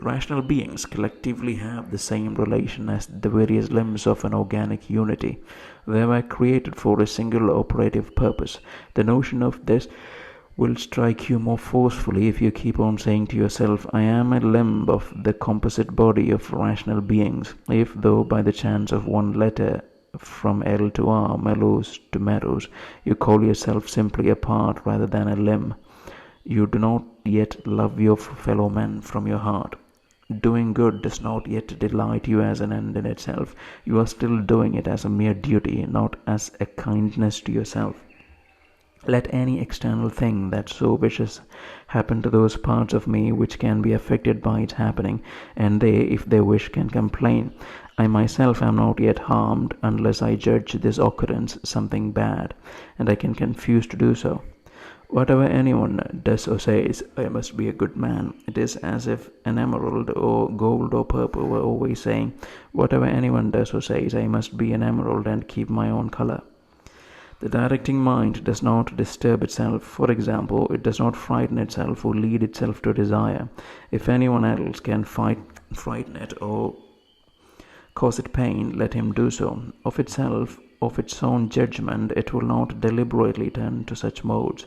Rational beings collectively have the same relation as the various limbs of an organic unity. They were created for a single operative purpose. The notion of this will strike you more forcefully if you keep on saying to yourself, I am a limb of the composite body of rational beings. If, though by the chance of one letter from L to R, mellows to meadows, you call yourself simply a part rather than a limb, you do not yet love your fellow men from your heart. Doing good does not yet delight you as an end in itself. You are still doing it as a mere duty, not as a kindness to yourself. Let any external thing that so wishes happen to those parts of me which can be affected by its happening, and they, if they wish, can complain. I myself am not yet harmed unless I judge this occurrence something bad, and I can refuse to do so. Whatever anyone does or says, I must be a good man. It is as if an emerald or gold or purple were always saying, whatever anyone does or says, I must be an emerald and keep my own color. The directing mind does not disturb itself. For example, it does not frighten itself or lead itself to desire. If anyone else can frighten it or cause it pain, let him do so. Of itself, of its own judgment, it will not deliberately turn to such modes.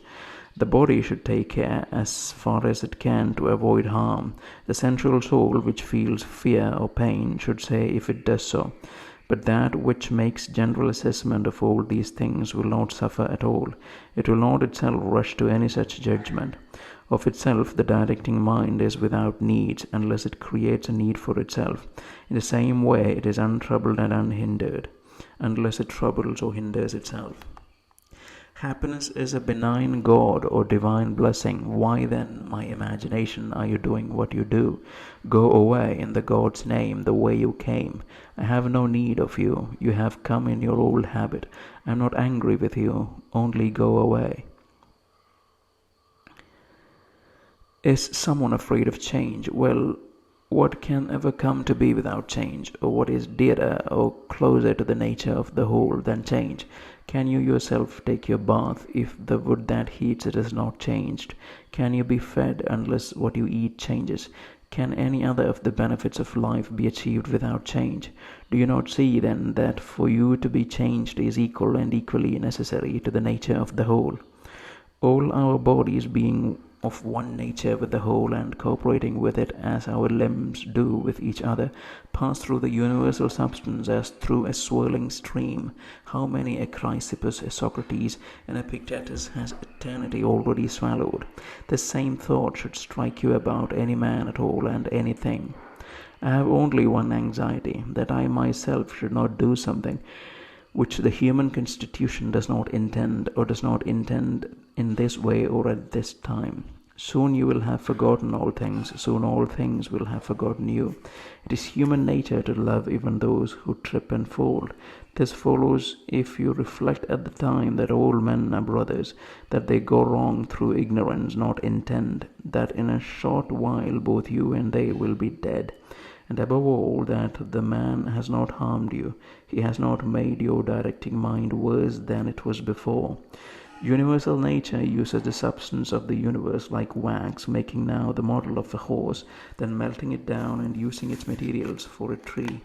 The body should take care as far as it can to avoid harm. The central soul, which feels fear or pain, should say if it does so. But that which makes general assessment of all these things will not suffer at all. It will not itself rush to any such judgment. Of itself, the directing mind is without needs, unless it creates a need for itself. In the same way, it is untroubled and unhindered, unless it troubles or hinders itself. Happiness is a benign God or divine blessing. Why then, my imagination, are you doing what you do? Go away in the God's name the way you came. I have no need of you. You have come in your old habit. I am not angry with you. Only go away. Is someone afraid of change? Well, what can ever come to be without change? Or what is dearer or closer to the nature of the whole than change? Can you yourself take your bath if the wood that heats it is not changed? Can you be fed unless what you eat changes? Can any other of the benefits of life be achieved without change? Do you not see then that for you to be changed is equal and equally necessary to the nature of the whole? All our bodies being of one nature with the whole and cooperating with it as our limbs do with each other, pass through the universal substance as through a swirling stream. How many a Chrysippus, a Socrates, and Epictetus has eternity already swallowed? The same thought should strike you about any man at all and anything. I have only one anxiety, that I myself should not do something which the human constitution does not intend, or does not intend in this way or at this time. Soon you will have forgotten all things, soon all things will have forgotten you. It is human nature to love even those who trip and fall. This follows if you reflect at the time that all men are brothers, that they go wrong through ignorance, not intent, that in a short while both you and they will be dead. And above all, that the man has not harmed you, he has not made your directing mind worse than it was before. Universal nature uses the substance of the universe like wax, making now the model of a horse, then melting it down and using its materials for a tree,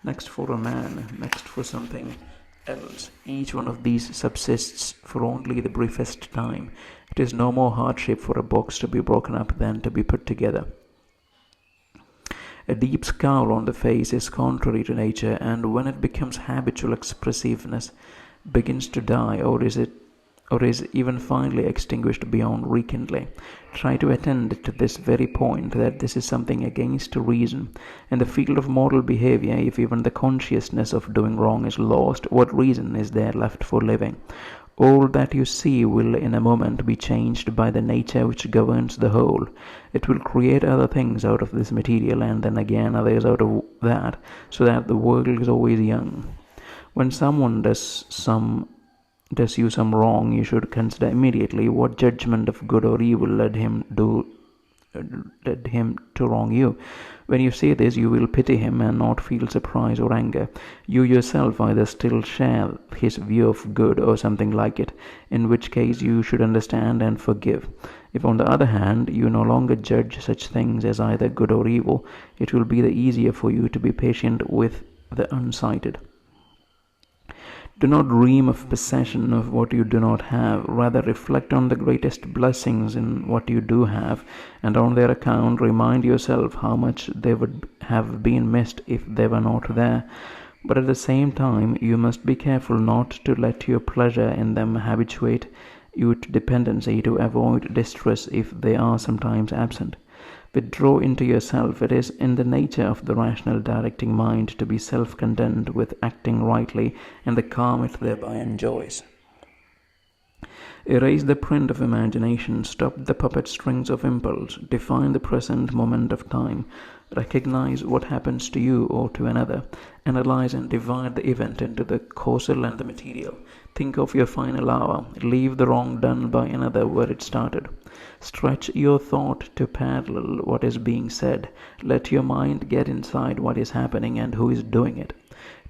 next for a man, next for something else. Each one of these subsists for only the briefest time. It is no more hardship for a box to be broken up than to be put together. A deep scowl on the face is contrary to nature, and when it becomes habitual expressiveness, begins to die, or is even finally extinguished beyond rekindling. Try to attend to this very point, that this is something against reason. In the field of moral behavior, if even the consciousness of doing wrong is lost, what reason is there left for living? All that you see will in a moment be changed by the nature which governs the whole. It will create other things out of this material, and then again others out of that, so that the world is always young. When someone does you some wrong, you should consider immediately what judgment of good or evil led him to wrong you. When you see this, you will pity him and not feel surprise or anger. You yourself either still share his view of good or something like it, in which case you should understand and forgive. If on the other hand you no longer judge such things as either good or evil, it will be the easier for you to be patient with the unsighted. Do not dream of possession of what you do not have. Rather, reflect on the greatest blessings in what you do have, and on their account remind yourself how much they would have been missed if they were not there. But at the same time, you must be careful not to let your pleasure in them habituate you to dependency, to avoid distress if they are sometimes absent. Withdraw into yourself. It is in the nature of the rational directing mind to be self-content with acting rightly, and the calm it thereby enjoys. Erase the print of imagination, stop the puppet strings of impulse, define the present moment of time, recognize what happens to you or to another, analyze and divide the event into the causal and the material. Think of your final hour, leave the wrong done by another where it started. Stretch your thought to parallel what is being said. Let your mind get inside what is happening and who is doing it.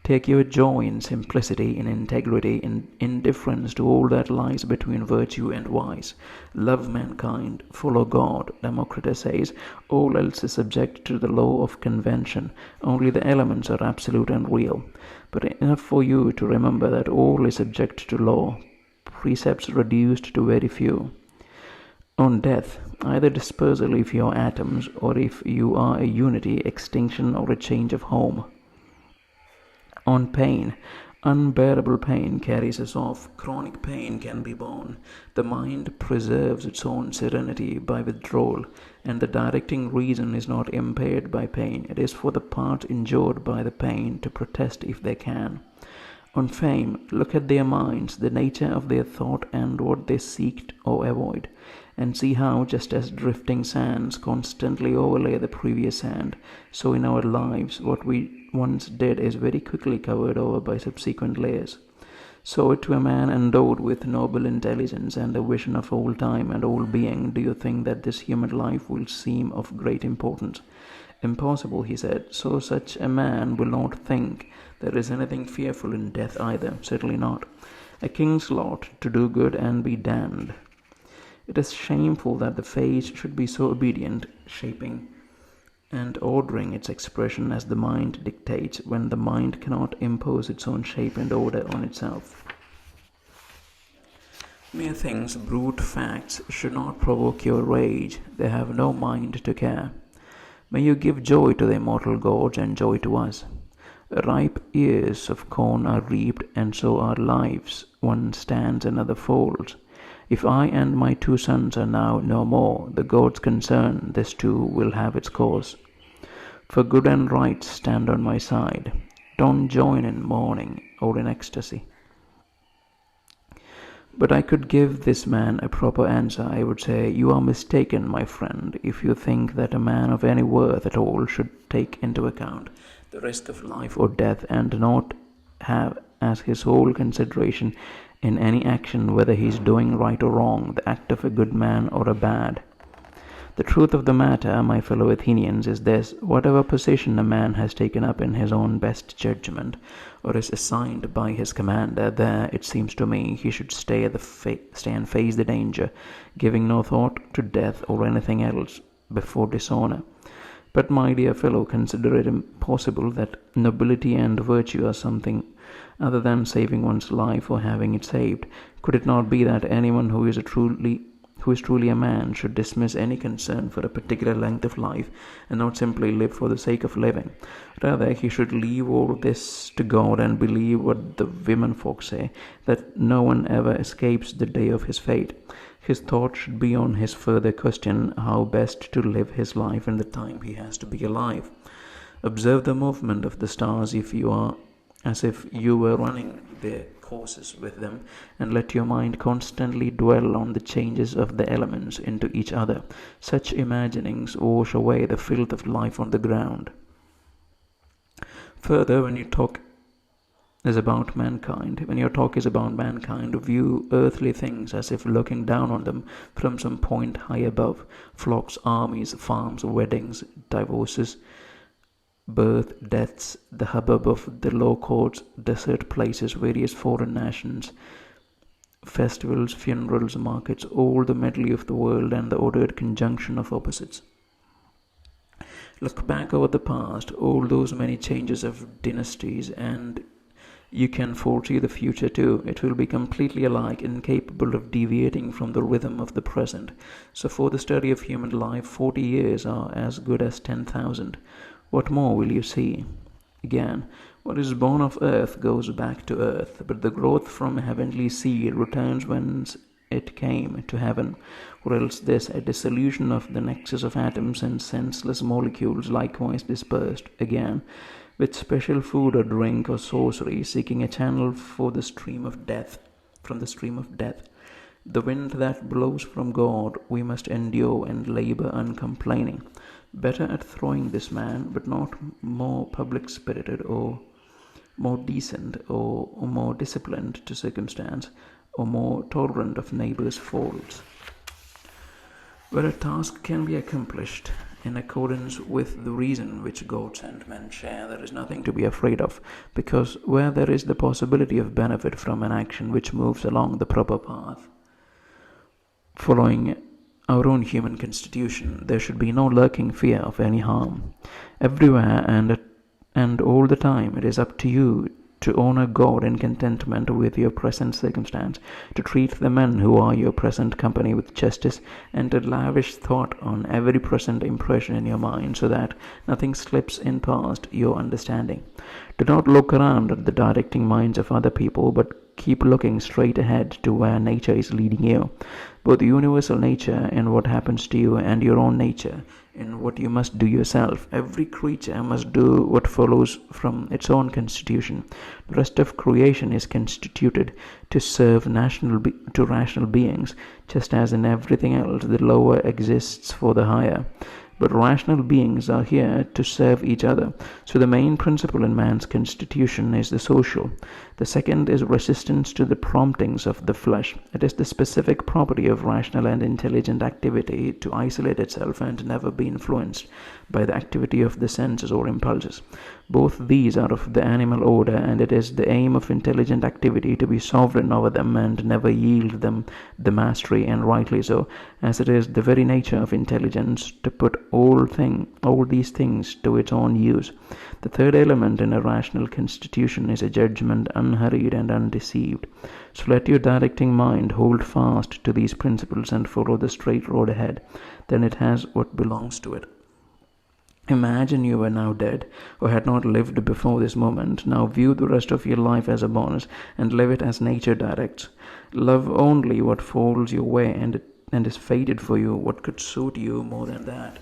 Take your joy in simplicity, in integrity, in indifference to all that lies between virtue and vice. Love mankind, follow God. Democritus says, all else is subject to the law of convention. Only the elements are absolute and real. But enough for you to remember that all is subject to law. Precepts reduced to very few. On death, either dispersal if you are atoms, or if you are a unity, extinction or a change of home. On pain, unbearable pain carries us off. Chronic pain can be borne. The mind preserves its own serenity by withdrawal, and the directing reason is not impaired by pain. It is for the part injured by the pain to protest if they can. On fame, look at their minds, the nature of their thought and what they seek or avoid, and see how, just as drifting sands constantly overlay the previous sand, so in our lives what we once did is very quickly covered over by subsequent layers. So to a man endowed with noble intelligence and a vision of all time and all being, do you think that this human life will seem of great importance? Impossible, he said. So such a man will not think there is anything fearful in death either. Certainly not. A king's lot to do good and be damned. It is shameful that the face should be so obedient, shaping and ordering its expression as the mind dictates, when the mind cannot impose its own shape and order on itself. Mere things, brute facts, should not provoke your rage. They have no mind to care. May you give joy to the immortal gods and joy to us. Ripe ears of corn are reaped, and so are lives. One stands, another falls. If I and my 2 sons are now no more, the gods concerned, this too will have its course. For good and right stand on my side. Don't join in mourning or in ecstasy. But I could give this man a proper answer. I would say, "You are mistaken, my friend, if you think that a man of any worth at all should take into account the risk of life or death, and not have as his whole consideration in any action whether he is doing right or wrong, the act of a good man or a bad. The truth of the matter, my fellow Athenians, is this: whatever position a man has taken up in his own best judgment, or is assigned by his commander, there, it seems to me, he should stay and face the danger, giving no thought to death or anything else before dishonor. But, my dear fellow, consider it impossible that nobility and virtue are something other than saving one's life or having it saved. Could it not be that anyone who is truly a man should dismiss any concern for a particular length of life, and not simply live for the sake of living? Rather, he should leave all this to God and believe what the women folk say, that no one ever escapes the day of his fate. His thought should be on his further question, how best to live his life in the time he has to be alive. Observe the movement of the stars as if you were running their courses with them, and let your mind constantly dwell on the changes of the elements into each other. Such imaginings wash away the filth of life on the ground. Further, when your talk is about mankind, view earthly things as if looking down on them from some point high above: flocks, armies, farms, weddings, divorces, birth, deaths, the hubbub of the law courts, desert places, various foreign nations, festivals, funerals, markets, all the medley of the world and the ordered conjunction of opposites. Look back over the past, all those many changes of dynasties, and you can foresee the future too. It will be completely alike, incapable of deviating from the rhythm of the present. So for the study of human life, 40 years are as good as 10,000. What more will you see? Again, what is born of earth goes back to earth, but the growth from heavenly seed returns whence it came, to heaven, or else this, a dissolution of the nexus of atoms and senseless molecules likewise dispersed, again, with special food or drink or sorcery, seeking a channel for the stream of death, The wind that blows from God we must endure and labor uncomplaining. Better at throwing this man, but not more public-spirited or more decent or more disciplined to circumstance, or more tolerant of neighbors' faults. Where a task can be accomplished in accordance with the reason which gods and men share, there is nothing to be afraid of, because where there is the possibility of benefit from an action which moves along the proper path, following our own human constitution, there should be no lurking fear of any harm. Everywhere and all the time, it is up to you to honor God in contentment with your present circumstance, to treat the men who are your present company with justice, and to lavish thought on every present impression in your mind, so that nothing slips in past your understanding. Do not look around at the directing minds of other people, but keep looking straight ahead to where nature is leading you. Both universal nature in what happens to you, and your own nature in what you must do yourself. Every creature must do what follows from its own constitution. The rest of creation is constituted to serve rational beings, just as in everything else the lower exists for the higher. But rational beings are here to serve each other. So the main principle in man's constitution is the social. The second is resistance to the promptings of the flesh. It is the specific property of rational and intelligent activity to isolate itself and never be influenced by the activity of the senses or impulses. Both these are of the animal order, and it is the aim of intelligent activity to be sovereign over them and never yield them the mastery, and rightly so, as it is the very nature of intelligence to put all these things to its own use. The third element in a rational constitution is a judgment unhurried and undeceived. So let your directing mind hold fast to these principles and follow the straight road ahead. Then it has what belongs to it. Imagine you were now dead, or had not lived before this moment. Now view the rest of your life as a bonus, and live it as nature directs. Love only what falls your way, and is fated for you. What could suit you more than that?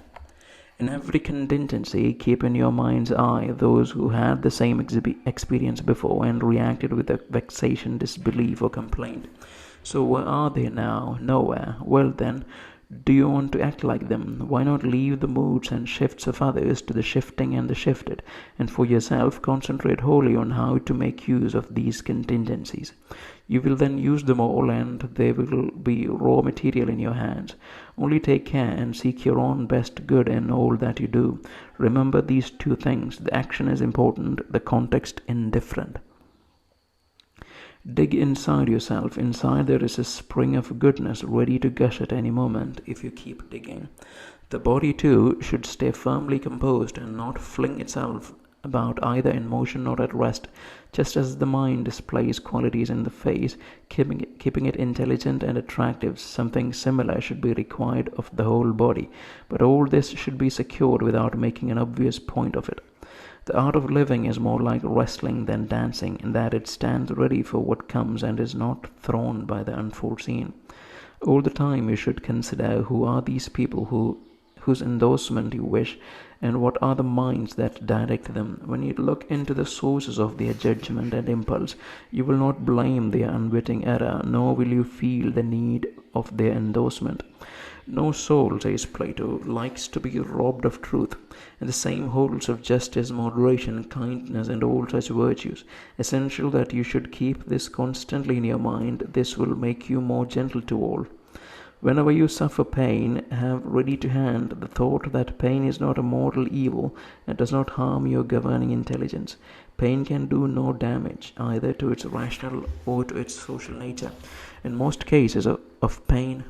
In every contingency, keep in your mind's eye those who had the same experience before and reacted with a vexation, disbelief, or complaint. So where are they now? Nowhere. Well then, do you want to act like them? Why not leave the moods and shifts of others to the shifting and the shifted, and for yourself concentrate wholly on how to make use of these contingencies? You will then use them all, and they will be raw material in your hands. Only take care and seek your own best good in all that you do. Remember these two things: the action is important, the context indifferent. Dig inside yourself. Inside there is a spring of goodness ready to gush at any moment if you keep digging. The body, too, should stay firmly composed and not fling itself about either in motion or at rest, just as the mind displays qualities in the face, keeping it intelligent and attractive. Something similar should be required of the whole body, but all this should be secured without making an obvious point of it. The art of living is more like wrestling than dancing, in that it stands ready for what comes and is not thrown by the unforeseen. All the time you should consider who are these people whose endorsement you wish, and what are the minds that direct them. When you look into the sources of their judgment and impulse, you will not blame their unwitting error, nor will you feel the need of their endorsement. No soul, says Plato, likes to be robbed of truth, and the same holds of justice, moderation, kindness, and all such virtues. Essential that you should keep this constantly in your mind. This will make you more gentle to all. Whenever you suffer pain, have ready to hand the thought that pain is not a mortal evil and does not harm your governing intelligence. Pain can do no damage, either to its rational or to its social nature. In most cases of pain,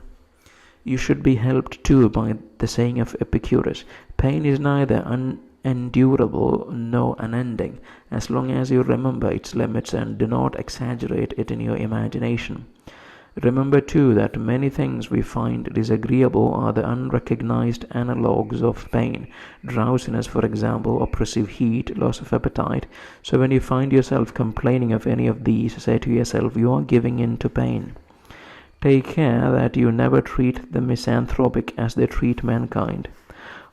you should be helped too by the saying of Epicurus: pain is neither unendurable nor unending, as long as you remember its limits and do not exaggerate it in your imagination. Remember too that many things we find disagreeable are the unrecognized analogues of pain. Drowsiness, for example, oppressive heat, loss of appetite. So when you find yourself complaining of any of these, say to yourself, you are giving in to pain. Take care that you never treat the misanthropic as they treat mankind.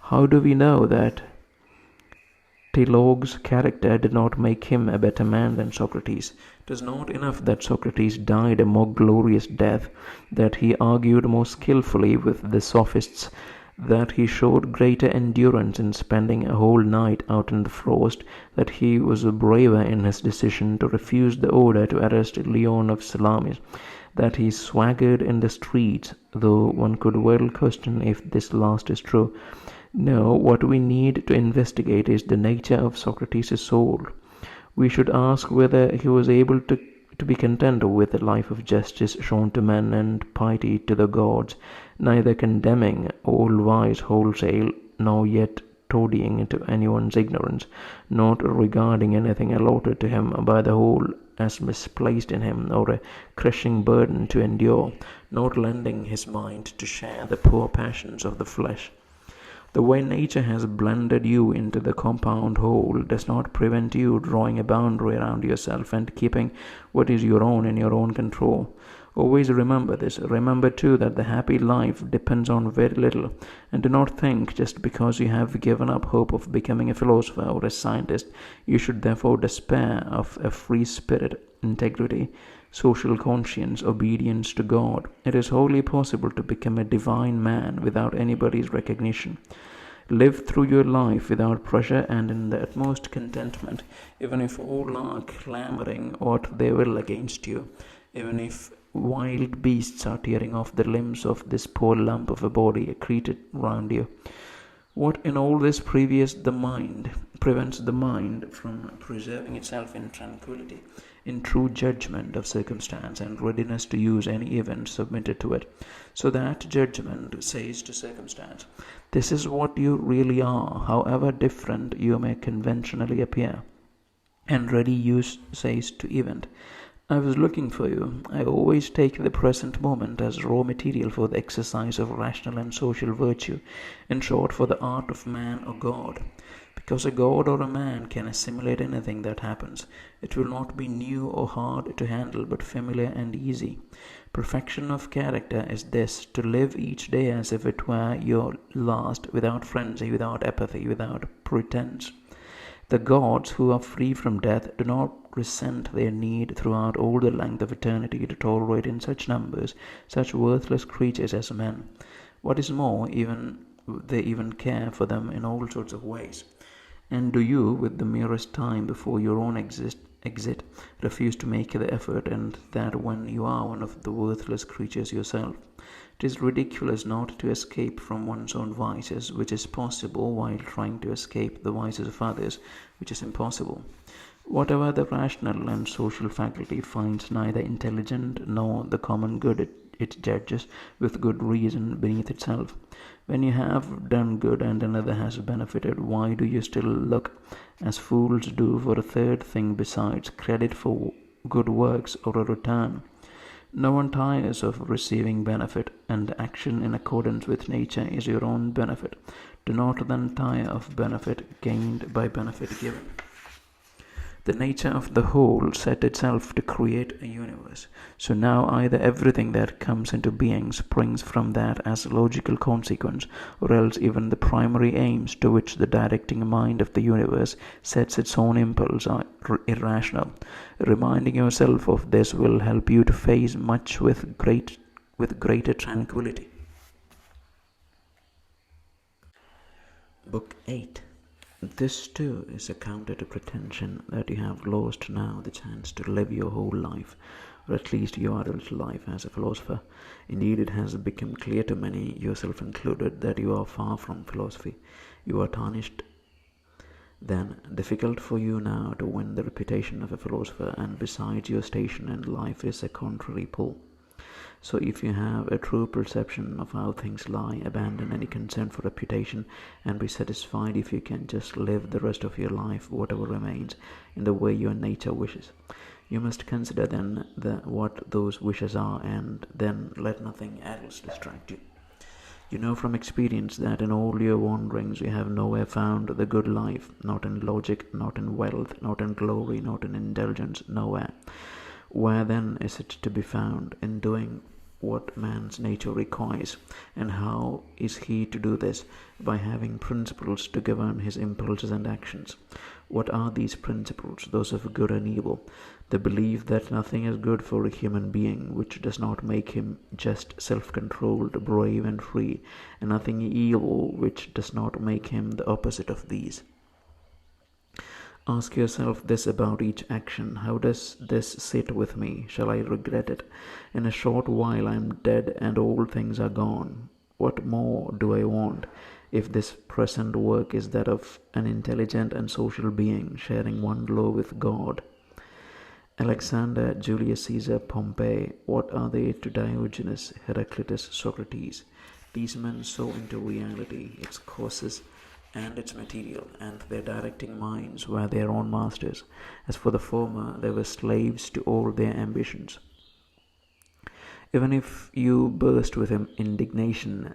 How do we know that Telogue's character did not make him a better man than Socrates? It is not enough that Socrates died a more glorious death, that he argued more skillfully with the sophists, that he showed greater endurance in spending a whole night out in the frost, that he was braver in his decision to refuse the order to arrest Leon of Salamis, that he swaggered in the streets, though one could well question if this last is true. No, what we need to investigate is the nature of Socrates' soul. We should ask whether he was able to be content with a life of justice shown to men and piety to the gods, neither condemning all vice wholesale, nor yet toadying into anyone's ignorance, not regarding anything allotted to him by the whole as misplaced in him or a crushing burden to endure, not lending his mind to share the poor passions of the flesh. The way nature has blended you into the compound whole does not prevent you drawing a boundary around yourself and keeping what is your own in your own control. Always remember this. Remember too that the happy life depends on very little, and do not think just because you have given up hope of becoming a philosopher or a scientist, you should therefore despair of a free spirit, integrity, social conscience, obedience to God. It is wholly possible to become a divine man without anybody's recognition. Live through your life without pressure and in the utmost contentment, even if all are clamoring what they will against you, even if wild beasts are tearing off the limbs of this poor lump of a body accreted round you. What in all this prevents the mind from preserving itself in tranquility, in true judgment of circumstance and readiness to use any event submitted to it, so that judgment says to circumstance, this is what you really are, however different you may conventionally appear, and ready use says to event, I was looking for you. I always take the present moment as raw material for the exercise of rational and social virtue, in short, for the art of man or God. Because a god or a man can assimilate anything that happens. It will not be new or hard to handle, but familiar and easy. Perfection of character is this: to live each day as if it were your last, without frenzy, without apathy, without pretense. The gods who are free from death do not resent their need throughout all the length of eternity to tolerate in such numbers such worthless creatures as men. What is more, they even care for them in all sorts of ways. And do you, with the merest time before your own exit, refuse to make the effort, and that when you are one of the worthless creatures yourself? It is ridiculous not to escape from one's own vices, which is possible, while trying to escape the vices of others, which is impossible. Whatever the rational and social faculty finds neither intelligent nor the common good it judges with good reason beneath itself. When you have done good and another has benefited, why do you still look, as fools do, for a third thing besides credit for good works or a return? No one tires of receiving benefit, and action in accordance with nature is your own benefit. Do not then tire of benefit gained by benefit given. The nature of the whole set itself to create a universe. So now either everything that comes into being springs from that as a logical consequence, or else even the primary aims to which the directing mind of the universe sets its own impulse are irrational. Reminding yourself of this will help you to face much with greater tranquility. Book 8. This too is a counter to pretension that you have lost now the chance to live your whole life, or at least your adult life, as a philosopher. Indeed, it has become clear to many, yourself included, that you are far from philosophy. You are tarnished. Then, difficult for you now to win the reputation of a philosopher, and besides, your station in life is a contrary pull. So if you have a true perception of how things lie, abandon any concern for reputation, and be satisfied if you can just live the rest of your life, whatever remains, in the way your nature wishes. You must consider then what those wishes are, and then let nothing else distract you. You know from experience that in all your wanderings you have nowhere found the good life, not in logic, not in wealth, not in glory, not in indulgence, nowhere. Where then is it to be found? In doing what man's nature requires. And how is he to do this? By having principles to govern his impulses and actions. What are these principles? Those of good and evil. The belief that nothing is good for a human being which does not make him just, self-controlled, brave and free, and nothing evil which does not make him the opposite of these. Ask yourself this about each action. How does this sit with me? Shall I regret it? In a short while I am dead and all things are gone. What more do I want? If this present work is that of an intelligent and social being sharing one law with God. Alexander, Julius Caesar, Pompey, what are they to Diogenes, Heraclitus, Socrates? These men saw into reality, its causes and its material, and their directing minds were their own masters. As for the former, they were slaves to all their ambitions. Even if you burst with indignation,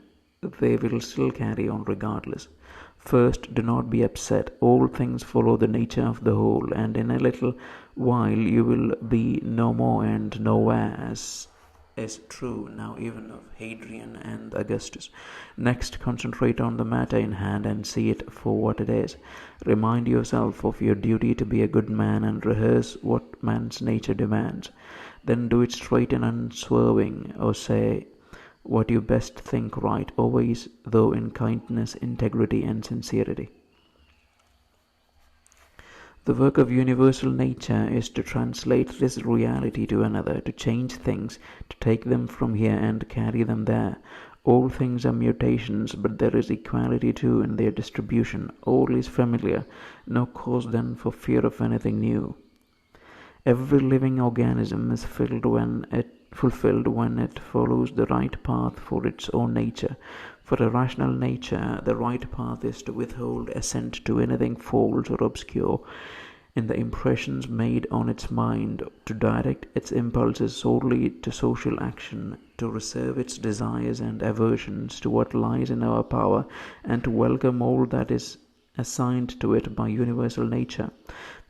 they will still carry on regardless. First, do not be upset. All things follow the nature of the whole, and in a little while you will be no more and nowhere, as is true now even of Hadrian and Augustus. Next, concentrate on the matter in hand and see it for what it is. Remind yourself of your duty to be a good man and rehearse what man's nature demands. Then do it straight and unswerving, or say what you best think right, always though in kindness, integrity and sincerity. The work of universal nature is to translate this reality to another, to change things, to take them from here and carry them there. All things are mutations, but there is equality too in their distribution. All is familiar, no cause then for fear of anything new. Every living organism is fulfilled when it follows the right path for its own nature. For a rational nature, the right path is to withhold assent to anything false or obscure in the impressions made on its mind, to direct its impulses solely to social action, to reserve its desires and aversions to what lies in our power, and to welcome all that is assigned to it by universal nature,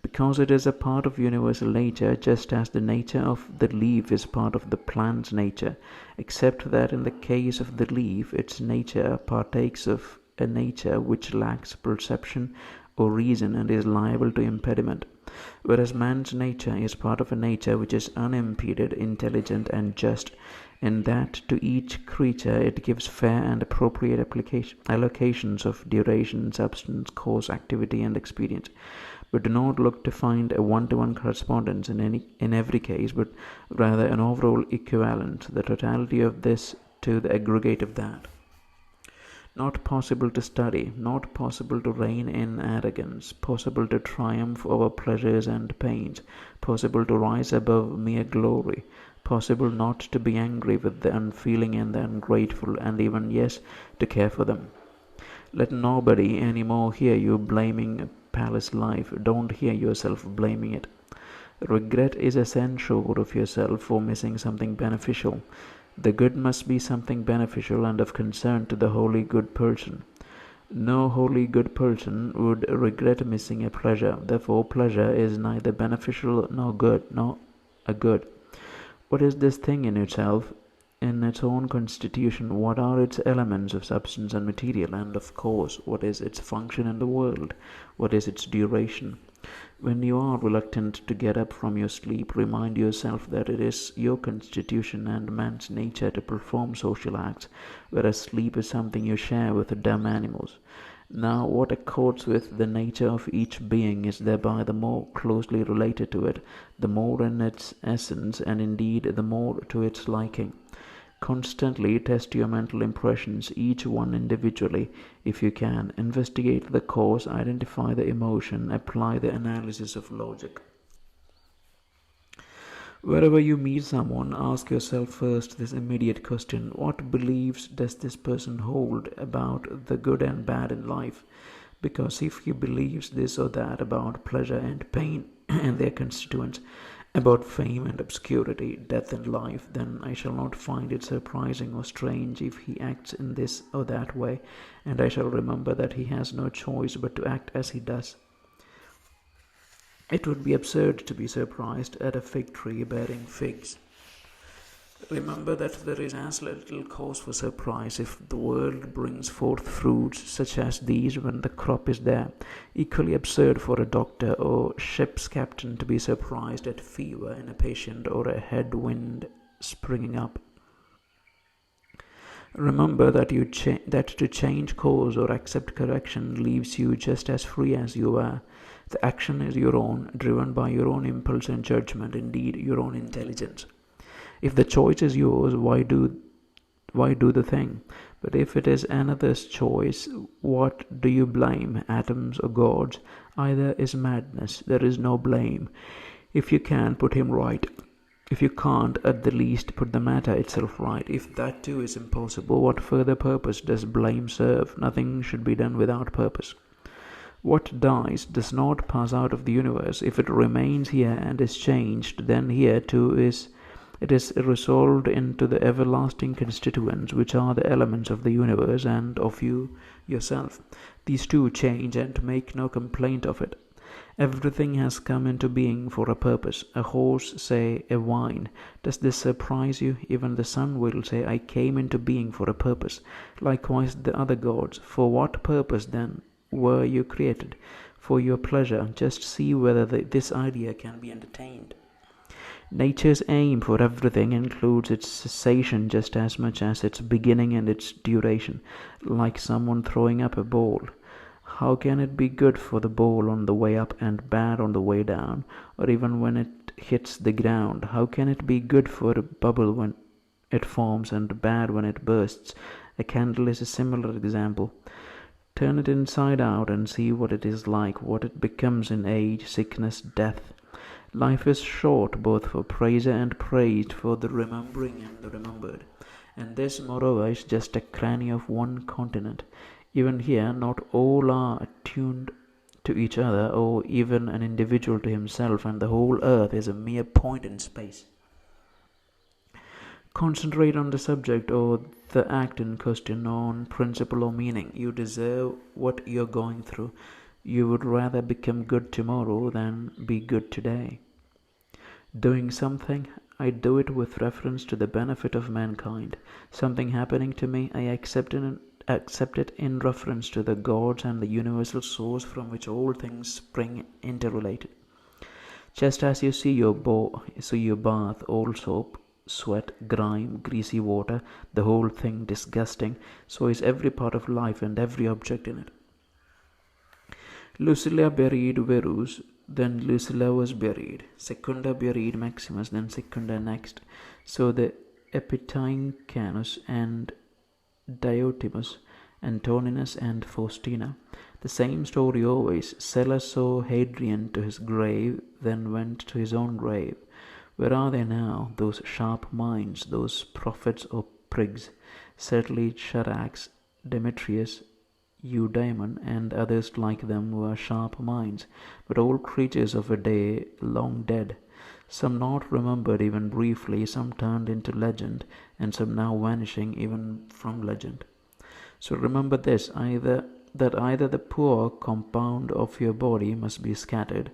because it is a part of universal nature, just as the nature of the leaf is part of the plant's nature, except that in the case of the leaf, its nature partakes of a nature which lacks perception or reason and is liable to impediment, whereas man's nature is part of a nature which is unimpeded, intelligent, and just, in that to each creature it gives fair and appropriate allocations of duration, substance, cause, activity, and experience. But do not look to find a one-to-one correspondence in every case, but rather an overall equivalence, the totality of this to the aggregate of that. Not possible to study, not possible to reign in arrogance, possible to triumph over pleasures and pains, possible to rise above mere glory, possible not to be angry with the unfeeling and the ungrateful, and even, yes, to care for them. Let nobody any more hear you blaming palace life. Don't hear yourself blaming it. Regret is a censure of yourself for missing something beneficial. The good must be something beneficial and of concern to the wholly good person. No wholly good person would regret missing a pleasure. Therefore, pleasure is neither beneficial nor good, nor a good. What is this thing in itself, in its own constitution? What are its elements of substance and material? And of course, what is its function in the world? What is its duration? When you are reluctant to get up from your sleep, remind yourself that it is your constitution and man's nature to perform social acts, whereas sleep is something you share with dumb animals. Now, what accords with the nature of each being is thereby the more closely related to it, the more in its essence, and indeed the more to its liking. Constantly test your mental impressions, each one individually, if you can. Investigate the cause, identify the emotion, apply the analysis of logic. Wherever you meet someone, ask yourself first this immediate question: what beliefs does this person hold about the good and bad in life? Because if he believes this or that about pleasure and pain and their constituents, about fame and obscurity, death and life, then I shall not find it surprising or strange if he acts in this or that way, and I shall remember that he has no choice but to act as he does. It would be absurd to be surprised at a fig tree bearing figs. Remember that there is as little cause for surprise if the world brings forth fruits such as these when the crop is there. Equally absurd for a doctor or ship's captain to be surprised at fever in a patient or a head wind springing up. Remember that that to change course or accept correction leaves you just as free as you are. The action is your own, driven by your own impulse and judgment, indeed your own intelligence. If the choice is yours, why do the thing? But if it is another's choice, what do you blame, atoms or gods? Either is madness. There is no blame. If you can, put him right. If you can't, at the least put the matter itself right. If that too is impossible, what further purpose does blame serve? Nothing should be done without purpose. What dies does not pass out of the universe. If it remains here and is changed, then here too it is resolved into the everlasting constituents, which are the elements of the universe and of you yourself. These too change, and make no complaint of it. Everything has come into being for a purpose. A horse, say, a vine. Does this surprise you? Even the sun will say, I came into being for a purpose. Likewise the other gods. For what purpose then were you created? For your pleasure. Just see whether this idea can be entertained. Nature's aim for everything includes its cessation just as much as its beginning and its duration, like someone throwing up a ball. How can it be good for the ball on the way up and bad on the way down, or even when it hits the ground? How can it be good for a bubble when it forms and bad when it bursts? A candle is a similar example. Turn it inside out and see what it is like, what it becomes in age, sickness, death. Life is short both for praiser and praised, for the remembering and the remembered. And this, moreover, is just a cranny of one continent. Even here, not all are attuned to each other, or even an individual to himself, and the whole earth is a mere point in space. Concentrate on the subject or the act in question, on principle or meaning. You deserve what you're going through. You would rather become good tomorrow than be good today. Doing something, I do it with reference to the benefit of mankind. Something happening to me, I accept it in reference to the gods and the universal source from which all things spring interrelated. Just as you see your bath, all soap, sweat, grime, greasy water, the whole thing disgusting, so is every part of life and every object in it. Lucilla buried Verus, then Lucilla was buried. Secunda buried Maximus, then Secunda next. So the Epitynchanus and Diotimus, Antoninus and Faustina. The same story always. Celer saw Hadrian to his grave, then went to his own grave. Where are they now, those sharp minds, those prophets or prigs? Certainly Charax, Demetrius, Eudaimon, and others like them were sharp minds, but all creatures of a day long dead. Some not remembered even briefly, some turned into legend, and some now vanishing even from legend. So remember this, that either the poor compound of your body must be scattered,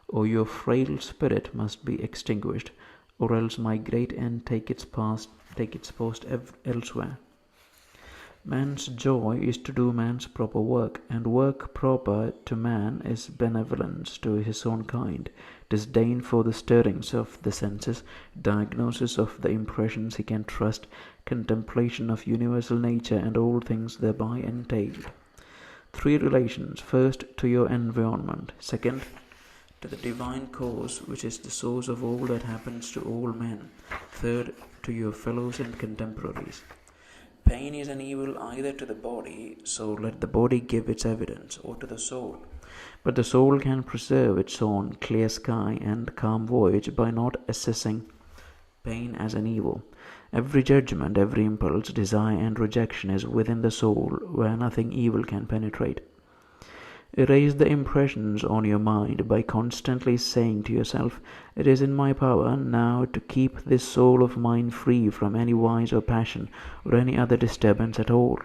or your frail spirit must be extinguished, or else migrate and take its post elsewhere. Man's joy is to do man's proper work, and work proper to man is benevolence to his own kind, disdain for the stirrings of the senses, diagnosis of the impressions he can trust, contemplation of universal nature and all things thereby entailed. 3 relations. First, to your environment. Second, to the divine cause, which is the source of all that happens to all men. Third, to your fellows and contemporaries. Pain is an evil either to the body, so let the body give its evidence, or to the soul. But the soul can preserve its own clear sky and calm voyage by not assessing pain as an evil. Every judgment, every impulse, desire and rejection is within the soul, where nothing evil can penetrate. Erase the impressions on your mind by constantly saying to yourself, "It is in my power now to keep this soul of mine free from any vice or passion or any other disturbance at all.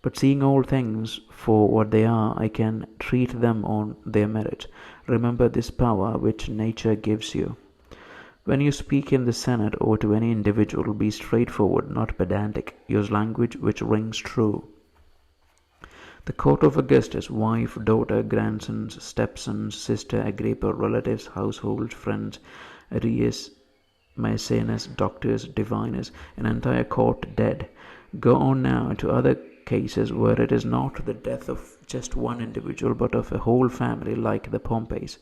But seeing all things for what they are, I can treat them on their merits. Remember this power which nature gives you." When you speak in the Senate or to any individual, be straightforward, not pedantic. Use language which rings true. The court of Augustus, wife, daughter, grandsons, stepsons, sister, Agrippa, relatives, household, friends, Aurelius, Maecenas, doctors, diviners, an entire court dead. Go on now to other cases where it is not the death of just one individual but of a whole family, like the Pompeys.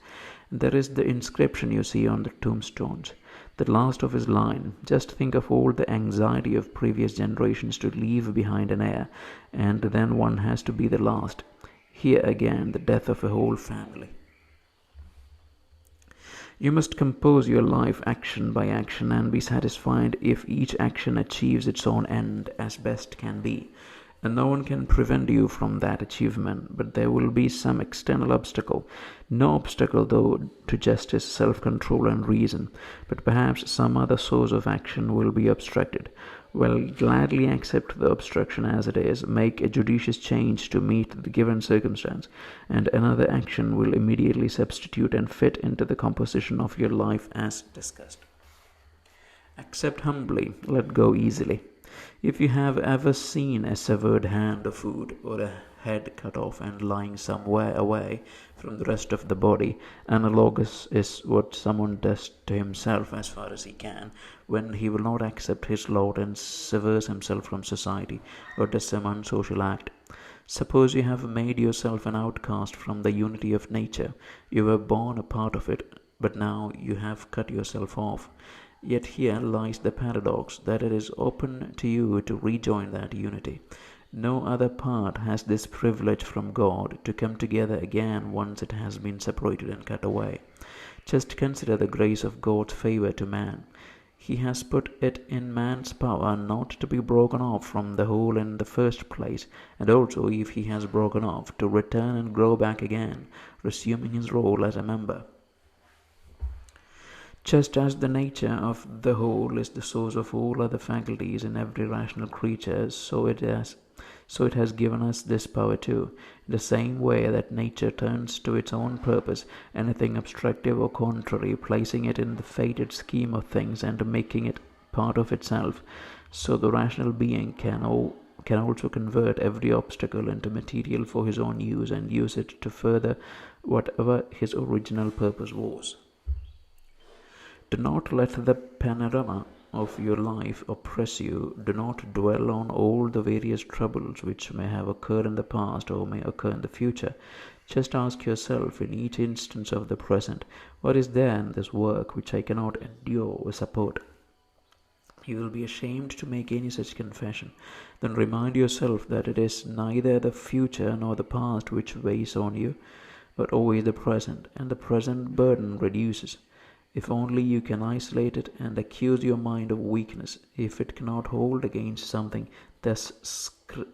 There is the inscription you see on the tombstones. The last of his line. Just think of all the anxiety of previous generations to leave behind an heir, and then one has to be the last. Here again, the death of a whole family. You must compose your life action by action and be satisfied if each action achieves its own end as best can be. And no one can prevent you from that achievement, but there will be some external obstacle. No obstacle, though, to justice, self-control, and reason, but perhaps some other source of action will be obstructed. Well, gladly accept the obstruction as it is, make a judicious change to meet the given circumstance, and another action will immediately substitute and fit into the composition of your life as discussed. Accept humbly, let go easily. If you have ever seen a severed hand or foot, or a head cut off and lying somewhere away from the rest of the body, analogous is what someone does to himself as far as he can, when he will not accept his lot and severs himself from society, or does some unsocial act. Suppose you have made yourself an outcast from the unity of nature. You were born a part of it, but now you have cut yourself off. Yet here lies the paradox, that it is open to you to rejoin that unity. No other part has this privilege from God to come together again once it has been separated and cut away. Just consider the grace of God's favor to man. He has put it in man's power not to be broken off from the whole in the first place, and also, if he has broken off, to return and grow back again, resuming his role as a member. Just as the nature of the whole is the source of all other faculties in every rational creature, so it has given us this power too, in the same way that nature turns to its own purpose anything obstructive or contrary, placing it in the fated scheme of things and making it part of itself, so the rational being can also convert every obstacle into material for his own use and use it to further whatever his original purpose was. Do not let the panorama of your life oppress you. Do not dwell on all the various troubles which may have occurred in the past or may occur in the future. Just ask yourself in each instance of the present, what is there in this work which I cannot endure or support? You will be ashamed to make any such confession. Then remind yourself that it is neither the future nor the past which weighs on you, but always the present, and the present burden reduces. If only you can isolate it and accuse your mind of weakness, if it cannot hold against something thus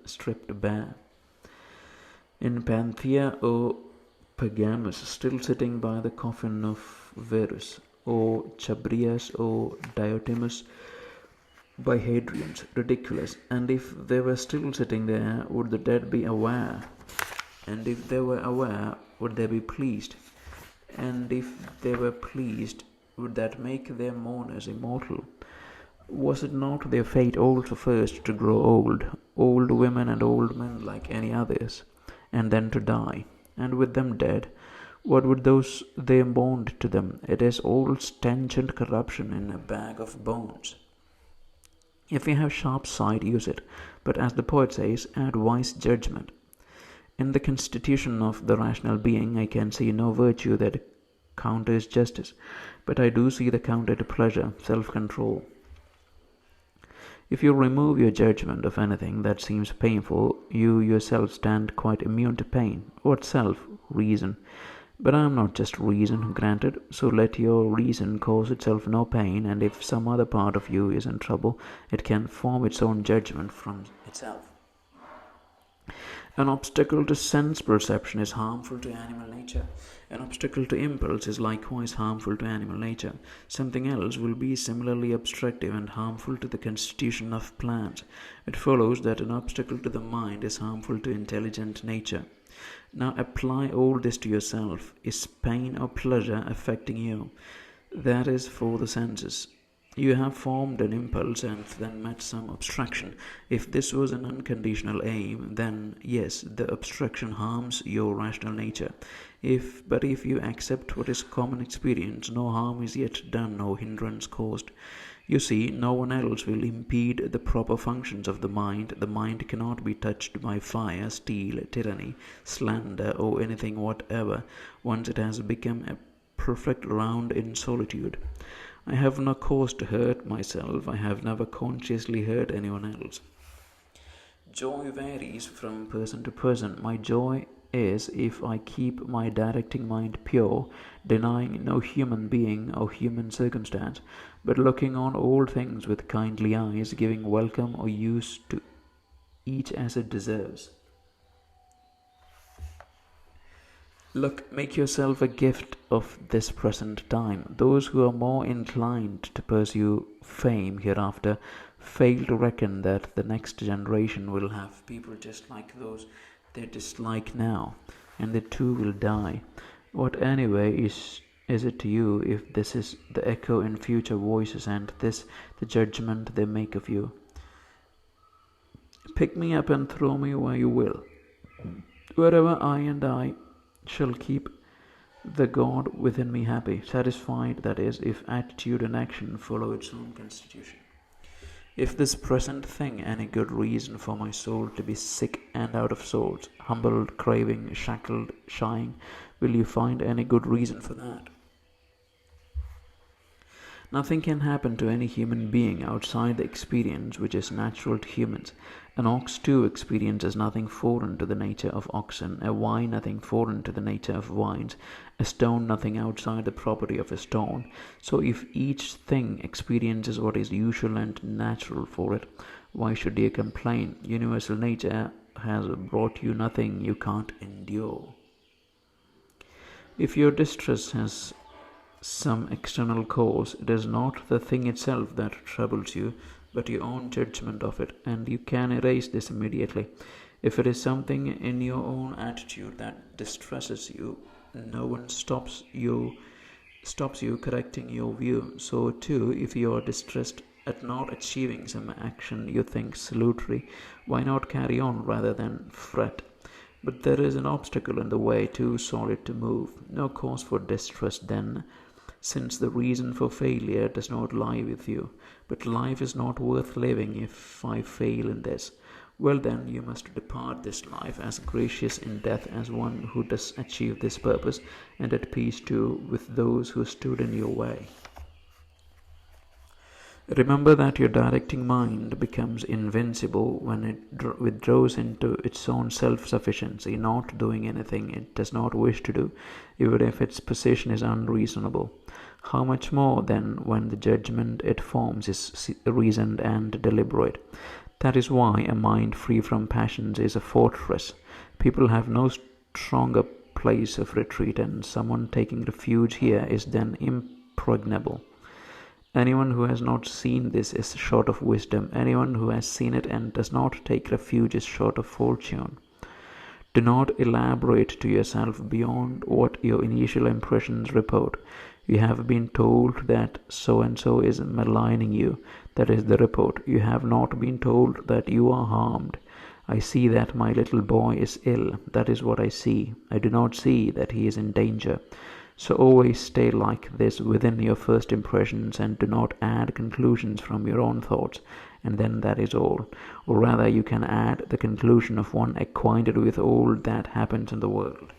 stripped bare. In Panthea, O Pergamus, still sitting by the coffin of Verus, O Chabrias, O Diotimus, by Hadrian's, ridiculous. And if they were still sitting there, would the dead be aware? And if they were aware, would they be pleased? And if they were pleased, would that make their mourners immortal? Was it not their fate also first to grow old women and old men like any others, and then to die, and with them dead? What would those they mourned to them? It is all stench and corruption in a bag of bones. If you have sharp sight, use it, but as the poet says, add wise judgment. In the constitution of the rational being, I can see no virtue that counters justice, but I do see the counter to pleasure, self-control. If you remove your judgment of anything that seems painful, you yourself stand quite immune to pain. What self? Reason. But I am not just reason, granted, so let your reason cause itself no pain, and if some other part of you is in trouble, it can form its own judgment from itself. An obstacle to sense perception is harmful to animal nature. An obstacle to impulse is likewise harmful to animal nature. Something else will be similarly obstructive and harmful to the constitution of plants. It follows that an obstacle to the mind is harmful to intelligent nature. Now apply all this to yourself. Is pain or pleasure affecting you? That is for the senses. You have formed an impulse and then met some obstruction. If this was an unconditional aim, then yes, the obstruction harms your rational nature. But if you accept what is common experience, no harm is yet done, no hindrance caused. You see, no one else will impede the proper functions of the mind. The mind cannot be touched by fire, steel, tyranny, slander, or anything whatever, once it has become a perfect round in solitude. I have no cause to hurt myself. I have never consciously hurt anyone else. Joy varies from person to person. My joy is if I keep my directing mind pure, denying no human being or human circumstance, but looking on all things with kindly eyes, giving welcome or use to each as it deserves. Look, make yourself a gift of this present time. Those who are more inclined to pursue fame hereafter fail to reckon that the next generation will have people just like those they dislike now, and they too will die. What anyway is it to you if this is the echo in future voices and this the judgment they make of you? Pick me up and throw me where you will. Wherever I shall keep the God within me happy, satisfied, that is, if attitude and action follow its own constitution. If this present thing any good reason for my soul to be sick and out of sorts, humbled, craving, shackled, shying, will you find any good reason for that? Nothing can happen to any human being outside the experience which is natural to humans. An ox too experiences nothing foreign to the nature of oxen, a wine nothing foreign to the nature of wines, a stone nothing outside the property of a stone. So if each thing experiences what is usual and natural for it, why should you complain? Universal nature has brought you nothing you can't endure. If your distress has some external cause. It is not the thing itself that troubles you, but your own judgment of it, and you can erase this immediately. If it is something in your own attitude that distresses you, no one stops you correcting your view. So too, if you are distressed at not achieving some action you think salutary, why not carry on rather than fret? But there is an obstacle in the way too solid to move. No cause for distress then, since the reason for failure does not lie with you. But life is not worth living if I fail in this. Well, then, you must depart this life as gracious in death as one who does achieve this purpose, and at peace too with those who stood in your way. Remember that your directing mind becomes invincible when it withdraws into its own self sufficiency, not doing anything it does not wish to do, even if its position is unreasonable. How much more, then, when the judgment it forms is reasoned and deliberate? That is why a mind free from passions is a fortress. People have no stronger place of retreat, and someone taking refuge here is then impregnable. Anyone who has not seen this is short of wisdom. Anyone who has seen it and does not take refuge is short of fortune. Do not elaborate to yourself beyond what your initial impressions report. You have been told that so and so is maligning you. That is the report. You have not been told that you are harmed. I see that my little boy is ill. That is what I see. I do not see that he is in danger. So always stay like this within your first impressions, and do not add conclusions from your own thoughts, and then that is all. Or rather, you can add the conclusion of one acquainted with all that happens in the world.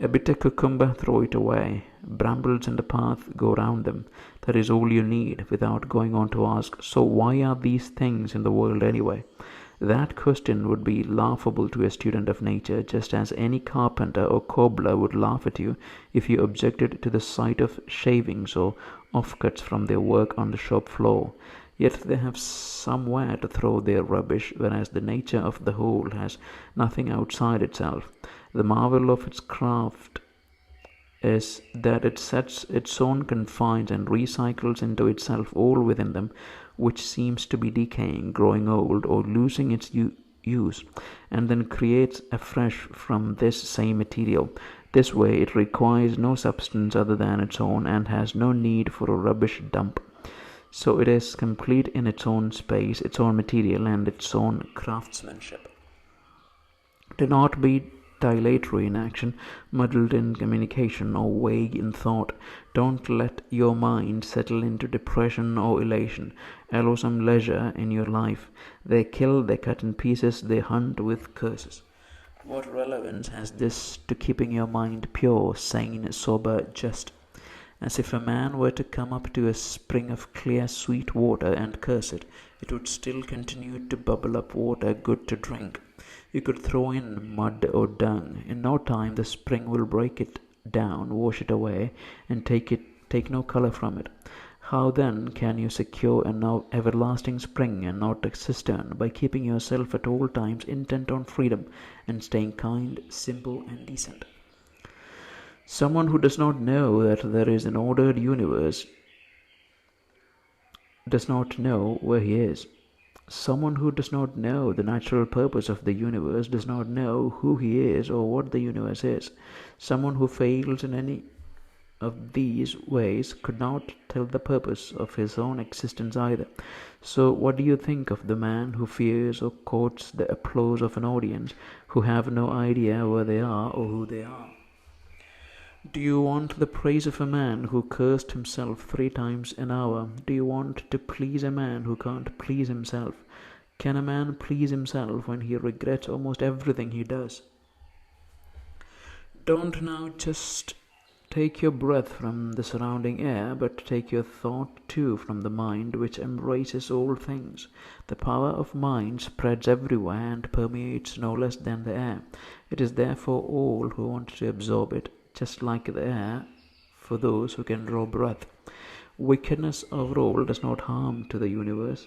A bitter cucumber, throw it away. Brambles in the path, go round them. That is all you need, without going on to ask, so why are these things in the world anyway? That question would be laughable to a student of nature, just as any carpenter or cobbler would laugh at you if you objected to the sight of shavings or offcuts from their work on the shop floor. Yet they have somewhere to throw their rubbish, whereas the nature of the whole has nothing outside itself. The marvel of its craft is that it sets its own confines and recycles into itself all within them which seems to be decaying, growing old, or losing its use, and then creates afresh from this same material. This way it requires no substance other than its own, and has no need for a rubbish dump. So it is complete in its own space, its own material, and its own craftsmanship. Do not be dilatory in action, muddled in communication, or vague in thought. Don't let your mind settle into depression or elation. Allow some leisure in your life. They kill, they cut in pieces, they hunt with curses. What relevance has this to keeping your mind pure, sane, sober, just? As if a man were to come up to a spring of clear, sweet water and curse it, it would still continue to bubble up water good to drink. You could throw in mud or dung. In no time the spring will break it down, wash it away, and take no colour from it. How then can you secure an everlasting spring and not a cistern? By keeping yourself at all times intent on freedom, and staying kind, simple, and decent. Someone who does not know that there is an ordered universe does not know where he is. Someone who does not know the natural purpose of the universe does not know who he is or what the universe is. Someone who fails in any of these ways could not tell the purpose of his own existence either. So what do you think of the man who fears or courts the applause of an audience, who have no idea where they are or who they are? Do you want the praise of a man who cursed himself 3 times an hour? Do you want to please a man who can't please himself? Can a man please himself when he regrets almost everything he does? Don't now just take your breath from the surrounding air, but take your thought too from the mind which embraces all things. The power of mind spreads everywhere and permeates no less than the air. It is therefore all who want to absorb it, just like the air for those who can draw breath. Wickedness overall does not harm to the universe.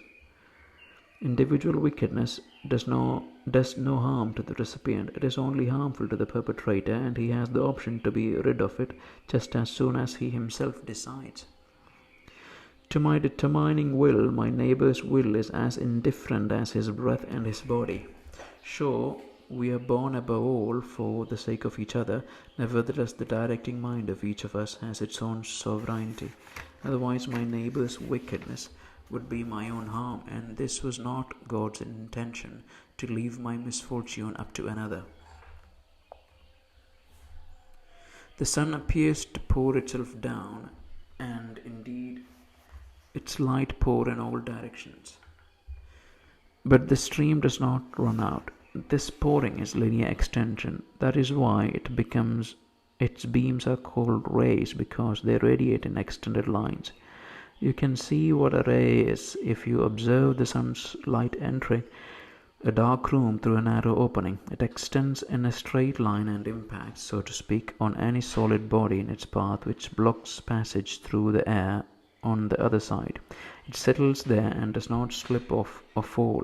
Individual wickedness does no harm to the recipient. It is only harmful to the perpetrator, and he has the option to be rid of it just as soon as he himself decides. To my determining will, my neighbor's will is as indifferent as his breath and his body. Sure, we are born above all for the sake of each other, nevertheless, the directing mind of each of us has its own sovereignty. Otherwise, my neighbor's wickedness would be my own harm, and this was not God's intention, to leave my misfortune up to another. The sun appears to pour itself down, and indeed its light pour in all directions. But the stream does not run out. This pouring is linear extension. That is why its beams are called rays, because they radiate in extended lines. You can see what a ray is if you observe the sun's light entering a dark room through a narrow opening. It extends in a straight line and impacts, so to speak, on any solid body in its path which blocks passage through the air on the other side. It settles there and does not slip off or fall.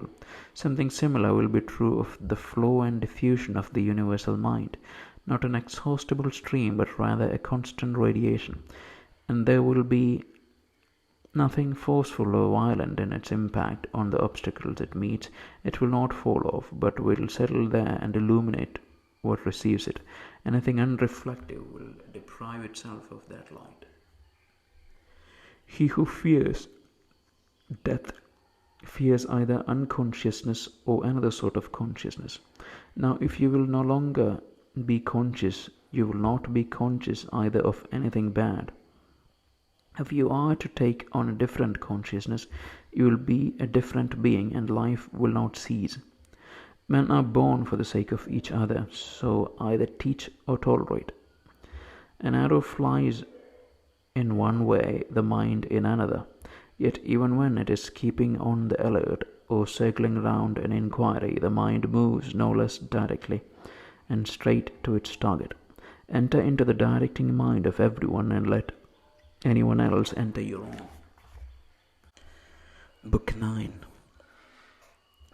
Something similar will be true of the flow and diffusion of the universal mind, not an exhaustible stream, but rather a constant radiation, and there will be nothing forceful or violent in its impact on the obstacles it meets. It will not fall off, but will settle there and illuminate what receives it. Anything unreflective will deprive itself of that light. He who fears death fears either unconsciousness or another sort of consciousness. Now, if you will no longer be conscious, you will not be conscious either of anything bad. If you are to take on a different consciousness, you will be a different being, and life will not cease. Men are born for the sake of each other, so either teach or tolerate. An arrow flies in one way, the mind in another. Yet even when it is keeping on the alert or circling round an inquiry, the mind moves no less directly and straight to its target. Enter into the directing mind of everyone and let anyone else enter your own. Book 9.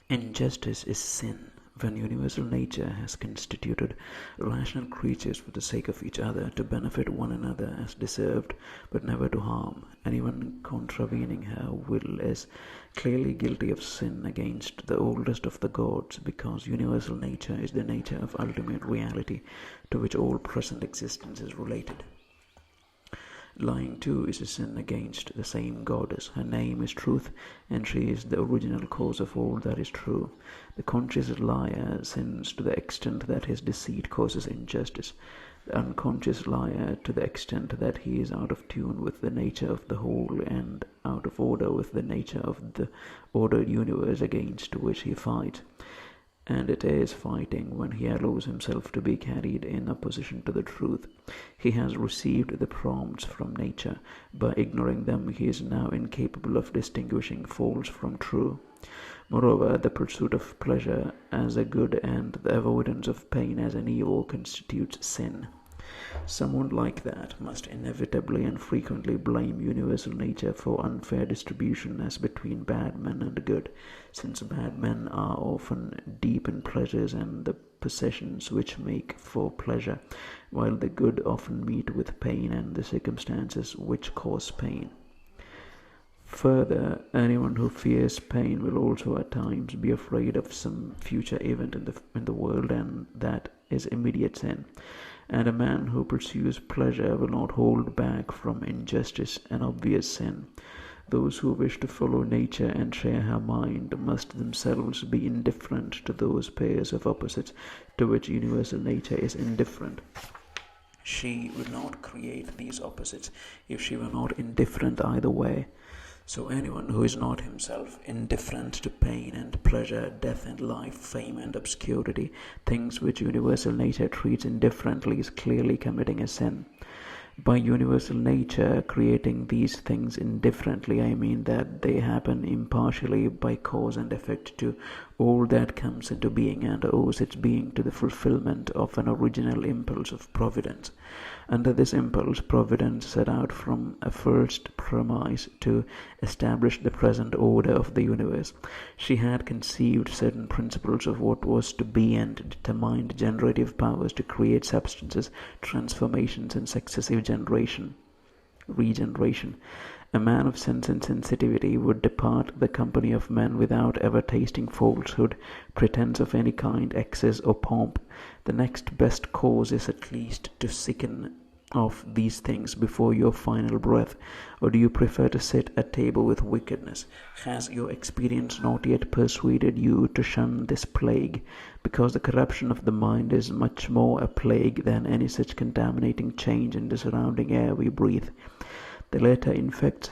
Injustice is sin. When universal nature has constituted rational creatures for the sake of each other, to benefit one another as deserved, but never to harm, anyone contravening her will is clearly guilty of sin against the oldest of the gods, because universal nature is the nature of ultimate reality to which all present existence is related. Lying too is a sin against the same goddess. Her name is truth, and she is the original cause of all that is true. The conscious liar sins to the extent that his deceit causes injustice. The unconscious liar to the extent that he is out of tune with the nature of the whole and out of order with the nature of the ordered universe against which he fights. And it is fighting when he allows himself to be carried in opposition to the truth. He has received the prompts from nature. By ignoring them, he is now incapable of distinguishing false from true. Moreover, the pursuit of pleasure as a good and the avoidance of pain as an evil constitutes sin. Someone like that must inevitably and frequently blame universal nature for unfair distribution as between bad men and good, since bad men are often deep in pleasures and the possessions which make for pleasure, while the good often meet with pain and the circumstances which cause pain. Further, anyone who fears pain will also at times be afraid of some future event in the world, and that is immediate sin. And a man who pursues pleasure will not hold back from injustice and obvious sin. Those who wish to follow nature and share her mind must themselves be indifferent to those pairs of opposites to which universal nature is indifferent. She would not create these opposites if she were not indifferent either way. So anyone who is not himself indifferent to pain and pleasure, death and life, fame and obscurity, things which universal nature treats indifferently, is clearly committing a sin. By universal nature creating these things indifferently, I mean that they happen impartially by cause and effect to all that comes into being and owes its being to the fulfillment of an original impulse of providence. Under this impulse, Providence set out from a first premise to establish the present order of the universe. She had conceived certain principles of what was to be and determined generative powers to create substances, transformations, and successive regeneration. A man of sense and sensitivity would depart the company of men without ever tasting falsehood, pretense of any kind, excess, or pomp. The next best course is at least to sicken of these things before your final breath. Or do you prefer to sit at table with wickedness? Has your experience not yet persuaded you to shun this plague? Because the corruption of the mind is much more a plague than any such contaminating change in the surrounding air we breathe. The latter infects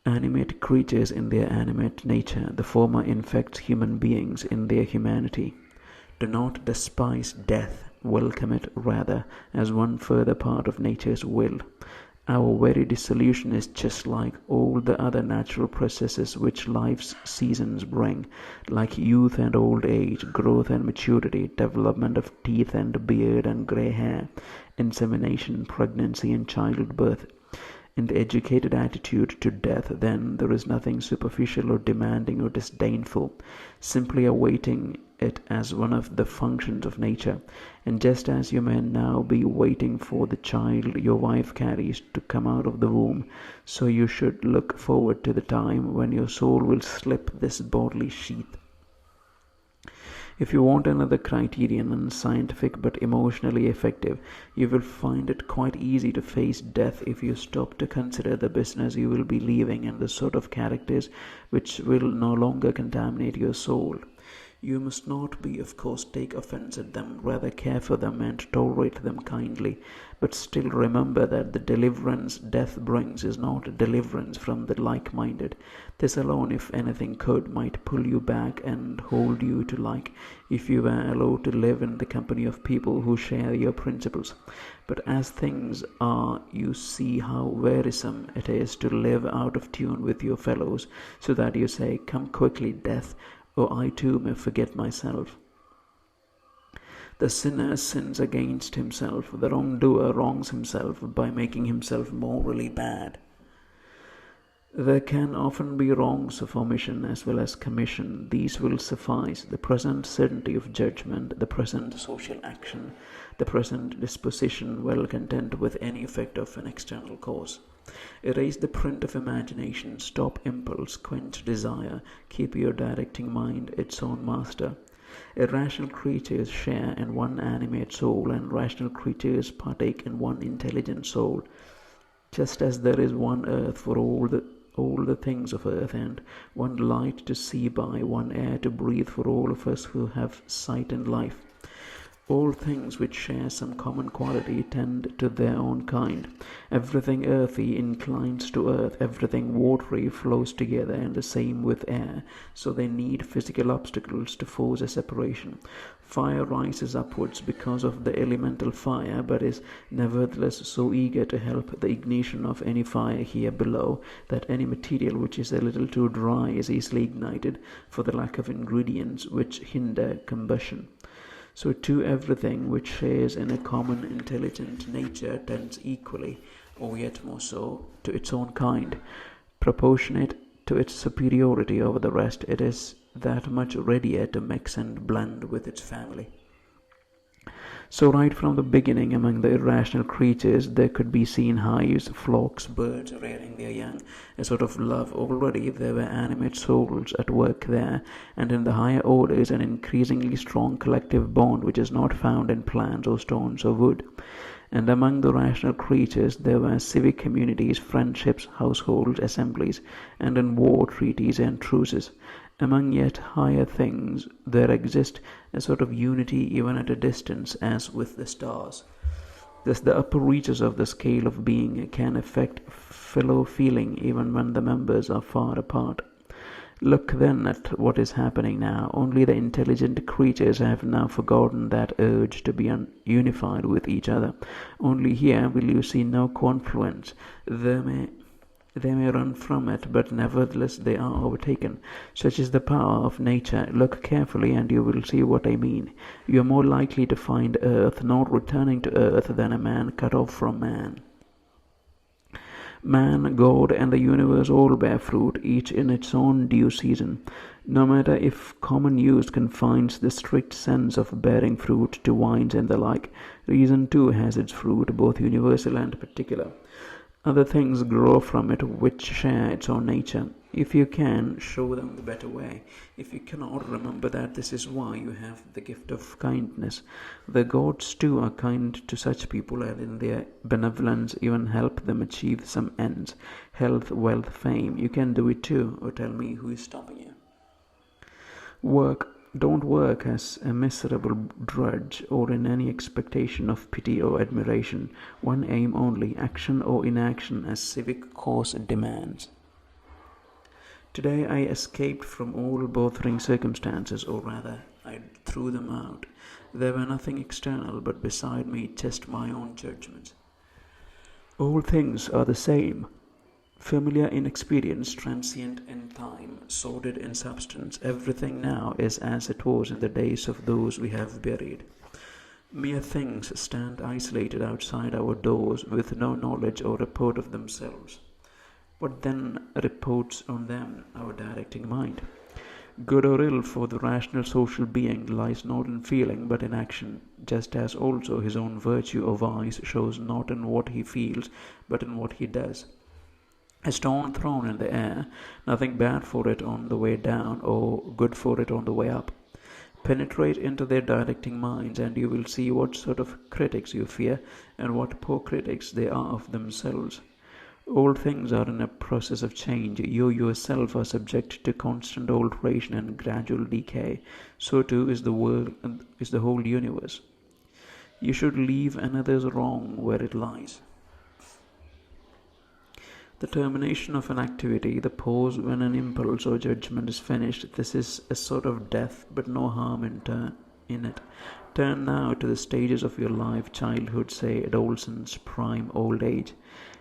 animate creatures in their animate nature, the former infects human beings in their humanity. Do not despise death, welcome it rather as one further part of nature's will. Our very dissolution is just like all the other natural processes which life's seasons bring, like youth and old age, growth and maturity, development of teeth and beard and grey hair, insemination, pregnancy, and childbirth. In the educated attitude to death, then, there is nothing superficial or demanding or disdainful, simply awaiting it as one of the functions of nature. And just as you may now be waiting for the child your wife carries to come out of the womb, so you should look forward to the time when your soul will slip this bodily sheath. If you want another criterion, unscientific but emotionally effective, you will find it quite easy to face death if you stop to consider the business you will be leaving and the sort of characters which will no longer contaminate your soul. You must not be, of course, take offense at them, rather care for them and tolerate them kindly, but still remember that the deliverance death brings is not a deliverance from the like-minded. This alone, if anything could, might pull you back and hold you to like, if you were allowed to live in the company of people who share your principles. But as things are, you see how wearisome it is to live out of tune with your fellows, so that you say, "Come quickly, death, or I too may forget myself." The sinner sins against himself, the wrongdoer wrongs himself by making himself morally bad. There can often be wrongs of omission as well as commission. These will suffice. The present certainty of judgment, the present social action, the present disposition, well content with any effect of an external cause. Erase the print of imagination, stop impulse, quench desire, keep your directing mind its own master. Irrational creatures share in one animate soul, and rational creatures partake in one intelligent soul. Just as there is one earth for all the things of earth, and one light to see by, one air to breathe for all of us who have sight and life. All things which share some common quality tend to their own kind. Everything earthy inclines to earth, everything watery flows together, and the same with air, so they need physical obstacles to force a separation. Fire rises upwards because of the elemental fire, but is nevertheless so eager to help the ignition of any fire here below, that any material which is a little too dry is easily ignited, for the lack of ingredients which hinder combustion. So too everything which shares in a common intelligent nature tends equally, or yet more so, to its own kind. Proportionate to its superiority over the rest, it is that much readier to mix and blend with its family. So right from the beginning, among the irrational creatures, there could be seen hives, flocks, birds rearing their young, a sort of love. Already there were animate souls at work there, and in the higher orders an increasingly strong collective bond which is not found in plants or stones or wood. And among the rational creatures there were civic communities, friendships, households, assemblies, and in war treaties and truces. Among yet higher things there exists a sort of unity even at a distance, as with the stars. Thus the upper reaches of the scale of being can affect fellow feeling even when the members are far apart. Look then at what is happening now. Only the intelligent creatures have now forgotten that urge to be unified with each other. Only here will you see no confluence. They may run from it, but nevertheless they are overtaken. Such is the power of nature. Look carefully and you will see what I mean. You are more likely to find earth not returning to earth than a man cut off from man. Man, God, and the universe all bear fruit, each in its own due season. No matter if common use confines the strict sense of bearing fruit to vines and the like, reason too has its fruit, both universal and particular. Other things grow from it which share its own nature. If you can, show them the better way. If you cannot, remember that this is why you have the gift of kindness. The gods too are kind to such people, and in their benevolence even help them achieve some ends. Health, wealth, fame. You can do it too, or tell me who is stopping you. Don't work as a miserable drudge or in any expectation of pity or admiration. One aim only, action or inaction as civic cause demands. Today I escaped from all bothering circumstances, or rather, I threw them out. There were nothing external but beside me just my own judgments. All things are the same. Familiar in experience, transient in time, sordid in substance, everything now is as it was in the days of those we have buried. Mere things stand isolated outside our doors with no knowledge or report of themselves. What then reports on them our directing mind? Good or ill for the rational social being lies not in feeling but in action, just as also his own virtue or vice shows not in what he feels but in what he does. A stone thrown in the air, nothing bad for it on the way down or good for it on the way up. Penetrate into their directing minds and you will see what sort of critics you fear and what poor critics they are of themselves. All things are in a process of change. You yourself are subject to constant alteration and gradual decay. So too is the world, is the whole universe. You should leave another's wrong where it lies. The termination of an activity, the pause when an impulse or judgment is finished, this is a sort of death, but no harm in it. Turn now to the stages of your life, childhood, say, adolescence, prime, old age.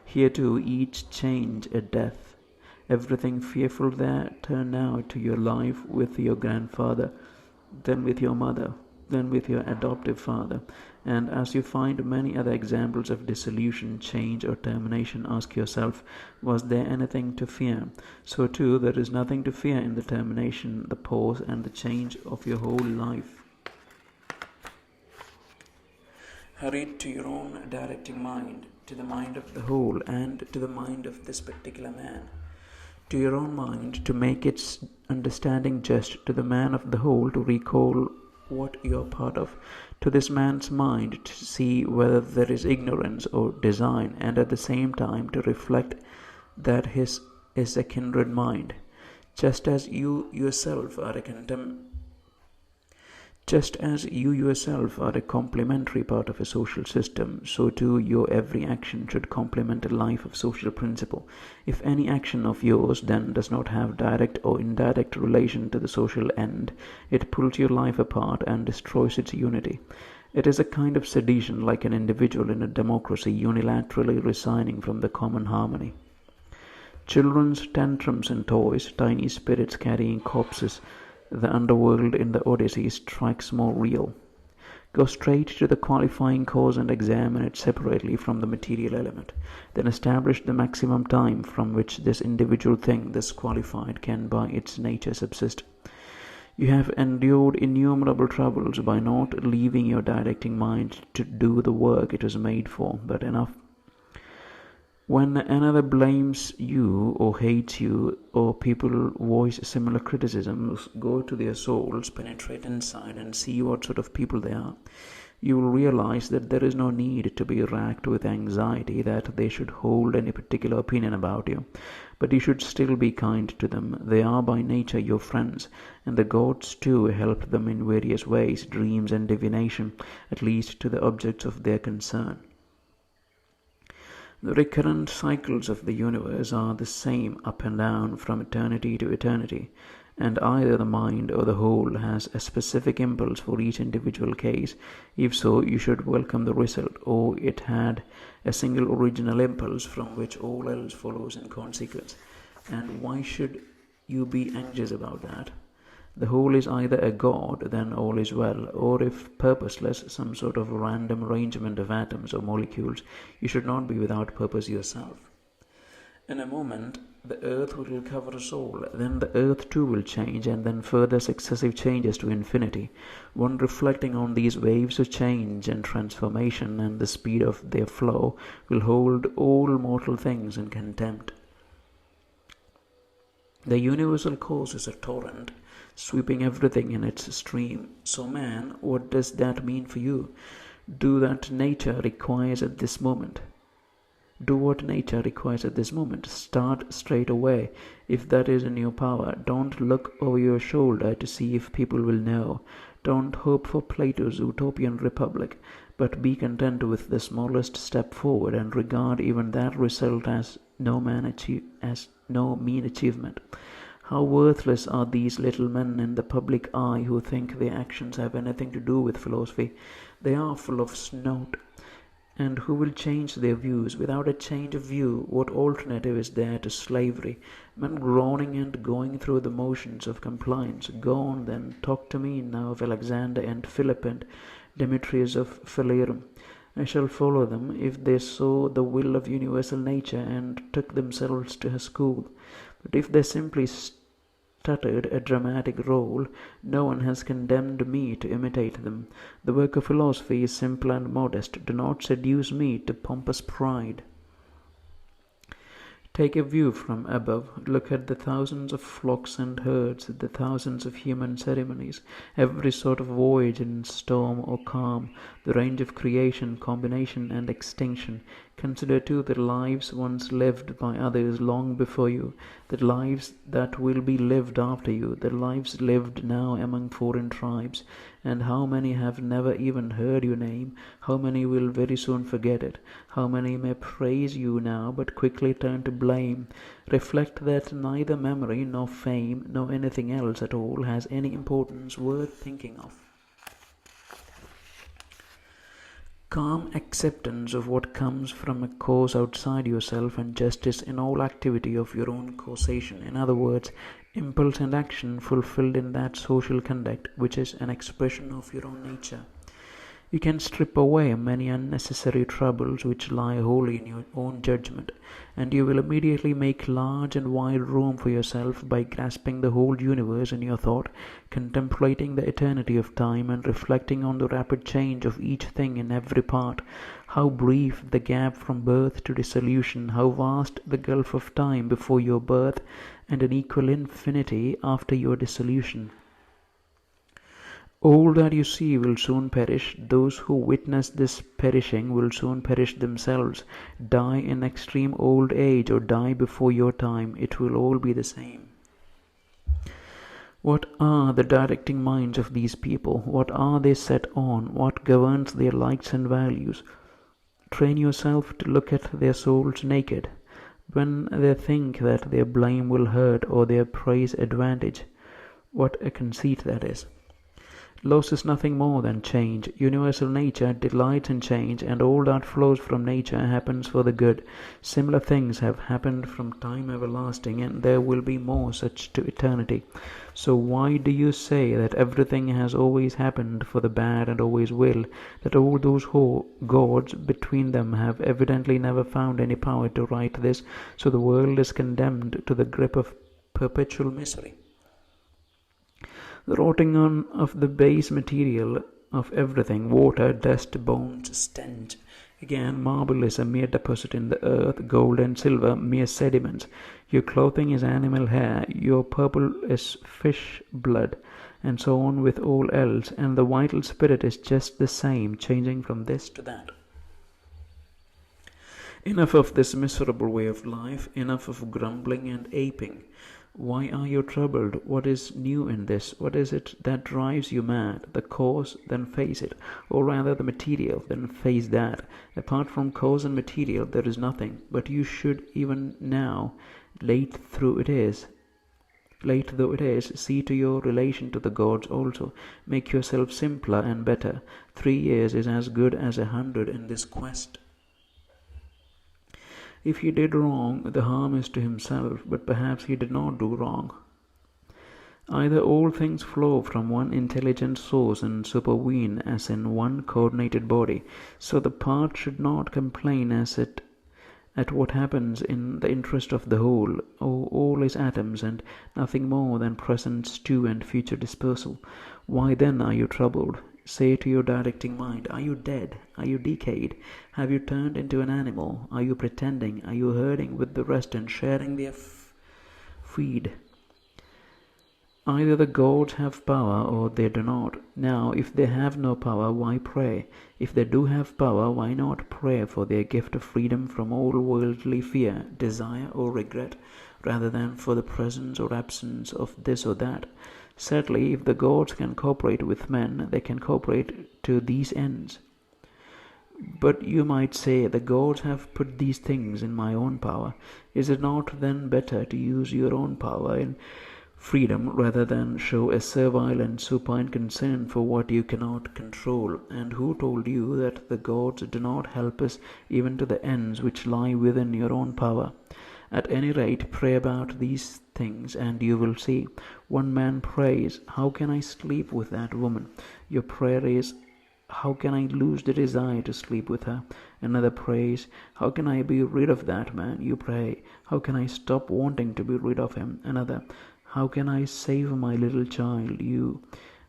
Here too, each change a death. Everything fearful there, turn now to your life with your grandfather, then with your mother, then with your adoptive father. And as you find many other examples of dissolution, change, or termination, ask yourself, was there anything to fear? So too, there is nothing to fear in the termination, the pause, and the change of your whole life. Hurry to your own directing mind, to the mind of the whole, and to the mind of this particular man. To your own mind, to make its understanding just, to the man of the whole, to recall what you are part of, to this man's mind to see whether there is ignorance or design, and at the same time to reflect that his is a kindred mind, just as you yourself are a complementary part of a social system, so too your every action should complement a life of social principle. If any action of yours then does not have direct or indirect relation to the social end, it pulls your life apart and destroys its unity. It is a kind of sedition, like an individual in a democracy unilaterally resigning from the common harmony. Children's tantrums and toys, tiny spirits carrying corpses, the underworld in the Odyssey strikes more real. Go straight to the qualifying cause and examine it separately from the material element. Then establish the maximum time from which this individual thing, thus qualified, can by its nature subsist. You have endured innumerable troubles by not leaving your directing mind to do the work it was made for, but enough. When another blames you or hates you, or people voice similar criticisms, go to their souls, penetrate inside, and see what sort of people they are. You will realize that there is no need to be racked with anxiety that they should hold any particular opinion about you. But you should still be kind to them. They are by nature your friends, and the gods too help them in various ways, dreams and divination, at least to the objects of their concern. The recurrent cycles of the universe are the same up and down from eternity to eternity, and either the mind or the whole has a specific impulse for each individual case. If so, you should welcome the result, or it had a single original impulse from which all else follows in consequence. And why should you be anxious about that? The whole is either a god, then all is well, or if purposeless, some sort of random arrangement of atoms or molecules, you should not be without purpose yourself. In a moment, the earth will cover us all, then the earth too will change, and then further successive changes to infinity. One reflecting on these waves of change and transformation and the speed of their flow will hold all mortal things in contempt. The universal cause is a torrent, sweeping everything in its stream. So man, what does that mean for you? Do what nature requires at this moment. Start straight away, if that is in your power. Don't look over your shoulder to see if people will know. Don't hope for Plato's utopian republic, but be content with the smallest step forward, and regard even that result as no mean achievement. How worthless are these little men in the public eye who think their actions have anything to do with philosophy. They are full of snot. And who will change their views? Without a change of view, what alternative is there to slavery? Men groaning and going through the motions of compliance. Go on then, talk to me now of Alexander and Philip and Demetrius of Phalerum. I shall follow them if they saw the will of universal nature and took themselves to her school. But if they simply stuttered a dramatic role, no one has condemned me to imitate them. The work of philosophy is simple and modest. Do not seduce me to pompous pride. Take a view from above. Look at the thousands of flocks and herds, the thousands of human ceremonies, every sort of voyage in storm or calm, the range of creation, combination, and extinction. Consider too the lives once lived by others long before you, the lives that will be lived after you, the lives lived now among foreign tribes, and how many have never even heard your name, how many will very soon forget it, how many may praise you now but quickly turn to blame. Reflect that neither memory nor fame nor anything else at all has any importance worth thinking of. Calm acceptance of what comes from a cause outside yourself, and justice in all activity of your own causation. In other words, impulse and action fulfilled in that social conduct which is an expression of your own nature. You can strip away many unnecessary troubles which lie wholly in your own judgment, and you will immediately make large and wide room for yourself by grasping the whole universe in your thought, contemplating the eternity of time, and reflecting on the rapid change of each thing in every part. How brief the gap from birth to dissolution, how vast the gulf of time before your birth, and an equal infinity after your dissolution. All that you see will soon perish. Those who witness this perishing will soon perish themselves. Die in extreme old age or die before your time, it will all be the same. What are the directing minds of these people? What are they set on? What governs their likes and values? Train yourself to look at their souls naked. When they think that their blame will hurt or their praise advantage, what a conceit that is. Loss is nothing more than change. Universal nature delights in change, and all that flows from nature happens for the good. Similar things have happened from time everlasting, and there will be more such to eternity. So why do you say that everything has always happened for the bad and always will, that all those gods between them have evidently never found any power to right this, so the world is condemned to the grip of perpetual misery? The rotting on of the base material of everything, water, dust, bones, stench. Again, marble is a mere deposit in the earth, gold and silver mere sediments. Your clothing is animal hair, your purple is fish blood, and so on with all else, and the vital spirit is just the same, changing from this to that. Enough of this miserable way of life, enough of grumbling and aping. Why are you troubled? What is new in this? What is it that drives you mad? The cause, then face it, or rather the material, then face that. Apart from cause and material there is nothing, but you should even now, late though it is, see to your relation to the gods also. Make yourself simpler and better. 3 years is as good as 100 in this quest. If he did wrong, the harm is to himself, but perhaps he did not do wrong. Either all things flow from one intelligent source and supervene as in one coordinated body, so the part should not complain at what happens in the interest of the whole. All is atoms, and nothing more than present stew and future dispersal. Why then are you troubled? Say to your directing mind, are you dead? Are you decayed? Have you turned into an animal? Are you pretending? Are you herding with the rest and sharing their feed? Either the gods have power or they do not. Now, if they have no power, why pray? If they do have power, why not pray for their gift of freedom from all worldly fear, desire, or regret, rather than for the presence or absence of this or that? Certainly, if the gods can cooperate with men, they can cooperate to these ends. But you might say, the gods have put these things in my own power. Is it not then better to use your own power in freedom rather than show a servile and supine concern for what you cannot control? And who told you that the gods do not help us even to the ends which lie within your own power? At any rate, pray about these things, and you will see. One man prays, how can I sleep with that woman? Your prayer is, how can I lose the desire to sleep with her? Another prays, how can I be rid of that man? You pray, how can I stop wanting to be rid of him? Another, how can I save my little child? You,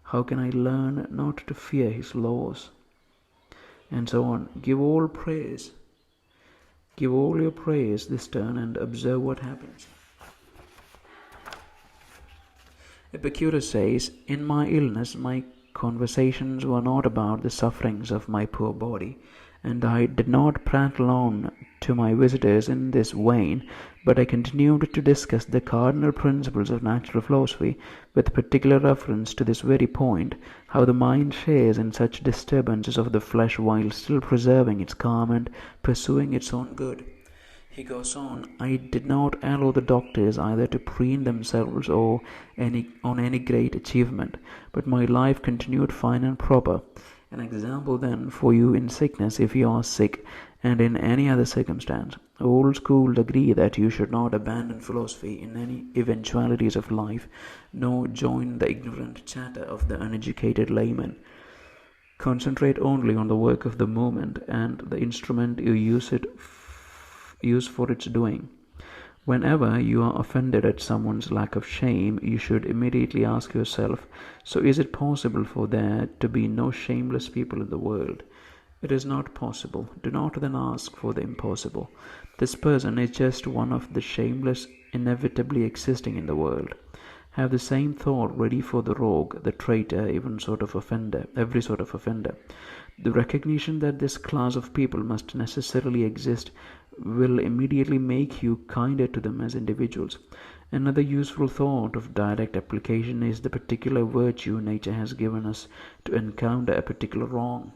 how can I learn not to fear his laws? And so on. Give all your praise this turn and observe what happens. Epicurus says, in my illness my conversations were not about the sufferings of my poor body, and I did not prattle on to my visitors in this vein, but I continued to discuss the cardinal principles of natural philosophy, with particular reference to this very point, how the mind shares in such disturbances of the flesh while still preserving its calm and pursuing its own good. He goes on, I did not allow the doctors either to preen themselves or on any great achievement, but my life continued fine and proper. An example then for you in sickness if you are sick, and in any other circumstance. All schools agree that you should not abandon philosophy in any eventualities of life, nor join the ignorant chatter of the uneducated layman. Concentrate only on the work of the moment and the instrument you use for its doing. Whenever you are offended at someone's lack of shame, you should immediately ask yourself, so is it possible for there to be no shameless people in the world? It is not possible. Do not then ask for the impossible. This person is just one of the shameless inevitably existing in the world. Have the same thought ready for the rogue, the traitor, every sort of offender. The recognition that this class of people must necessarily exist will immediately make you kinder to them as individuals. Another useful thought of direct application is the particular virtue nature has given us to encounter a particular wrong.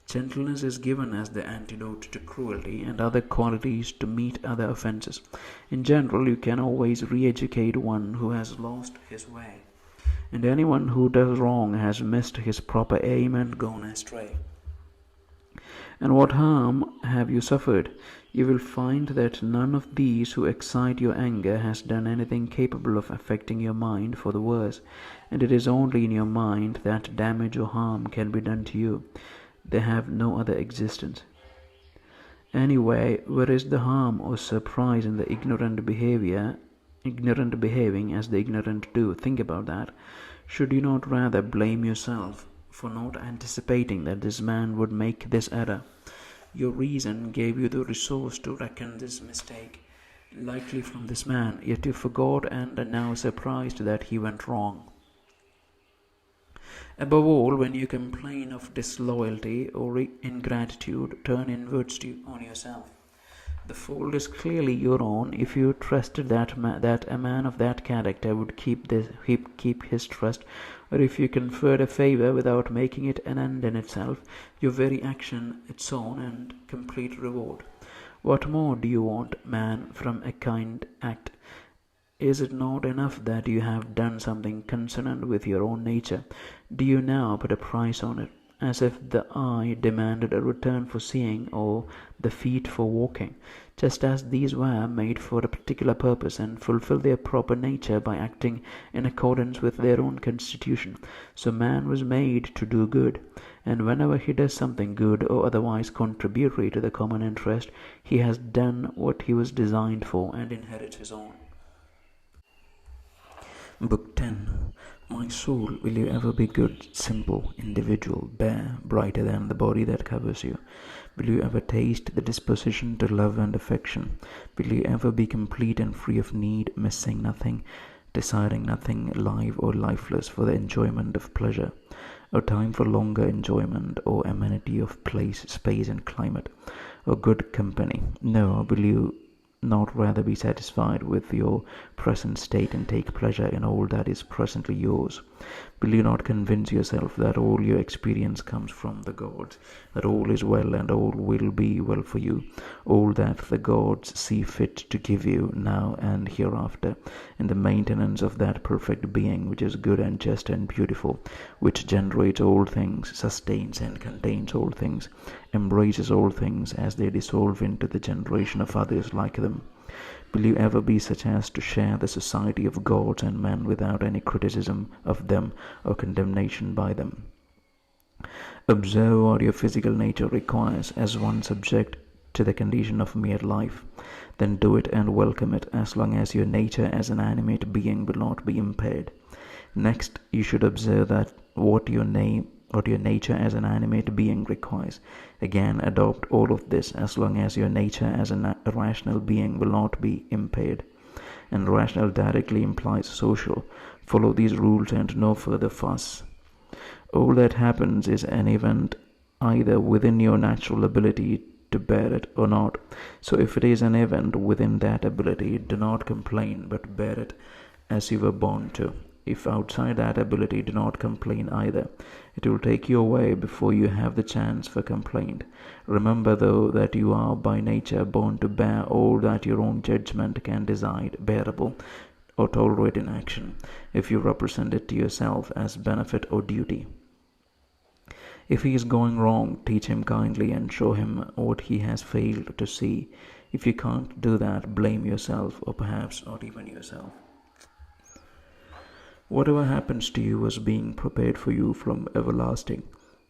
Gentleness is given as the antidote to cruelty, and other qualities to meet other offences. In general, you can always re-educate one who has lost his way, and anyone who does wrong has missed his proper aim and gone astray. And what harm have you suffered? You will find that none of these who excite your anger has done anything capable of affecting your mind for the worse, and it is only in your mind that damage or harm can be done to you. They have no other existence. Anyway, where is the harm or surprise in the ignorant behaving as the ignorant do? Think about that. Should you not rather blame yourself for not anticipating that this man would make this error? Your reason gave you the resource to reckon this mistake likely from this man, yet you forgot and are now surprised that he went wrong. Above all, when you complain of disloyalty or ingratitude, turn inwards on yourself. The fault is clearly your own. If you trusted that a man of that character would keep his trust, or if you conferred a favor without making it an end in itself, your very action its own and complete reward. What more do you want, man, from a kind act? Is it not enough that you have done something consonant with your own nature? Do you now put a price on it, as if the eye demanded a return for seeing, or the feet for walking, just as these were made for a particular purpose and fulfill their proper nature by acting in accordance with their own constitution? So man was made to do good, and whenever he does something good or otherwise contributory to the common interest, he has done what he was designed for and inherits his own. Book 10. My soul, will you ever be good, simple, individual, bare, brighter than the body that covers you? Will you ever taste the disposition to love and affection? Will you ever be complete and free of need, missing nothing, desiring nothing live or lifeless for the enjoyment of pleasure, or time for longer enjoyment, or amenity of place, space, and climate, or good company? No, will you not rather be satisfied with your present state and take pleasure in all that is presently yours? Will you not convince yourself that all your experience comes from the gods, that all is well and all will be well for you, all that the gods see fit to give you now and hereafter, in the maintenance of that perfect being which is good and just and beautiful, which generates all things, sustains and contains all things, embraces all things as they dissolve into the generation of others like them? Will you ever be such as to share the society of gods and men without any criticism of them or condemnation by them? Observe what your physical nature requires as one subject to the condition of mere life. Then do it and welcome it, as long as your nature as an animate being will not be impaired. Next, you should observe that what your nature as an animate being requires. Again, adopt all of this, as long as your nature as a rational being will not be impaired. And rational directly implies social. Follow these rules and no further fuss. All that happens is an event either within your natural ability to bear it or not. So if it is an event within that ability, do not complain, but bear it as you were born to. If outside that ability, do not complain either. It will take you away before you have the chance for complaint. Remember, though, that you are by nature born to bear all that your own judgment can decide bearable or tolerate in action, if you represent it to yourself as benefit or duty. If he is going wrong, teach him kindly and show him what he has failed to see. If you can't do that, blame yourself, or perhaps not even yourself. Whatever happens to you was being prepared for you from everlasting,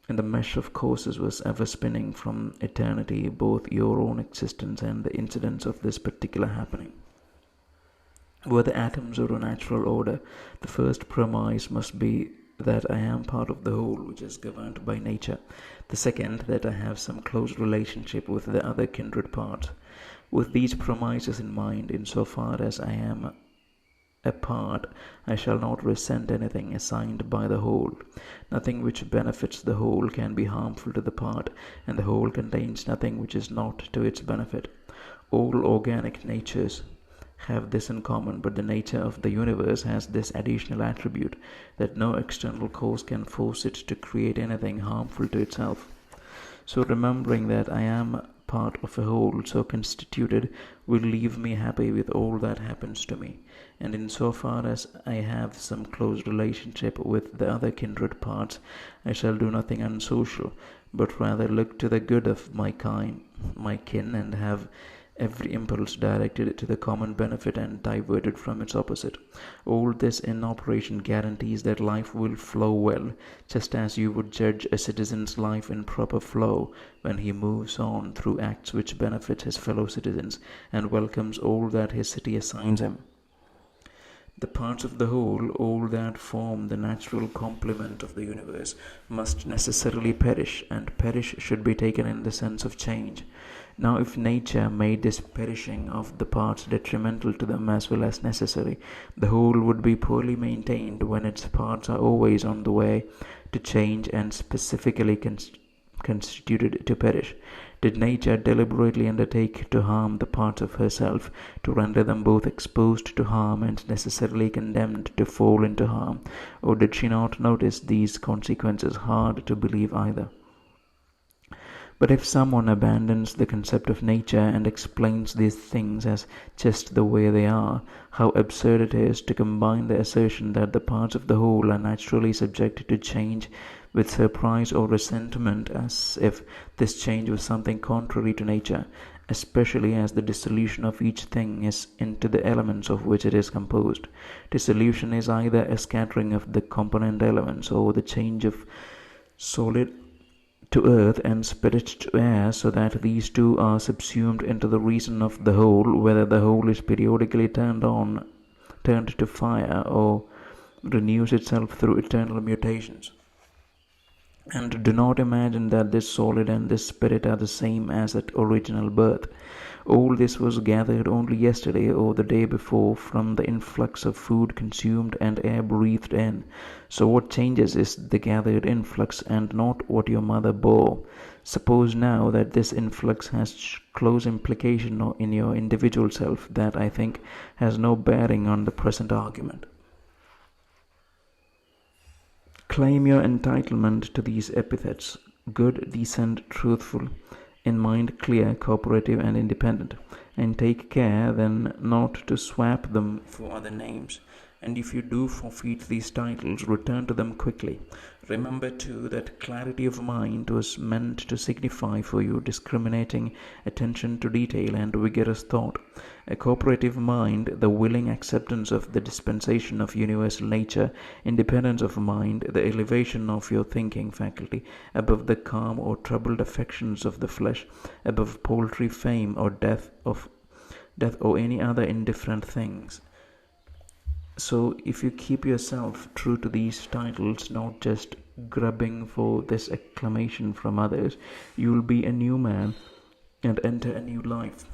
and the mesh of causes was ever spinning from eternity, both your own existence and the incidents of this particular happening. Were the atoms or a natural order, the first premise must be that I am part of the whole which is governed by nature. The second, that I have some close relationship with the other kindred parts. With these premises in mind, insofar as I am a part, I shall not resent anything assigned by the whole. Nothing which benefits the whole can be harmful to the part, and the whole contains nothing which is not to its benefit. All organic natures have this in common, but the nature of the universe has this additional attribute, that no external cause can force it to create anything harmful to itself. So remembering that I am part of a whole so constituted will leave me happy with all that happens to me, and in so far as I have some close relationship with the other kindred parts, I shall do nothing unsocial, but rather look to the good of my kin, and have every impulse directed to the common benefit and diverted from its opposite. All this in operation guarantees that life will flow well, just as you would judge a citizen's life in proper flow when he moves on through acts which benefit his fellow citizens and welcomes all that his city assigns him. The parts of the whole, all that form the natural complement of the universe, must necessarily perish, and perish should be taken in the sense of change. Now, if nature made this perishing of the parts detrimental to them as well as necessary, the whole would be poorly maintained when its parts are always on the way to change and specifically constituted to perish? Did nature deliberately undertake to harm the parts of herself, to render them both exposed to harm and necessarily condemned to fall into harm? Or did she not notice these consequences? Hard to believe either. But if someone abandons the concept of nature and explains these things as just the way they are, how absurd it is to combine the assertion that the parts of the whole are naturally subject to change with surprise or resentment, as if this change was something contrary to nature, especially as the dissolution of each thing is into the elements of which it is composed. Dissolution is either a scattering of the component elements or the change of solid to earth and spirit to air, so that these two are subsumed into the reason of the whole, whether the whole is periodically turned to fire, or renews itself through eternal mutations. And do not imagine that this solid and this spirit are the same as at original birth. All this was gathered only yesterday or the day before from the influx of food consumed and air breathed in. So what changes is the gathered influx and not what your mother bore. Suppose now that this influx has close implication in your individual self, that I think has no bearing on the present argument. Claim your entitlement to these epithets: good, decent, truthful, in mind clear, cooperative, and independent, and take care then not to swap them for other names. And if you do forfeit these titles, return to them quickly. Remember too that clarity of mind was meant to signify for you discriminating attention to detail and vigorous thought. A cooperative mind, the willing acceptance of the dispensation of universal nature, independence of mind, the elevation of your thinking faculty above the calm or troubled affections of the flesh, above paltry fame or death or any other indifferent things. So, if you keep yourself true to these titles, not just grubbing for this acclamation from others, you will be a new man and enter a new life.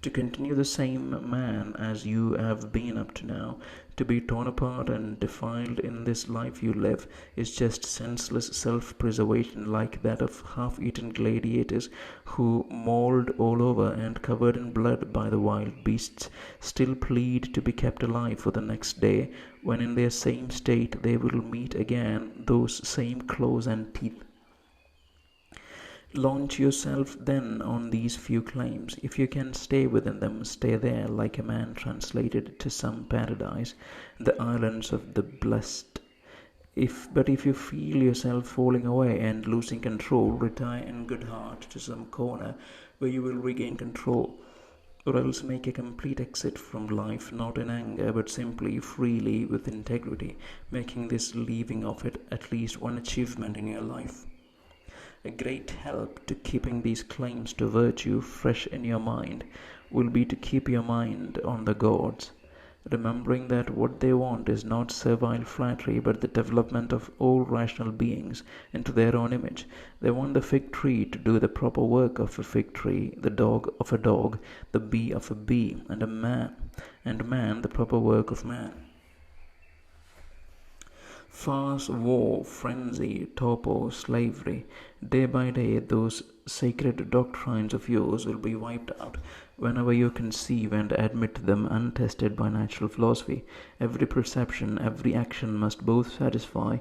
To continue the same man as you have been up to now, to be torn apart and defiled in this life you live, is just senseless self-preservation, like that of half-eaten gladiators who, mauled all over and covered in blood by the wild beasts, still plead to be kept alive for the next day, when in their same state they will meet again those same claws and teeth. Launch yourself then on these few claims. If you can stay within them, stay there like a man translated to some paradise, the islands of the blessed. But if you feel yourself falling away and losing control, retire in good heart to some corner where you will regain control, or else make a complete exit from life, not in anger, but simply, freely, with integrity, making this leaving of it at least one achievement in your life. A great help to keeping these claims to virtue fresh in your mind will be to keep your mind on the gods, remembering that what they want is not servile flattery, but the development of all rational beings into their own image. They want the fig tree to do the proper work of a fig tree, the dog of a dog, the bee of a bee, and man the proper work of man. Farce, war, frenzy, torpor, slavery, day by day those sacred doctrines of yours will be wiped out whenever you conceive and admit them untested by natural philosophy. Every perception, every action must both satisfy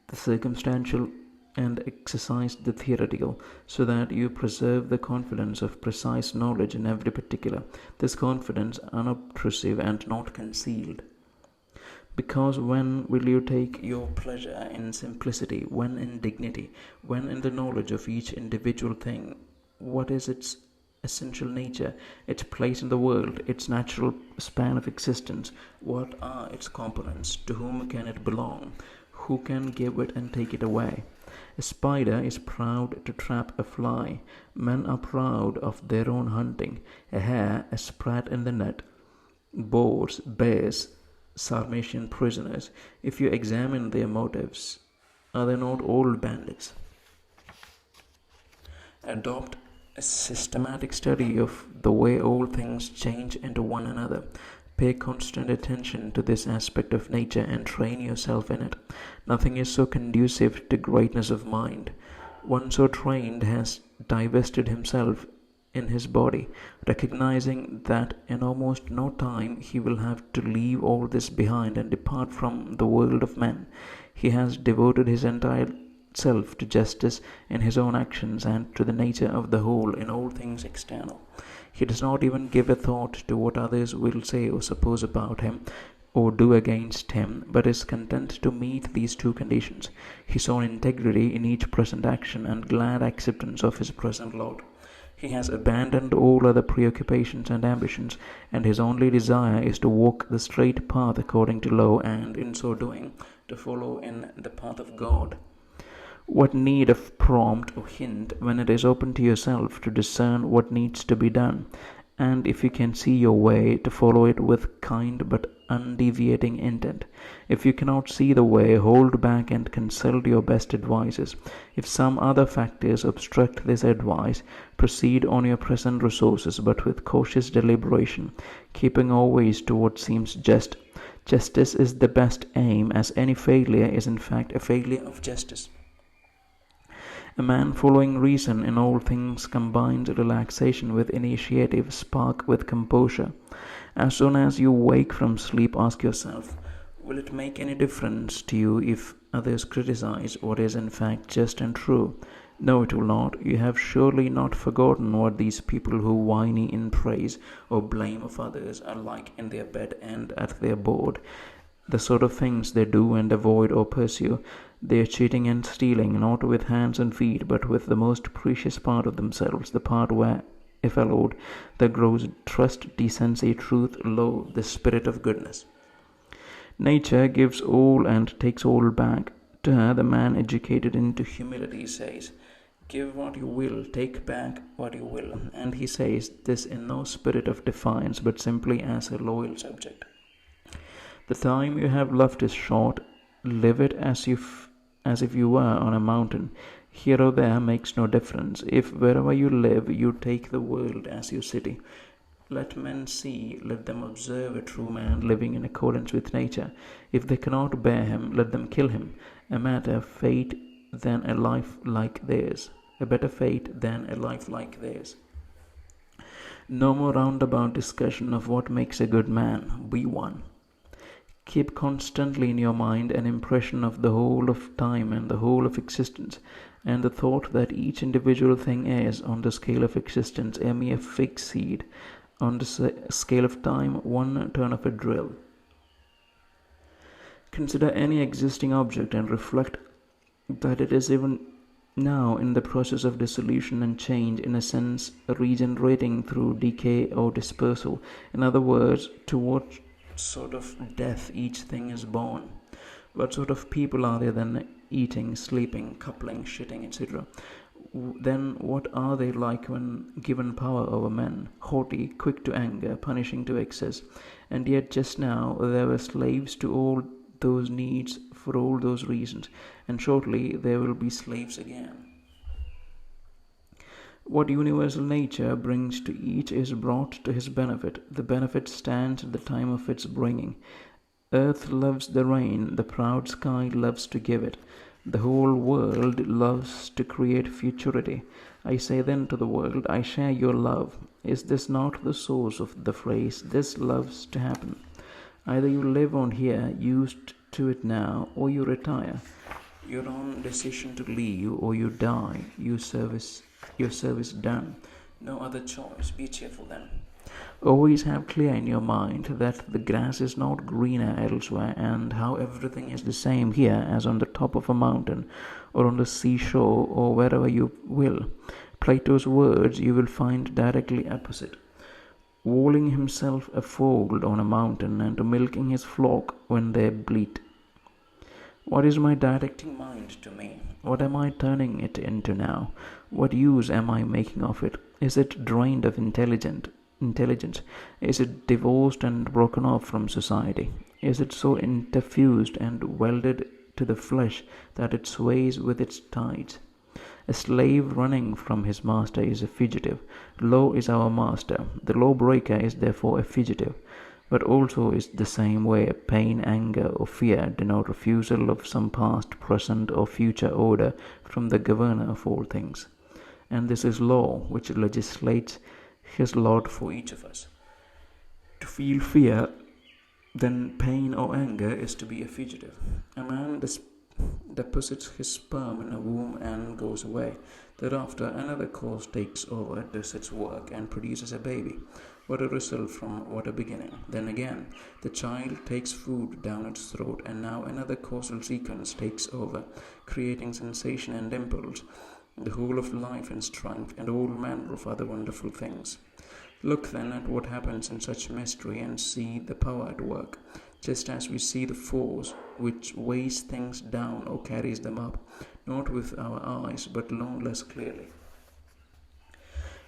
the circumstantial and exercise the theoretical, so that you preserve the confidence of precise knowledge in every particular, this confidence unobtrusive and not concealed. Because when will you take your pleasure in simplicity, when in dignity, when in the knowledge of each individual thing? What is its essential nature, its place in the world, its natural span of existence? What are its components? To whom can it belong? Who can give it and take it away? A spider is proud to trap a fly. Men are proud of their own hunting. A hare, a sprat in the net. Boars, bears, Sarmatian prisoners, if you examine their motives, are they not all bandits? Adopt a systematic study of the way all things change into one another. Pay constant attention to this aspect of nature and train yourself in it. Nothing is so conducive to greatness of mind. One so trained has divested himself in his body, recognizing that in almost no time he will have to leave all this behind and depart from the world of men. He has devoted his entire self to justice in his own actions and to the nature of the whole in all things external. He does not even give a thought to what others will say or suppose about him or do against him, but is content to meet these two conditions, his own integrity in each present action and glad acceptance of his present lot. He has abandoned all other preoccupations and ambitions, and his only desire is to walk the straight path according to law, and in so doing, to follow in the path of God. What need of prompt or hint when it is open to yourself to discern what needs to be done, and if you can see your way, to follow it with kind but undeviating intent. If you cannot see the way, hold back and consult your best advisers. If some other factors obstruct this advice, proceed on your present resources, but with cautious deliberation, keeping always to what seems just. Justice is the best aim, as any failure is in fact a failure of justice. A man following reason in all things combines relaxation with initiative, spark with composure. As soon as you wake from sleep, ask yourself, will it make any difference to you if others criticize what is in fact just and true? No, it will not. You have surely not forgotten what these people who whine in praise or blame of others are like in their bed and at their board. The sort of things they do and avoid or pursue. They are cheating and stealing, not with hands and feet, but with the most precious part of themselves, the part where, if allowed, there grows trust, decency, truth, law, the spirit of goodness. Nature gives all and takes all back. To her, the man educated into humility says, give what you will, take back what you will. And he says this in no spirit of defiance, but simply as a loyal subject. The time you have left is short. Live it as if you were on a mountain. Here or there makes no difference. If wherever you live you take the world as your city, let men see, let them observe a true man living in accordance with nature. If they cannot bear him, let them kill him. A better fate than a life like theirs. No more roundabout discussion of what makes a good man. Be one. Keep constantly in your mind an impression of the whole of time and the whole of existence, and the thought that each individual thing is, on the scale of existence, a mere fig seed, on the scale of time, one turn of a drill. Consider any existing object and reflect that it is even now in the process of dissolution and change, in a sense regenerating through decay or dispersal. In other words, to what sort of death each thing is born. What sort of people are they then, eating, sleeping, coupling, shitting, etc.? Then what are they like when given power over men? Haughty, quick to anger, punishing to excess. And yet just now they were slaves to all those needs for all those reasons, and shortly they will be slaves again. What universal nature brings to each is brought to his benefit. The benefit stands at the time of its bringing. Earth loves the rain, the proud sky loves to give it. The whole world loves to create futurity. I say then to the world, I share your love. Is this not the source of the phrase, this loves to happen? Either you live on here, used to it now, or you retire. Your own decision to leave, or you die, your service done. No other choice. Be cheerful then. Always have clear in your mind that the grass is not greener elsewhere, and how everything is the same here as on the top of a mountain, or on the seashore, or wherever you will. Plato's words you will find directly opposite. Walling himself afold on a mountain, and to milking his flock when they bleat. What is my directing mind to me? What am I turning it into now? What use am I making of it? Is it drained of intelligence? Is it divorced and broken off from society? Is it so interfused and welded to the flesh that it sways with its tides? A slave running from his master is a fugitive. Law is our master. The lawbreaker is therefore a fugitive. but also is the same way pain, anger, or fear denote refusal of some past, present, or future order from the governor of all things. And this is law which legislates his lot for each of us. To feel fear, then pain or anger, is to be a fugitive. A man deposits his sperm in a womb and goes away. Thereafter, another cause takes over, does its work, and produces a baby. What a result from what a beginning. Then again, the child takes food down its throat, and now another causal sequence takes over, creating sensation and impulse, the whole of life and strength, and all manner of other wonderful things. Look then at what happens in such mystery and see the power at work, just as we see the force which weighs things down or carries them up, not with our eyes, but no less clearly.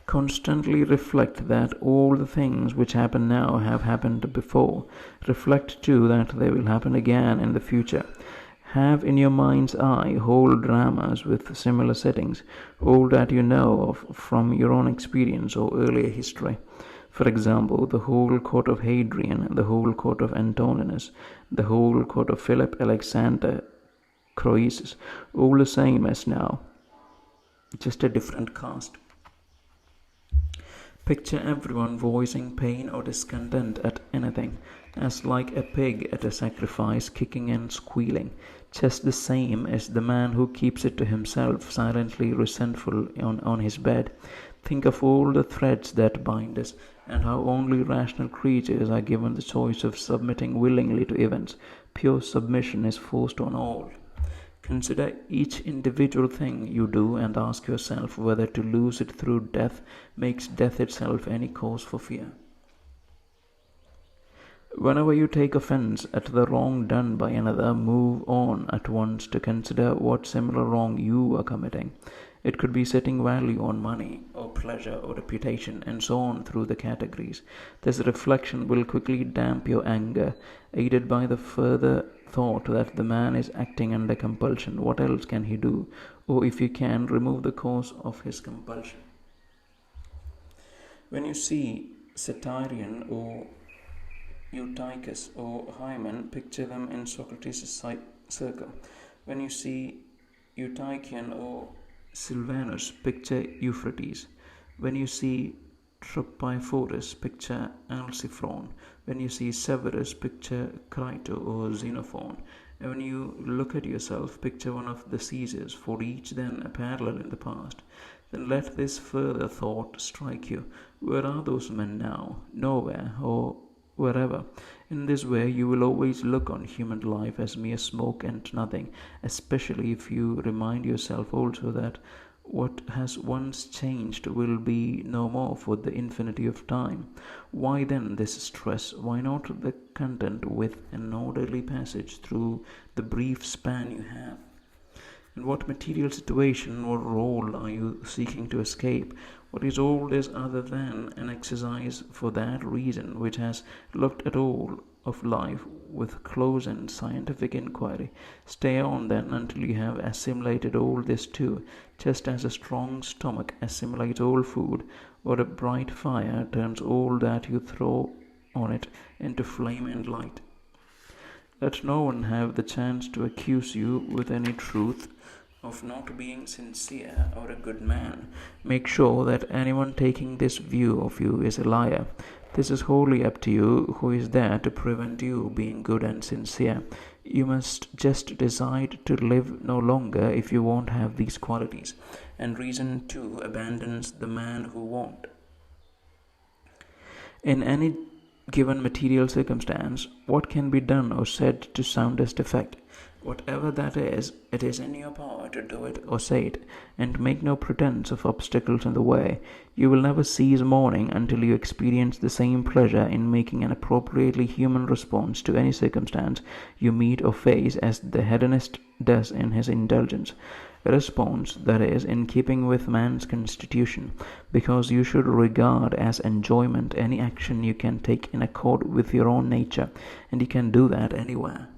Constantly reflect that all the things which happen now have happened before. Reflect too that they will happen again in the future. Have in your mind's eye whole dramas with similar settings, all that you know of from your own experience or earlier history. For example, the whole court of Hadrian, the whole court of Antoninus, the whole court of Philip Alexander Croesus, all the same as now, just a different cast. Picture everyone voicing pain or discontent at anything, as like a pig at a sacrifice, kicking and squealing, just the same as the man who keeps it to himself, silently resentful on his bed. Think of all the threads that bind us, and how only rational creatures are given the choice of submitting willingly to events. Pure submission is forced on all. Consider each individual thing you do and ask yourself whether to lose it through death makes death itself any cause for fear. Whenever you take offense at the wrong done by another, move on at once to consider what similar wrong you are committing. It could be setting value on money, or pleasure, or reputation, and so on through the categories. This reflection will quickly damp your anger, aided by the further thought that the man is acting under compulsion. What else can he do? Or if you can, remove the cause of his compulsion. When you see Satyrion or Eutychus or Hymen, picture them in Socrates' circle. When you see Eutychian or Silvanus, picture Euphrates. When you see Tropaiphorus, picture Alciphron. When you see Severus, picture Crito or Xenophon. And when you look at yourself, picture one of the Caesars, for each then a parallel in the past. Then let this further thought strike you. Where are those men now? Nowhere, or wherever. In this way you will always look on human life as mere smoke and nothing, especially if you remind yourself also that what has once changed will be no more for the infinity of time. Why then this stress? Why not the content with an orderly passage through the brief span you have? In what material situation or role are you seeking to escape? What is all this other than an exercise for that reason which has looked at all of life with close and scientific inquiry? Stay on then until you have assimilated all this too, just as a strong stomach assimilates all food, or a bright fire turns all that you throw on it into flame and light. Let no one have the chance to accuse you with any truth of not being sincere or a good man. Make sure that anyone taking this view of you is a liar. This is wholly up to you. Who is there to prevent you being good and sincere? You must just decide to live no longer if you won't have these qualities, and reason too abandons the man who won't. In any given material circumstance, what can be done or said to soundest effect? Whatever that is, it is in your power to do it or say it, and make no pretense of obstacles in the way. You will never cease mourning until you experience the same pleasure in making an appropriately human response to any circumstance you meet or face as the hedonist does in his indulgence. A response that is in keeping with man's constitution, because you should regard as enjoyment any action you can take in accord with your own nature, and you can do that anywhere.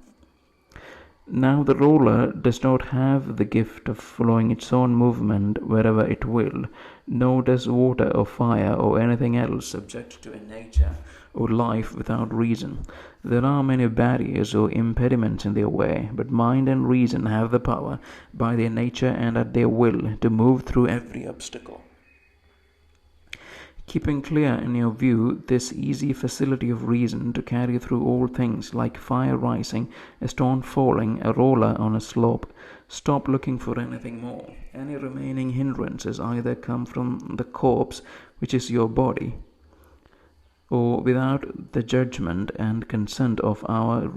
Now the roller does not have the gift of following its own movement wherever it will, nor does water or fire or anything else subject to a nature or life without reason. There are many barriers or impediments in their way, but mind and reason have the power, by their nature and at their will, to move through every obstacle. Keeping clear in your view this easy facility of reason to carry through all things, like fire rising, a stone falling, a roller on a slope, stop looking for anything more. Any remaining hindrances either come from the corpse, which is your body, or without the judgment and consent of our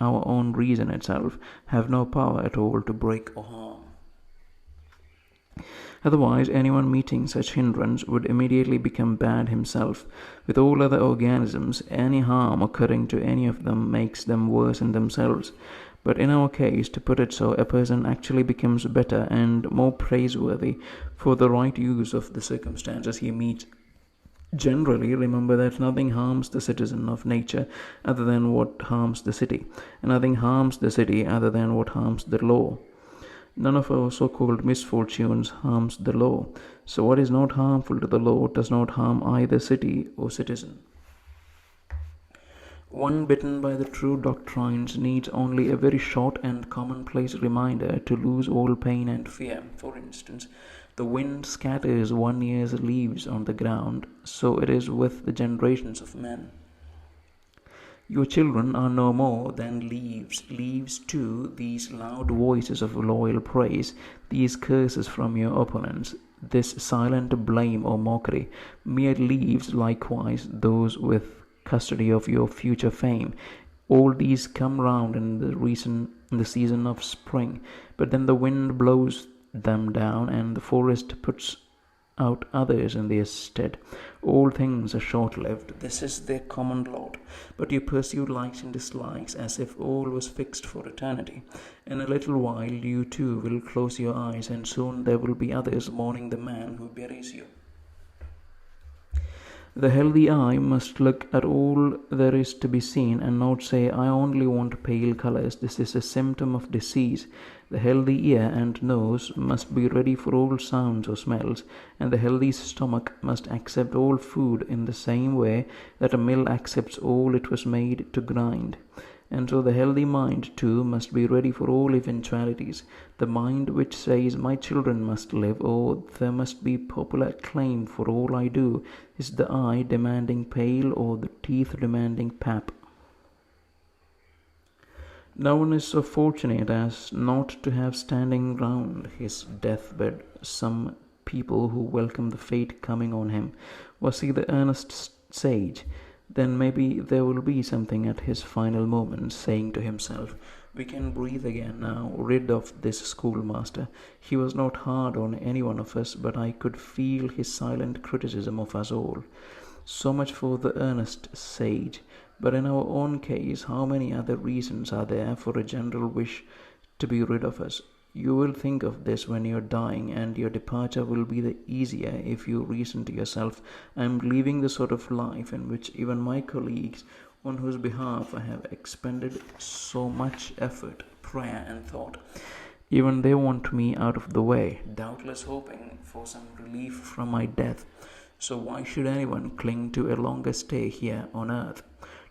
own reason itself, have no power at all to break or harm. Otherwise, anyone meeting such hindrance would immediately become bad himself. With all other organisms, any harm occurring to any of them makes them worse in themselves. But in our case, to put it so, a person actually becomes better and more praiseworthy for the right use of the circumstances he meets. Generally, remember that nothing harms the citizen of nature other than what harms the city, and nothing harms the city other than what harms the law. None of our so-called misfortunes harms the law. So what is not harmful to the law does not harm either city or citizen. One bitten by the true doctrines needs only a very short and commonplace reminder to lose all pain and fear. For instance, the wind scatters one year's leaves on the ground, so it is with the generations of men. Your children are no more than leaves. Leaves too, these loud voices of loyal praise, these curses from your opponents, this silent blame or mockery. Mere leaves likewise, those with custody of your future fame. All these come round in the season of spring, but then the wind blows them down, and the forest puts out others in their stead. All things are short-lived. This is their common lot. But you pursue likes and dislikes as if all was fixed for eternity. In a little while you too will close your eyes, and soon there will be others mourning the man who buries you. The healthy eye must look at all there is to be seen, and not say, I only want pale colors. This is a symptom of disease. The healthy ear and nose must be ready for all sounds or smells, and the healthy stomach must accept all food in the same way that a mill accepts all it was made to grind. And so the healthy mind too must be ready for all eventualities. The mind which says, my children must live, or there must be popular acclaim for all I do, is the eye demanding pale, or the teeth demanding pap. No one is so fortunate as not to have standing round his deathbed some people who welcome the fate coming on him. Was he the earnest sage? Then maybe there will be something at his final moments, saying to himself, we can breathe again now, rid of this schoolmaster. He was not hard on any one of us, but I could feel his silent criticism of us all. So much for the earnest sage. But in our own case, how many other reasons are there for a general wish to be rid of us? You will think of this when you are dying, and your departure will be the easier if you reason to yourself, I am leaving the sort of life in which even my colleagues, on whose behalf I have expended so much effort, prayer and thought, even they want me out of the way, doubtless hoping for some relief from my death. So why should anyone cling to a longer stay here on earth?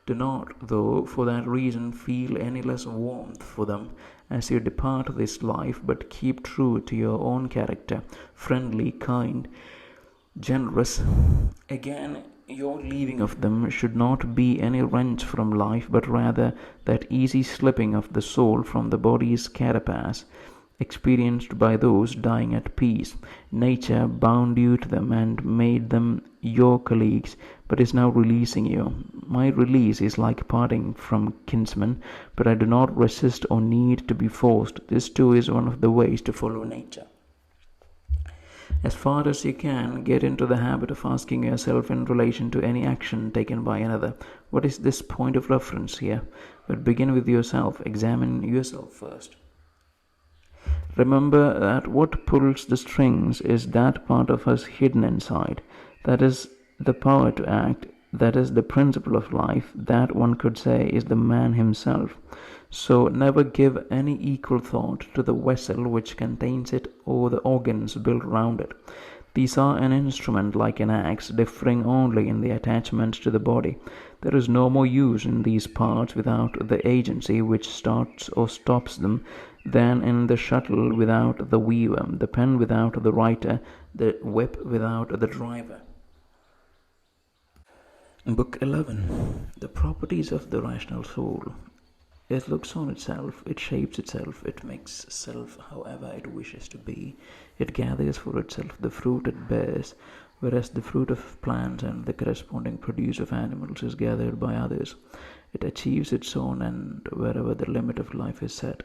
Do not, though, for that reason feel any less warmth for them as you depart this life, but keep true to your own character, friendly, kind, generous. Again, your leaving of them should not be any wrench from life, but rather that easy slipping of the soul from the body's carapace, experienced by those dying at peace. Nature bound you to them and made them your colleagues, but is now releasing you. My release is like parting from kinsmen, but I do not resist or need to be forced. This too is one of the ways to follow nature. As far as you can, get into the habit of asking yourself in relation to any action taken by another, what is this point of reference here? But begin with yourself. Examine yourself first. Remember that what pulls the strings is that part of us hidden inside. That is the power to act. That is the principle of life. That, one could say, is the man himself. So never give any equal thought to the vessel which contains it or the organs built round it. These are an instrument like an axe, differing only in the attachment to the body. There is no more use in these parts without the agency which starts or stops them than in the shuttle without the weaver, the pen without the writer, the whip without the driver. Book 11. The properties of the rational soul. It looks on itself, it shapes itself, it makes self however it wishes to be, it gathers for itself the fruit it bears, whereas the fruit of plants and the corresponding produce of animals is gathered by others. It achieves its own end wherever the limit of life is set,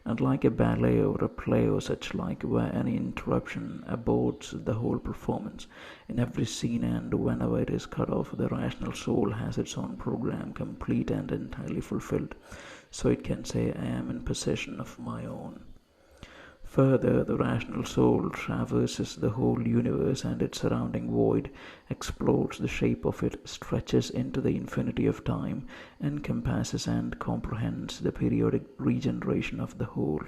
unlike a ballet or a play or such like, where any interruption aborts the whole performance. In every scene and whenever it is cut off, the rational soul has its own program complete and entirely fulfilled, so it can say, I am in possession of my own. Further, the rational soul traverses the whole universe and its surrounding void, explores the shape of it, stretches into the infinity of time, encompasses and comprehends the periodic regeneration of the whole.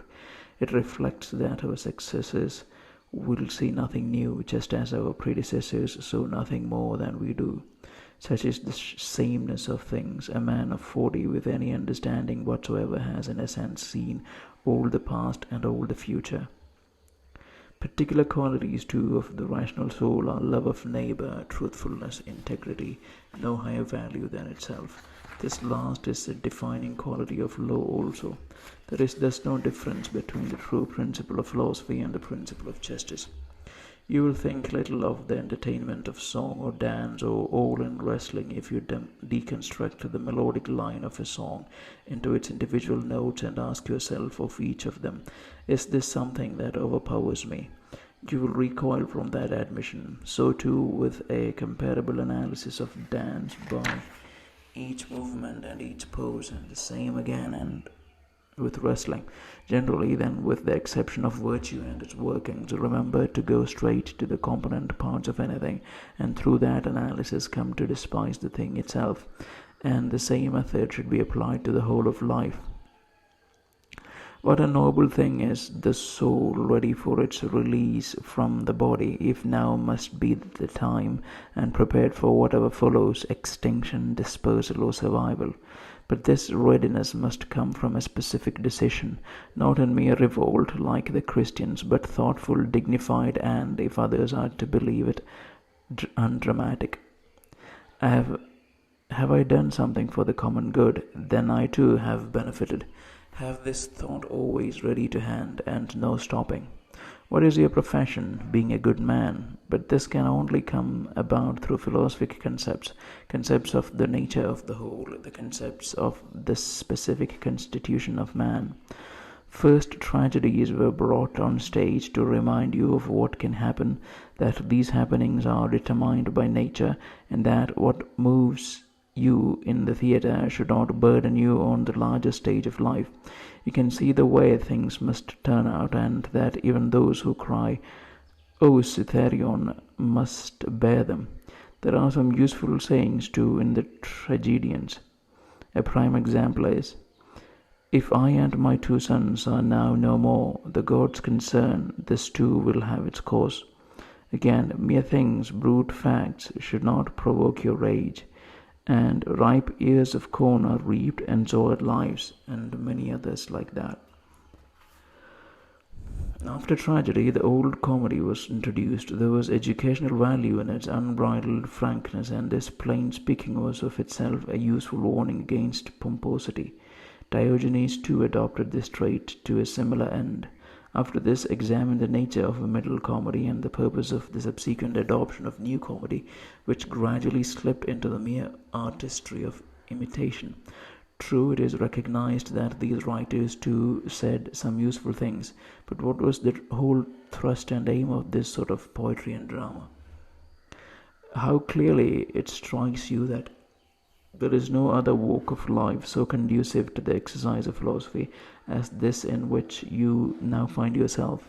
It reflects that our successors will see nothing new, just as our predecessors saw nothing more than we do. Such is the sameness of things. A man of 40 with any understanding whatsoever has in a sense seen all the past and all the future. Particular qualities too of the rational soul are love of neighbor, truthfulness, integrity, no higher value than itself. This last is a defining quality of law also. There is thus no difference between the true principle of philosophy and the principle of justice. You will think little of the entertainment of song or dance or all in wrestling if you deconstruct the melodic line of a song into its individual notes and ask yourself of each of them, is this something that overpowers me? You will recoil from that admission. So too with a comparable analysis of dance by each movement and each pose, and the same again and with wrestling. Generally, then, with the exception of virtue and its workings, remember to go straight to the component parts of anything, and through that analysis come to despise the thing itself. And the same method should be applied to the whole of life. What a noble thing is the soul ready for its release from the body, if now must be the time, and prepared for whatever follows, extinction, dispersal, or survival. But this readiness must come from a specific decision, not in mere revolt like the Christians, but thoughtful, dignified, and, if others are to believe it, undramatic. Have I done something for the common good? Then I too have benefited. Have this thought always ready to hand, and no stopping. What is your profession? Being a good man. But this can only come about through philosophic concepts of the nature of the whole, the concepts of the specific constitution of man. First tragedies were brought on stage to remind you of what can happen, that these happenings are determined by nature, and that what moves you in the theatre should not burden you on the larger stage of life. You can see the way things must turn out, and that even those who cry, O Cythereon, must bear them. There are some useful sayings too in the tragedians. A prime example is, if I and my 2 sons are now no more, the gods concern, this too will have its course. Again, mere things, brute facts, should not provoke your rage. And ripe ears of corn are reaped, and so are lives, and many others like that. After tragedy, the old comedy was introduced. There was educational value in its unbridled frankness, and this plain speaking was of itself a useful warning against pomposity. Diogenes too adopted this trait to a similar end. After this, examine the nature of a middle comedy and the purpose of the subsequent adoption of new comedy, which gradually slipped into the mere artistry of imitation. True, it is recognized that these writers too said some useful things, but what was the whole thrust and aim of this sort of poetry and drama? How clearly it strikes you that there is no other walk of life so conducive to the exercise of philosophy as this in which you now find yourself.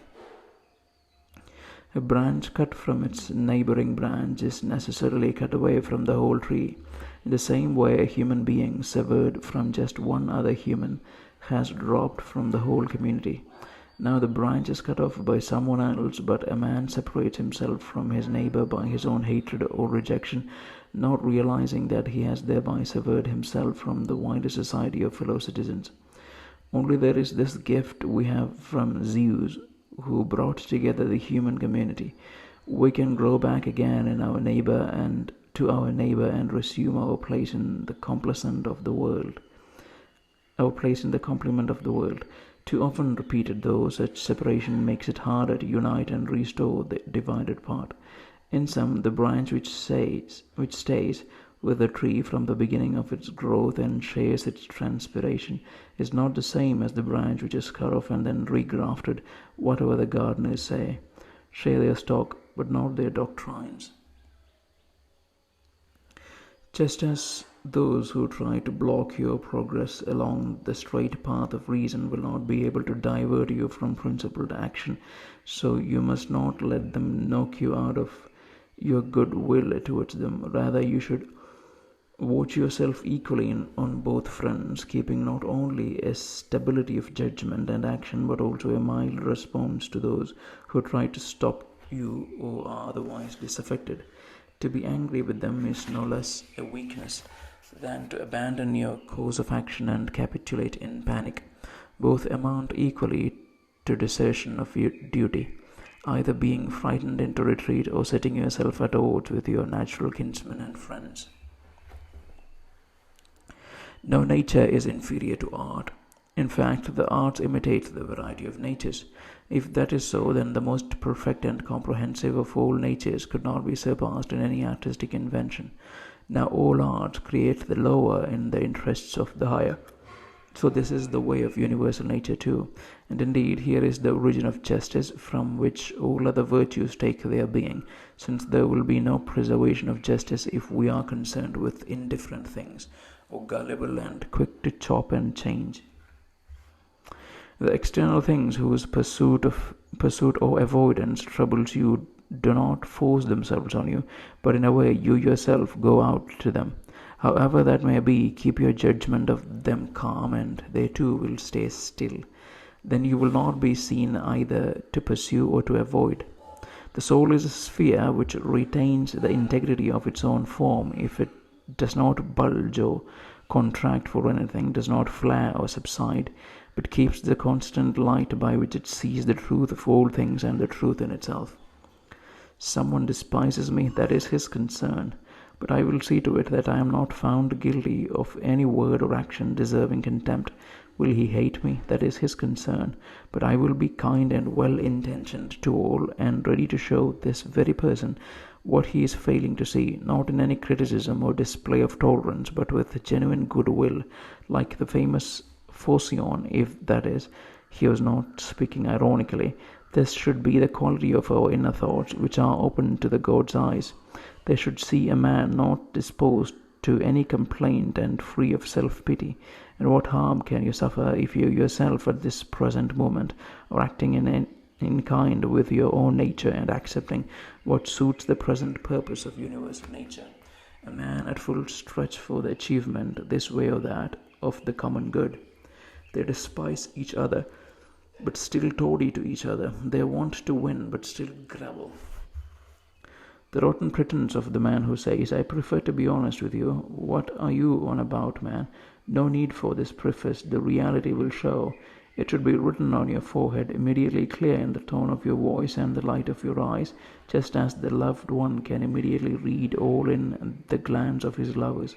A branch cut from its neighboring branch is necessarily cut away from the whole tree. In the same way, a human being severed from just one other human has dropped from the whole community. Now the branch is cut off by someone else, but a man separates himself from his neighbor by his own hatred or rejection, not realizing that he has thereby severed himself from the wider society of fellow citizens. Only there is this gift we have from Zeus, who brought together the human community. We can grow back again in our neighbor and to our neighbor and resume our place in the complement of the world. Too often repeated, though, such separation makes it harder to unite and restore the divided part. In sum, the branch which stays with the tree from the beginning of its growth and shares its transpiration is not the same as the branch which is cut off and then regrafted, whatever the gardeners say. Share their stock, but not their doctrines. Just as those who try to block your progress along the straight path of reason will not be able to divert you from principled action, so you must not let them knock you out of your good will towards them. Rather, you should watch yourself equally on both fronts, keeping not only a stability of judgment and action, but also a mild response to those who try to stop you or are otherwise disaffected. To be angry with them is no less a weakness than to abandon your course of action and capitulate in panic. Both amount equally to desertion of your duty, either being frightened into retreat or setting yourself at odds with your natural kinsmen and friends. No nature is inferior to art. In fact, the arts imitate the variety of natures. If that is so, then the most perfect and comprehensive of all natures could not be surpassed in any artistic invention. Now all arts create the lower in the interests of the higher. So this is the way of universal nature too. And indeed, here is the origin of justice, from which all other virtues take their being, since there will be no preservation of justice if we are concerned with indifferent things, or gullible and quick to chop and change. The external things whose pursuit or avoidance troubles you do not force themselves on you, but in a way you yourself go out to them. However that may be, keep your judgment of them calm, and they too will stay still. Then you will not be seen either to pursue or to avoid. The soul is a sphere which retains the integrity of its own form. If it does not bulge or contract for anything, does not flare or subside, but keeps the constant light by which it sees the truth of all things and the truth in itself. Someone despises me, that is his concern, but I will see to it that I am not found guilty of any word or action deserving contempt. Will he hate me? That is his concern, but I will be kind and well-intentioned to all, and ready to show this very person what he is failing to see, not in any criticism or display of tolerance, but with genuine goodwill, like the famous Phocion, if that is, he was not speaking ironically. This should be the quality of our inner thoughts, which are open to the God's eyes. They should see a man not disposed to any complaint and free of self-pity. And what harm can you suffer if you yourself at this present moment are acting in kind with your own nature and accepting what suits the present purpose of universal nature? A man at full stretch for the achievement, this way or that, of the common good. They despise each other, but still toady to each other. They want to win, but still grumble. The rotten pretense of the man who says, I prefer to be honest with you. What are you on about, man? No need for this preface. The reality will show. It should be written on your forehead, immediately clear in the tone of your voice and the light of your eyes, just as the loved one can immediately read all in the glance of his lovers.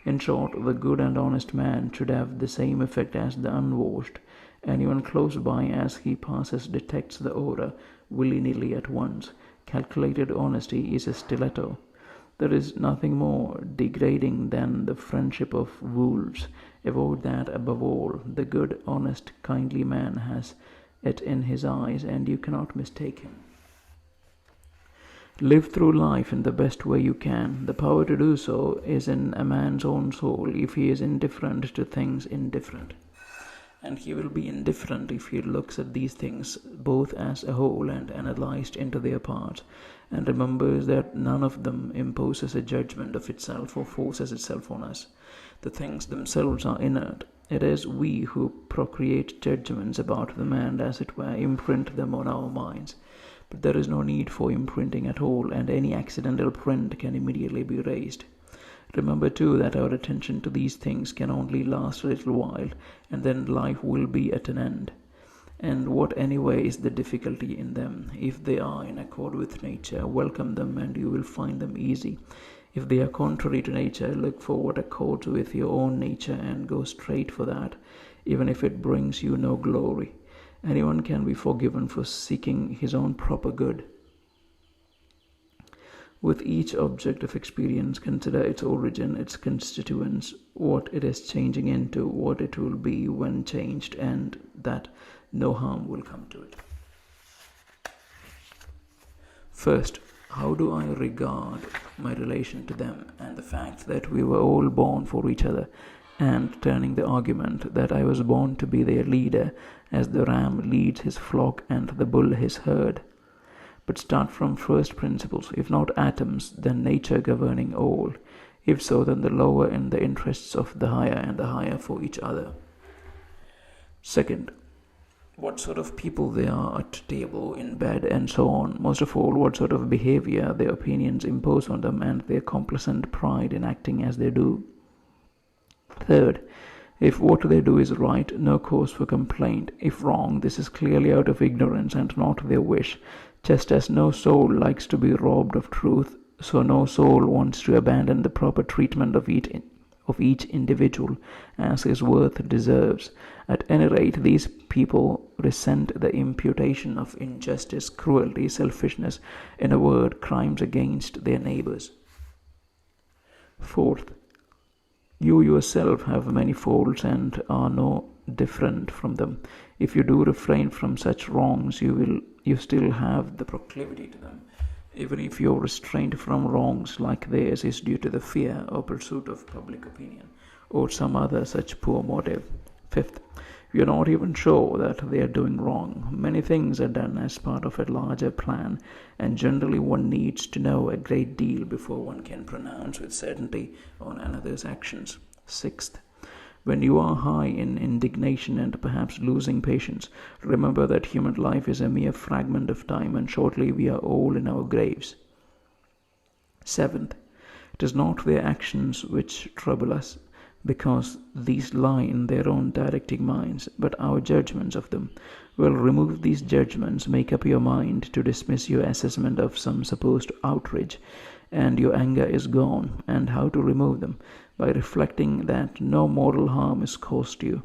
In short, the good and honest man should have the same effect as the unwashed. Anyone close by as he passes detects the odor willy-nilly at once. Calculated honesty is a stiletto. There is nothing more degrading than the friendship of wolves. Avoid that above all. The good, honest, kindly man has it in his eyes, and you cannot mistake him. Live through life in the best way you can. The power to do so is in a man's own soul if he is indifferent to things indifferent. And he will be indifferent if he looks at these things both as a whole and analyzed into their parts, and remembers that none of them imposes a judgment of itself or forces itself on us. The things themselves are inert, It is we who procreate judgments about them and, as it were, imprint them on our minds. But there is no need for imprinting at all, and any accidental print can immediately be erased. Remember too that our attention to these things can only last a little while, and then life will be at an end. And what anyway is the difficulty in them? If they are in accord with nature, welcome them and you will find them easy. If they are contrary to nature, look for what accords with your own nature and go straight for that, even if it brings you no glory. Anyone can be forgiven for seeking his own proper good. With each object of experience, consider its origin, its constituents, what it is changing into, what it will be when changed, and that no harm will come to it. First, how do I regard my relation to them and the fact that we were all born for each other, and turning the argument that I was born to be their leader, as the ram leads his flock and the bull his herd? But start from first principles. If not atoms, then nature governing all. If so, then the lower in the interests of the higher, and the higher for each other. Second, what sort of people they are at table, in bed, and so on. Most of all, what sort of behavior their opinions impose on them, and their complacent pride in acting as they do. Third, if what they do is right, no cause for complaint. If wrong, this is clearly out of ignorance and not their wish. Just as no soul likes to be robbed of truth, so no soul wants to abandon the proper treatment of each individual as his worth deserves. At any rate, these people resent the imputation of injustice, cruelty, selfishness, in a word, crimes against their neighbors. Fourth, you yourself have many faults and are no different from them. If you do refrain from such wrongs, you still have the proclivity to them, even if your restraint from wrongs like theirs is due to the fear or pursuit of public opinion, or some other such poor motive. Fifth, you are not even sure that they are doing wrong. Many things are done as part of a larger plan, and generally one needs to know a great deal before one can pronounce with certainty on another's actions. Sixth, when you are high in indignation and perhaps losing patience, remember that human life is a mere fragment of time, and shortly we are all in our graves. Seventh, it is not their actions which trouble us, because these lie in their own directing minds, but our judgments of them. Well, remove these judgments, make up your mind to dismiss your assessment of some supposed outrage, and your anger is gone. And how to remove them? By reflecting that no mortal harm is caused you.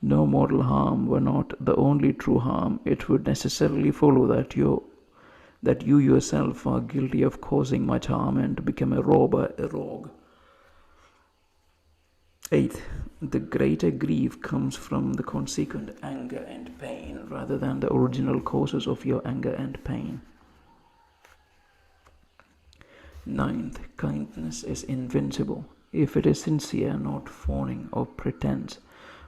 No mortal harm were not the only true harm, it would necessarily follow that you yourself are guilty of causing much harm and become a robber, a rogue. Eighth, the greater grief comes from the consequent anger and pain rather than the original causes of your anger and pain. Ninth, kindness is invincible, if it is sincere, not fawning or pretense.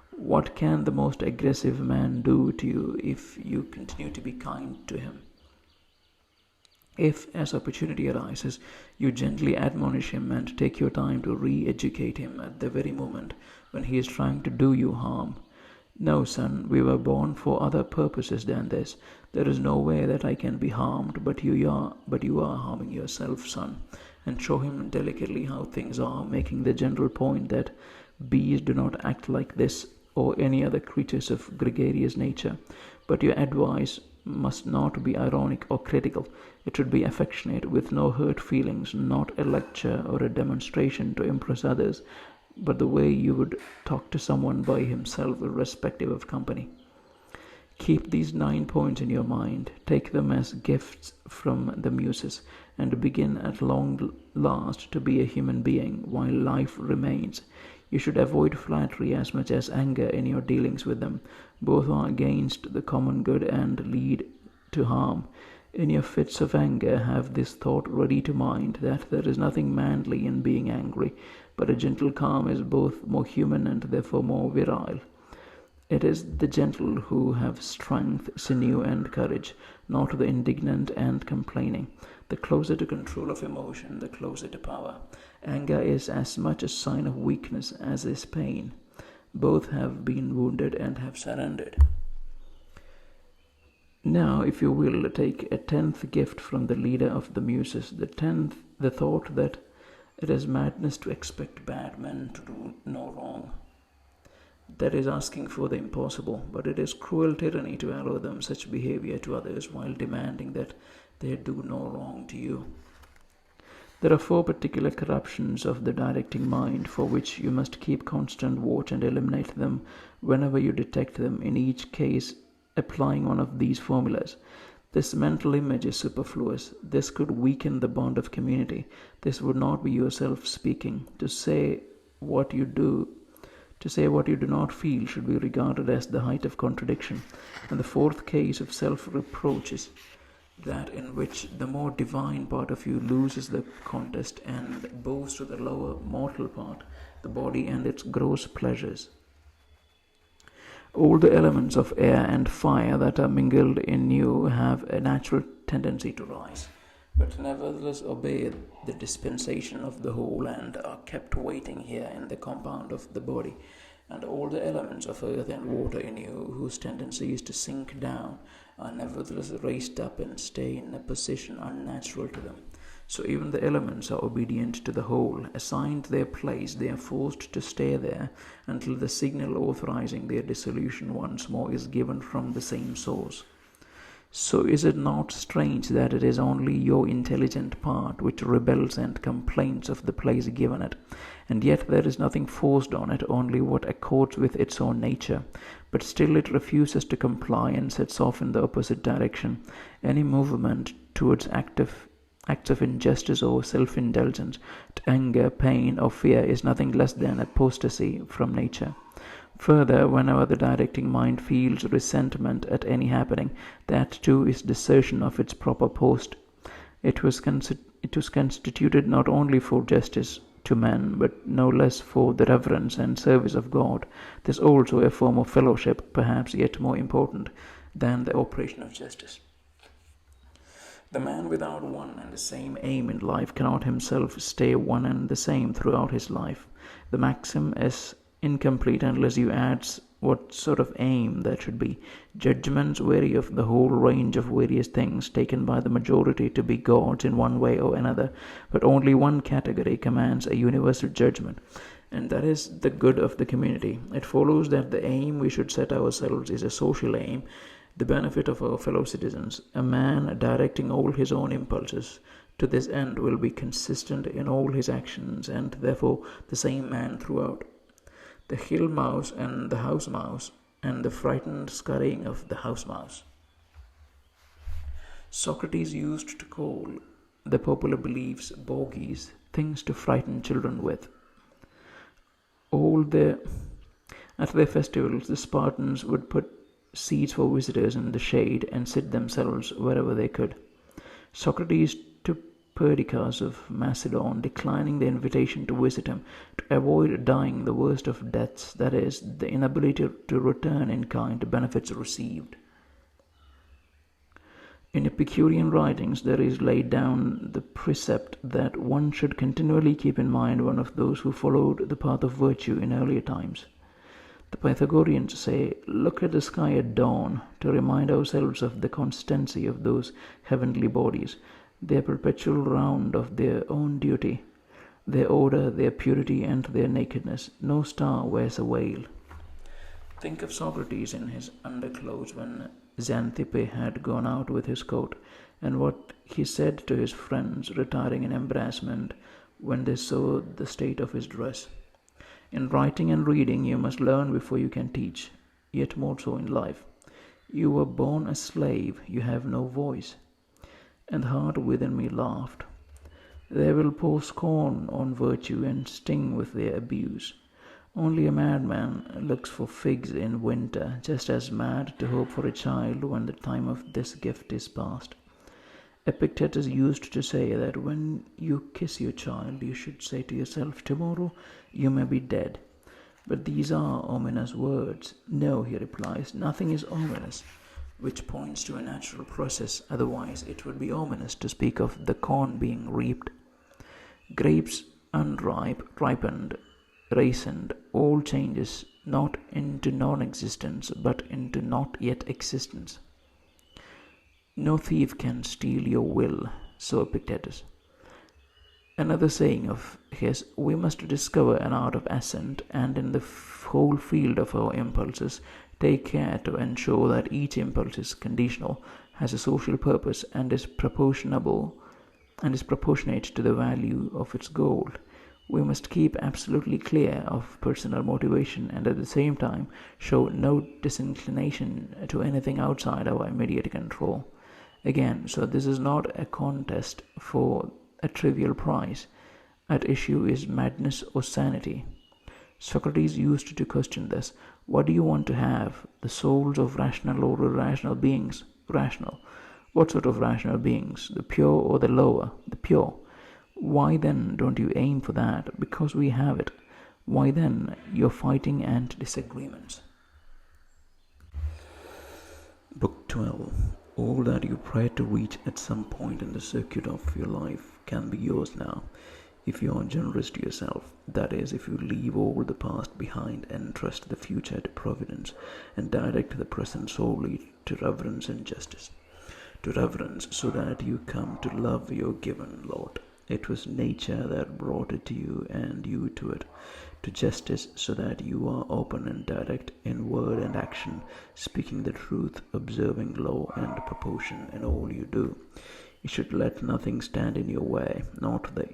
What can the most aggressive man do to you if you continue to be kind to him? If, as opportunity arises, you gently admonish him and take your time to re-educate him at the very moment when he is trying to do you harm. No, son, we were born for other purposes than this. There is no way that I can be harmed, but you are harming yourself, son. And show him delicately how things are, making the general point that bees do not act like this or any other creatures of gregarious nature. But your advice must not be ironic or critical. It should be affectionate, with no hurt feelings, not a lecture or a demonstration to impress others, but the way you would talk to someone by himself, irrespective of company. Keep these 9 points in your mind, take them as gifts from the muses, and begin at long last to be a human being while life remains. You should avoid flattery as much as anger in your dealings with them. Both are against the common good and lead to harm. In your fits of anger, have this thought ready to mind, that there is nothing manly in being angry, but a gentle calm is both more human and therefore more virile. It is the gentle who have strength, sinew, and courage, not the indignant and complaining. The closer to control of emotion, the closer to power. Anger is as much a sign of weakness as is pain. Both have been wounded and have surrendered. Now, if you will, take a 10th gift from the leader of the Muses. The thought that it is madness to expect bad men to do no wrong. That is asking for the impossible, but it is cruel tyranny to allow them such behavior to others while demanding that they do no wrong to you. There are 4 particular corruptions of the directing mind for which you must keep constant watch and eliminate them whenever you detect them, in each case applying one of these formulas. This mental image is superfluous. This could weaken the bond of community. This would not be yourself speaking. To say what you do not feel should be regarded as the height of contradiction. And the 4th case of self-reproach is that in which the more divine part of you loses the contest and bows to the lower mortal part, the body and its gross pleasures. All the elements of air and fire that are mingled in you have a natural tendency to rise, but nevertheless obey the dispensation of the whole and are kept waiting here in the compound of the body. And all the elements of earth and water in you, whose tendency is to sink down, are nevertheless raised up and stay in a position unnatural to them. So even the elements are obedient to the whole. Assigned their place, they are forced to stay there until the signal authorizing their dissolution once more is given from the same source. So is it not strange that it is only your intelligent part which rebels and complains of the place given it, and yet there is nothing forced on it, only what accords with its own nature, but still it refuses to comply and sets off in the opposite direction. Any movement towards acts of injustice or self-indulgence, to anger, pain, or fear is nothing less than apostasy from nature. Further, whenever the directing mind feels resentment at any happening, that too is desertion of its proper post. It was constituted not only for justice to men, but no less for the reverence and service of God. This also a form of fellowship, perhaps yet more important than the operation of justice. The man without one and the same aim in life cannot himself stay one and the same throughout his life. The maxim is incomplete unless you add what sort of aim there should be. Judgments vary of the whole range of various things taken by the majority to be gods in one way or another, but only one category commands a universal judgment, and that is the good of the community. It follows that the aim we should set ourselves is a social aim, the benefit of our fellow citizens. A man directing all his own impulses to this end will be consistent in all his actions, and therefore the same man throughout. The hill mouse and the house mouse, and the frightened scurrying of the house mouse. Socrates used to call the popular beliefs bogies, things to frighten children with. At their festivals, the Spartans would put seats for visitors in the shade and sit themselves wherever they could. Socrates to Perdiccas of Macedon, declining the invitation to visit him, to avoid dying the worst of deaths, that is, the inability to return in kind to benefits received. In Epicurean writings there is laid down the precept that one should continually keep in mind one of those who followed the path of virtue in earlier times. The Pythagoreans say, look at the sky at dawn, to remind ourselves of the constancy of those heavenly bodies, their perpetual round of their own duty, their order, their purity, and their nakedness. No star wears a veil. Think of Socrates in his underclothes when Xanthippe had gone out with his coat, and what he said to his friends retiring in embarrassment when they saw the state of his dress. In writing and reading you must learn before you can teach, yet more so in life. You were born a slave, you have no voice. And the heart within me laughed. They will pour scorn on virtue and sting with their abuse. Only a madman looks for figs in winter, just as mad to hope for a child when the time of this gift is past. Epictetus used to say that when you kiss your child, you should say to yourself, tomorrow you may be dead. But these are ominous words. No, he replies, nothing is ominous, which points to a natural process. Otherwise, it would be ominous to speak of the corn being reaped. Grapes unripe, ripened, reasoned, all changes not into non-existence but into not yet existence. No thief can steal your will, so Epictetus. Another saying of his, we must discover an art of ascent, and in the whole field of our impulses, take care to ensure that each impulse is conditional, has a social purpose, and is proportionate to the value of its goal. We must keep absolutely clear of personal motivation and at the same time show no disinclination to anything outside our immediate control. Again, so this is not a contest for a trivial prize. At issue is madness or sanity. Socrates used to question this. What do you want to have? The souls of rational or irrational beings? Rational. What sort of rational beings? The pure or the lower? The pure. Why then don't you aim for that? Because we have it. Why then your fighting and disagreements? Book 12. All that you pray to reach at some point in the circuit of your life can be yours now, if you are generous to yourself. That is, if you leave all the past behind and trust the future to providence, and direct the present solely to reverence and justice. To reverence, so that you come to love your given lot. It was nature that brought it to you, and you to it. To justice, so that you are open and direct in word and action, speaking the truth, observing law and proportion in all you do. You should let nothing stand in your way, not the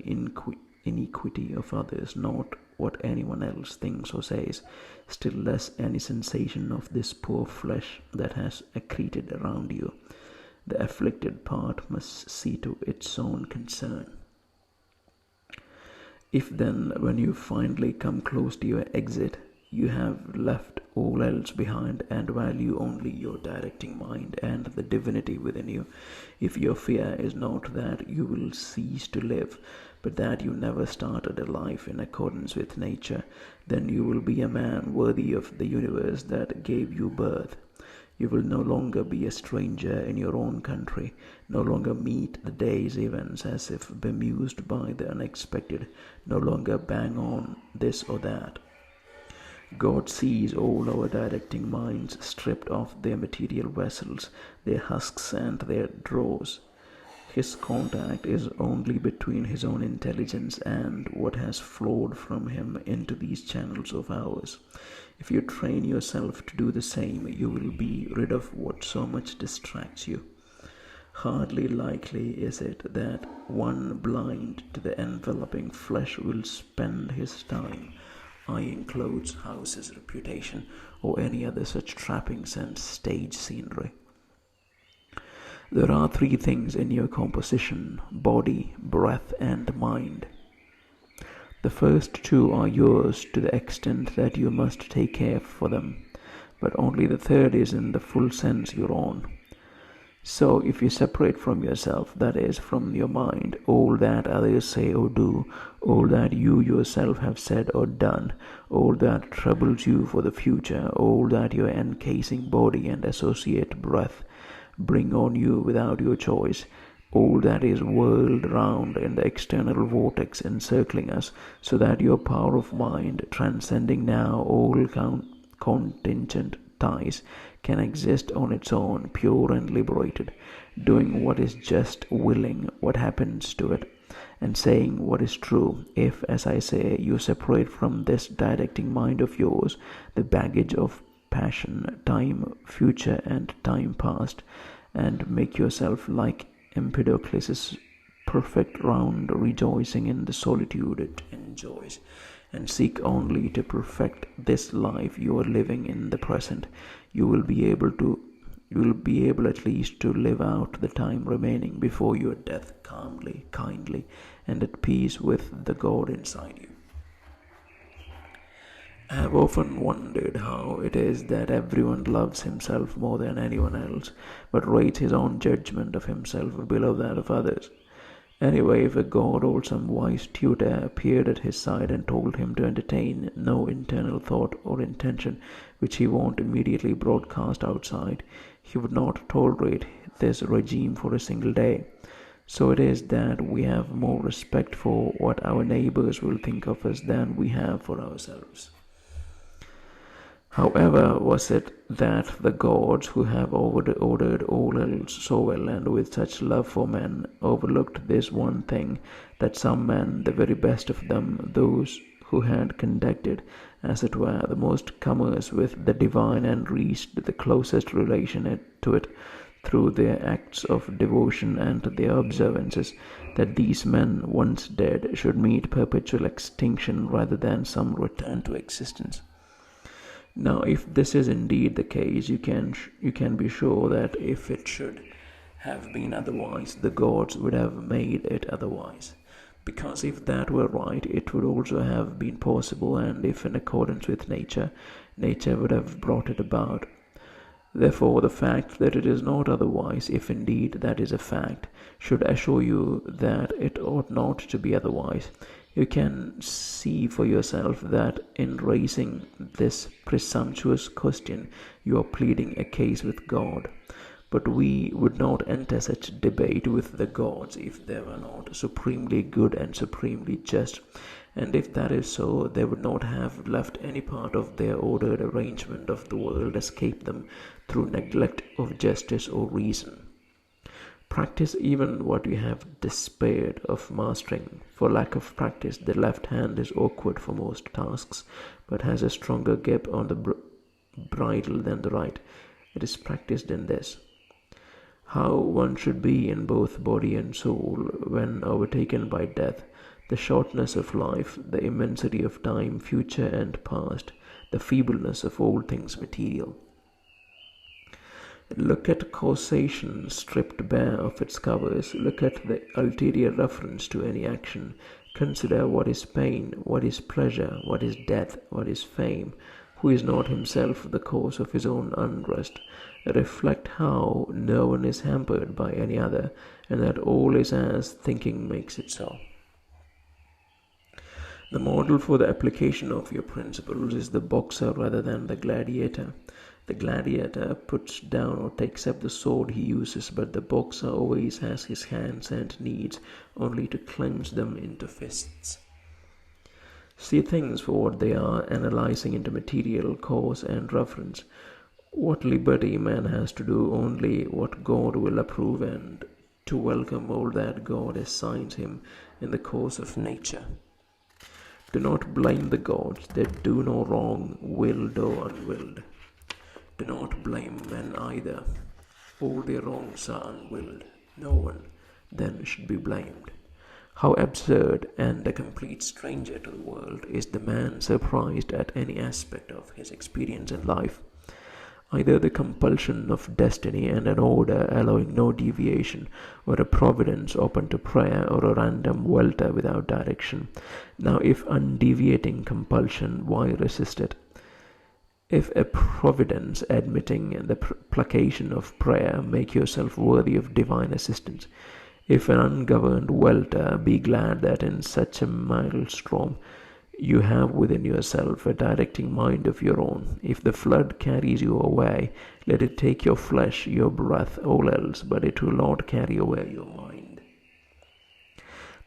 iniquity of others, not what anyone else thinks or says, still less any sensation of this poor flesh that has accreted around you. The afflicted part must see to its own concern. If then, when you finally come close to your exit, you have left all else behind and value only your directing mind and the divinity within you, if your fear is not that you will cease to live, but that you never started a life in accordance with nature, then you will be a man worthy of the universe that gave you birth. You will no longer be a stranger in your own country, no longer meet the day's events as if bemused by the unexpected, no longer bang on this or that. God sees all our directing minds stripped of their material vessels, their husks and their dross. His contact is only between his own intelligence and what has flowed from him into these channels of ours. If you train yourself to do the same, you will be rid of what so much distracts you. Hardly likely is it that one blind to the enveloping flesh will spend his time eyeing clothes, houses, reputation, or any other such trappings and stage scenery. There are three things in your composition: body, breath, and mind. The first two are yours to the extent that you must take care for them, but only the third is in the full sense your own. So if you separate from yourself, that is, from your mind, all that others say or do, all that you yourself have said or done, all that troubles you for the future, all that your encasing body and associate breath bring on you without your choice, all that is whirled round in the external vortex encircling us, so that your power of mind, transcending now all contingent ties, can exist on its own, pure and liberated, doing what is just, willing what happens to it, and saying what is true. If, as I say, you separate from this directing mind of yours the baggage of passion, time future and time past, and make yourself like Empedocles' perfect round, rejoicing in the solitude it enjoys, and seek only to perfect this life you are living in the present, you will be able at least to live out the time remaining before your death calmly, kindly, and at peace with the God inside you. I have often wondered how it is that everyone loves himself more than anyone else, but rates his own judgment of himself below that of others. Anyway, if a god or some wise tutor appeared at his side and told him to entertain no internal thought or intention which he won't immediately broadcast outside, he would not tolerate this regime for a single day. So it is that we have more respect for what our neighbors will think of us than we have for ourselves. However, was it that the gods, who have ordered all else so well and with such love for men, overlooked this one thing, that some men, the very best of them, those who had conducted, as it were, the most commerce with the divine and reached the closest relation to it through their acts of devotion and their observances, that these men, once dead, should meet perpetual extinction rather than some return to existence? Now, if this is indeed the case, you can be sure that if it should have been otherwise, the gods would have made it otherwise. Because if that were right, it would also have been possible, and if in accordance with nature, nature would have brought it about. Therefore, the fact that it is not otherwise, if indeed that is a fact, should assure you that it ought not to be otherwise. You can see for yourself that in raising this presumptuous question, you are pleading a case with God. But we would not enter such debate with the gods if they were not supremely good and supremely just. And if that is so, they would not have left any part of their ordered arrangement of the world escape them through neglect of justice or reason. Practice even what you have despaired of mastering. For lack of practice, the left hand is awkward for most tasks, but has a stronger grip on the bridle than the right. It is practiced in this: how one should be in both body and soul when overtaken by death, the shortness of life, the immensity of time, future and past, the feebleness of all things material. Look at causation stripped bare of its covers. Look at the ulterior reference to any action. Consider what is pain, what is pleasure, what is death, what is fame, who is not himself the cause of his own unrest. Reflect how no one is hampered by any other, and that all is as thinking makes it so. The model for the application of your principles is the boxer rather than the gladiator. The gladiator puts down or takes up the sword he uses, but the boxer always has his hands and needs only to clench them into fists. See things for what they are, analyzing into material, cause and reference. What liberty man has to do only what God will approve, and to welcome all that God assigns him in the course of nature. Do not blame the gods, they do no wrong, willed or unwilled. Do not blame men either. All their wrongs are unwilled. No one then should be blamed. How absurd and a complete stranger to the world is the man surprised at any aspect of his experience in life. Either the compulsion of destiny and an order allowing no deviation, or a providence open to prayer, or a random welter without direction. Now, if undeviating compulsion, why resist it? If a providence admitting the placation of prayer, make yourself worthy of divine assistance. If an ungoverned welter, be glad that in such a maelstrom you have within yourself a directing mind of your own. If the flood carries you away, let it take your flesh, your breath, all else, but it will not carry away your mind.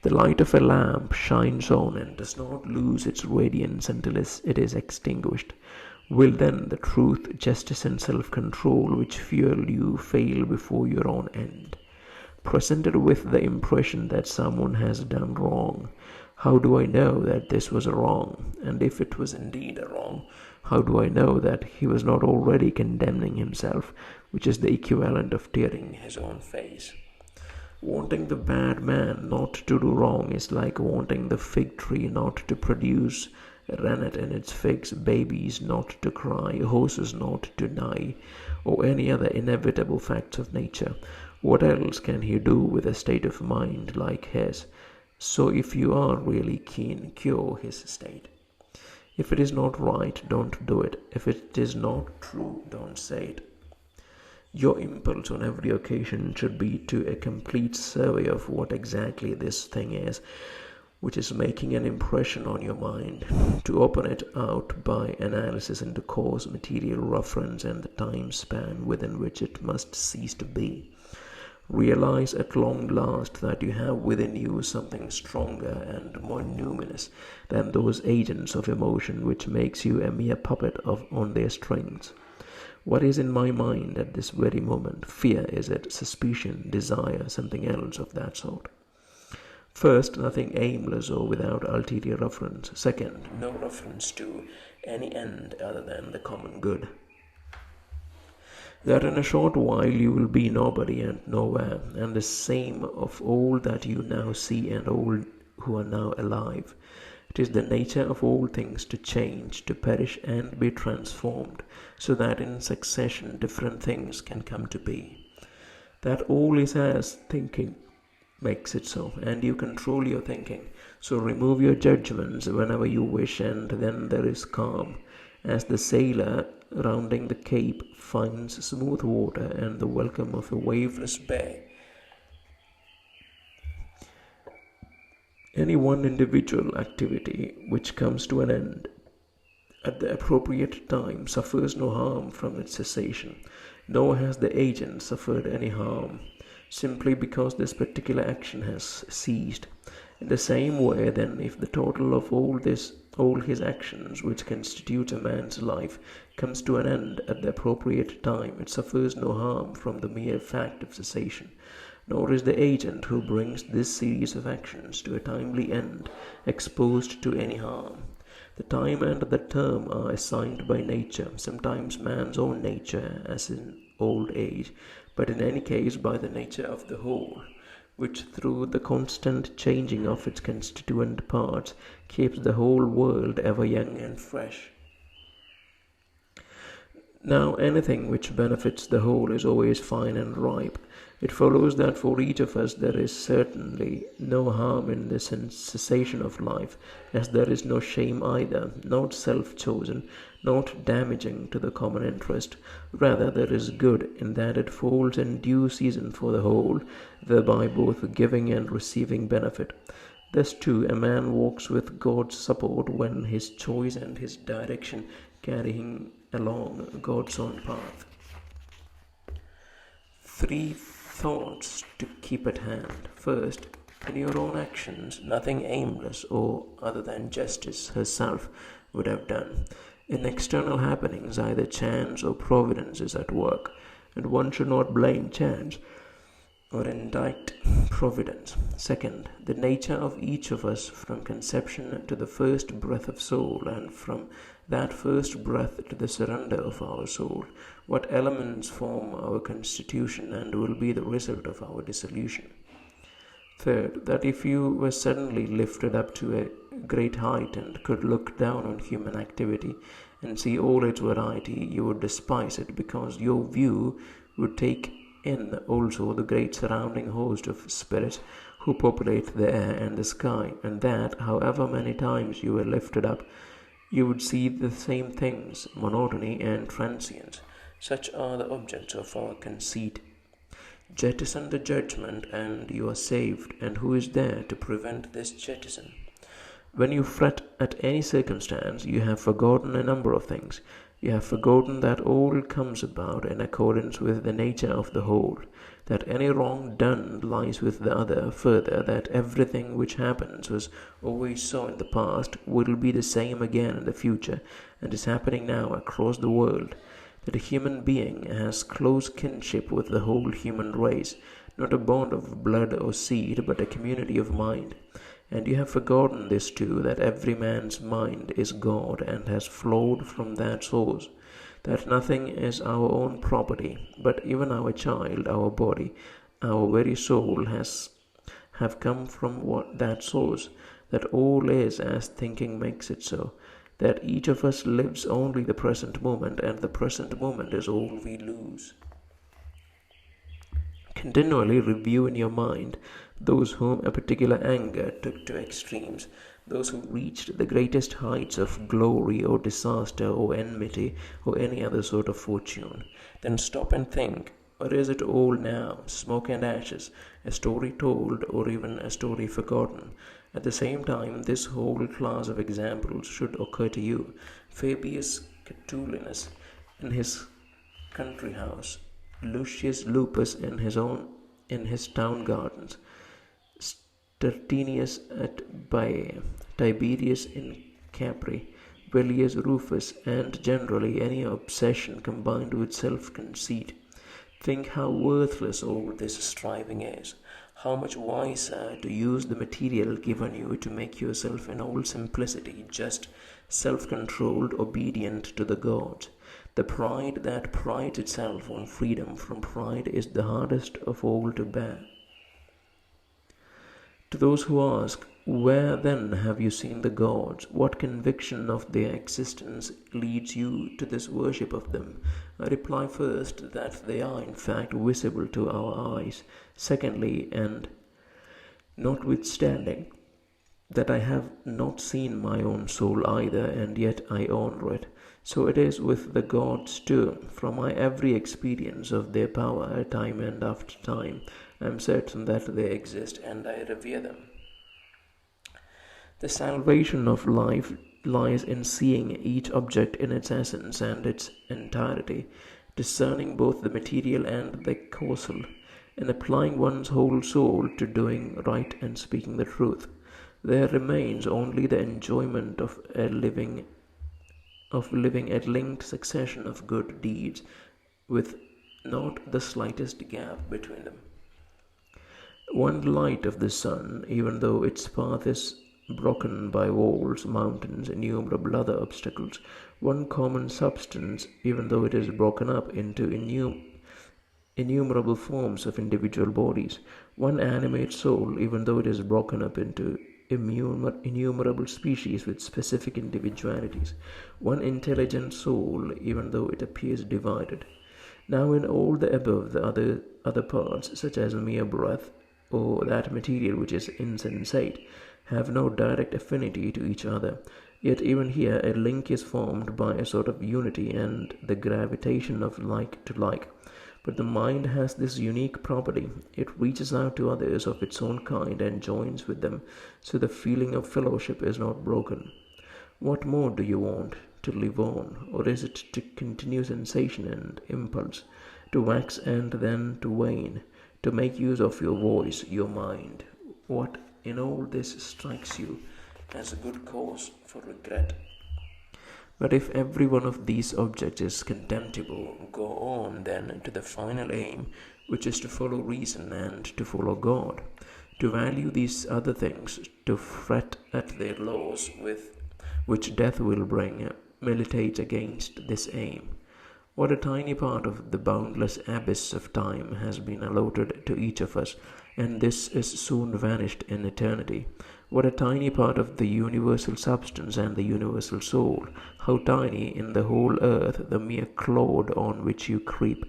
The light of a lamp shines on and does not lose its radiance until it is extinguished. Will then the truth, justice and self-control which fuel you fail before your own end? Presented with the impression that someone has done wrong, how do I know that this was a wrong? And if it was indeed a wrong, how do I know that he was not already condemning himself, which is the equivalent of tearing his own face? Wanting the bad man not to do wrong is like wanting the fig tree not to produce rennet in its figs, babies not to cry, horses not to neigh, or any other inevitable facts of nature. What else can he do with a state of mind like his? So if you are really keen, cure his state. If it is not right, don't do it. If it is not true, don't say it. Your impulse on every occasion should be to a complete survey of what exactly this thing is, which is making an impression on your mind, to open it out by analysis into cause, material reference, and the time span within which it must cease to be. Realize at long last that you have within you something stronger and more numinous than those agents of emotion which makes you a mere puppet on their strings. What is in my mind at this very moment? Fear, is it? Suspicion, desire, something else of that sort? First, nothing aimless or without ulterior reference. Second, no reference to any end other than the common good. That in a short while you will be nobody and nowhere, and the same of all that you now see and all who are now alive. It is the nature of all things to change, to perish and be transformed, so that in succession different things can come to be. That all is as thinking makes it so, and you control your thinking. So remove your judgments whenever you wish, and then there is calm, as the sailor rounding the cape finds smooth water and the welcome of a waveless bay. Any one individual activity which comes to an end at the appropriate time suffers no harm from its cessation, nor has the agent suffered any harm, simply because this particular action has ceased. In the same way, then, if the total of all his actions, which constitute a man's life, comes to an end at the appropriate time, it suffers no harm from the mere fact of cessation, nor is the agent who brings this series of actions to a timely end exposed to any harm. The time and the term are assigned by nature, sometimes man's own nature, as in old age, but in any case by the nature of the whole, which through the constant changing of its constituent parts keeps the whole world ever young and fresh. Now, anything which benefits the whole is always fine and ripe. It follows that for each of us there is certainly no harm in the cessation of life, as there is no shame either, not self-chosen, not damaging to the common interest. Rather, there is good in that it falls in due season for the whole, thereby both giving and receiving benefit. Thus too a man walks with God's support when his choice and his direction carry him along God's own path. 3 thoughts to keep at hand. First, in your own actions, nothing aimless or other than justice herself would have done. In external happenings, either chance or providence is at work, and one should not blame chance or indict providence. Second, the nature of each of us from conception to the first breath of soul, and from that first breath to the surrender of our soul, what elements form our constitution and will be the result of our dissolution. Third, that if you were suddenly lifted up to a great height and could look down on human activity and see all its variety, you would despise it, because your view would take in also the great surrounding host of spirits who populate the air and the sky, and that, however many times you were lifted up, you would see the same things, monotony and transience. Such are the objects of our conceit. Jettison the judgment, and you are saved, and who is there to prevent this jettison? When you fret at any circumstance, you have forgotten a number of things. You have forgotten that all comes about in accordance with the nature of the whole, that any wrong done lies with the other, further, that everything which happens was always so in the past, will be the same again in the future, and is happening now across the world, that a human being has close kinship with the whole human race, not a bond of blood or seed, but a community of mind. And you have forgotten this too, that every man's mind is God and has flowed from that source, that nothing is our own property, but even our child, our body, our very soul have come from that source, that all is as thinking makes it so, that each of us lives only the present moment, and the present moment is all we lose. Continually review in your mind those whom a particular anger took to extremes, those who reached the greatest heights of glory or disaster or enmity or any other sort of fortune. Then stop and think, or is it all now, smoke and ashes, a story told or even a story forgotten? At the same time, this whole class of examples should occur to you. Fabius Catulinus in his country house, Lucius Lupus in his own in his town gardens, Stertinius at Baiae, Tiberius in Capri, Villius Rufus, and generally any obsession combined with self conceit. Think how worthless all this striving is. How much wiser to use the material given you to make yourself in all simplicity just self controlled, obedient to the gods. The pride that prides itself on freedom from pride is the hardest of all to bear. To those who ask, where then have you seen the gods? What conviction of their existence leads you to this worship of them? I reply first that they are in fact visible to our eyes. Secondly, and notwithstanding, that I have not seen my own soul either, and yet I honor it. So it is with the gods too. From my every experience of their power, time and after time, I am certain that they exist and I revere them. The salvation of life lies in seeing each object in its essence and its entirety, discerning both the material and the causal, and applying one's whole soul to doing right and speaking the truth. There remains only the enjoyment of living a linked succession of good deeds, with not the slightest gap between them. One light of the sun, even though its path is broken by walls, mountains, innumerable other obstacles, one common substance, even though it is broken up into innumerable forms of individual bodies, one animate soul, even though it is broken up into innumerable species with specific individualities, one intelligent soul, even though it appears divided. Now, in all the above, the other parts, such as mere breath, or that material which is insensate, have no direct affinity to each other. Yet even here a link is formed by a sort of unity and the gravitation of like to like. But the mind has this unique property. It reaches out to others of its own kind and joins with them, so the feeling of fellowship is not broken. What more do you want? To live on? Or is it to continue sensation and impulse, to wax and then to wane, to make use of your voice, your mind? What in all this strikes you as a good cause for regret? But if every one of these objects is contemptible, go on then to the final aim, which is to follow reason and to follow God, to value these other things, to fret at their laws with which death will bring, militate against this aim. What a tiny part of the boundless abyss of time has been allotted to each of us, and this is soon vanished in eternity. What a tiny part of the universal substance and the universal soul, how tiny in the whole earth the mere clod on which you creep.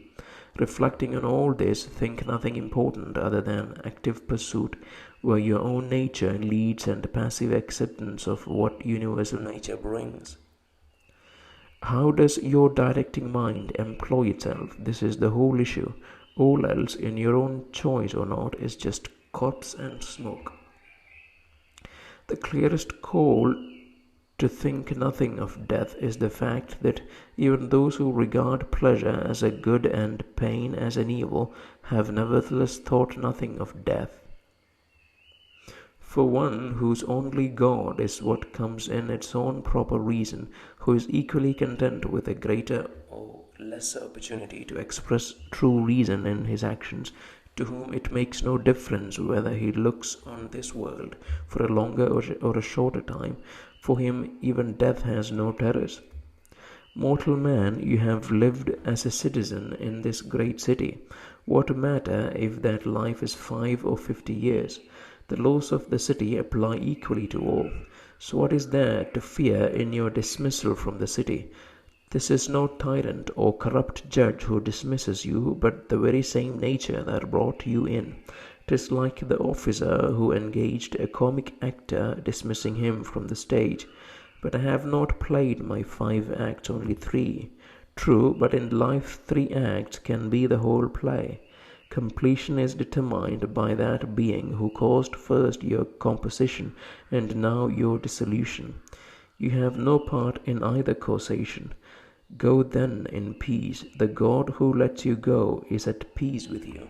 Reflecting on all this, think nothing important other than active pursuit, where your own nature leads, and passive acceptance of what universal nature brings. How does your directing mind employ itself? This is the whole issue. All else, in your own choice or not, is just corpse and smoke. The clearest call to think nothing of death is the fact that even those who regard pleasure as a good and pain as an evil have nevertheless thought nothing of death. For one whose only God is what comes in its own proper reason, who is equally content with a greater or lesser opportunity to express true reason in his actions, to whom it makes no difference whether he looks on this world for a longer or a shorter time, for him even death has no terrors. Mortal man, you have lived as a citizen in this great city. What matter if that life is 5 or 50 years? The laws of the city apply equally to all. So what is there to fear in your dismissal from the city? This is no tyrant or corrupt judge who dismisses you, but the very same nature that brought you in. 'Tis like the officer who engaged a comic actor dismissing him from the stage. But I have not played my 5 acts, only 3. True, but in life 3 acts can be the whole play. Completion is determined by that being who caused first your composition and now your dissolution. You have no part in either causation. Go then in peace. The God who lets you go is at peace with you.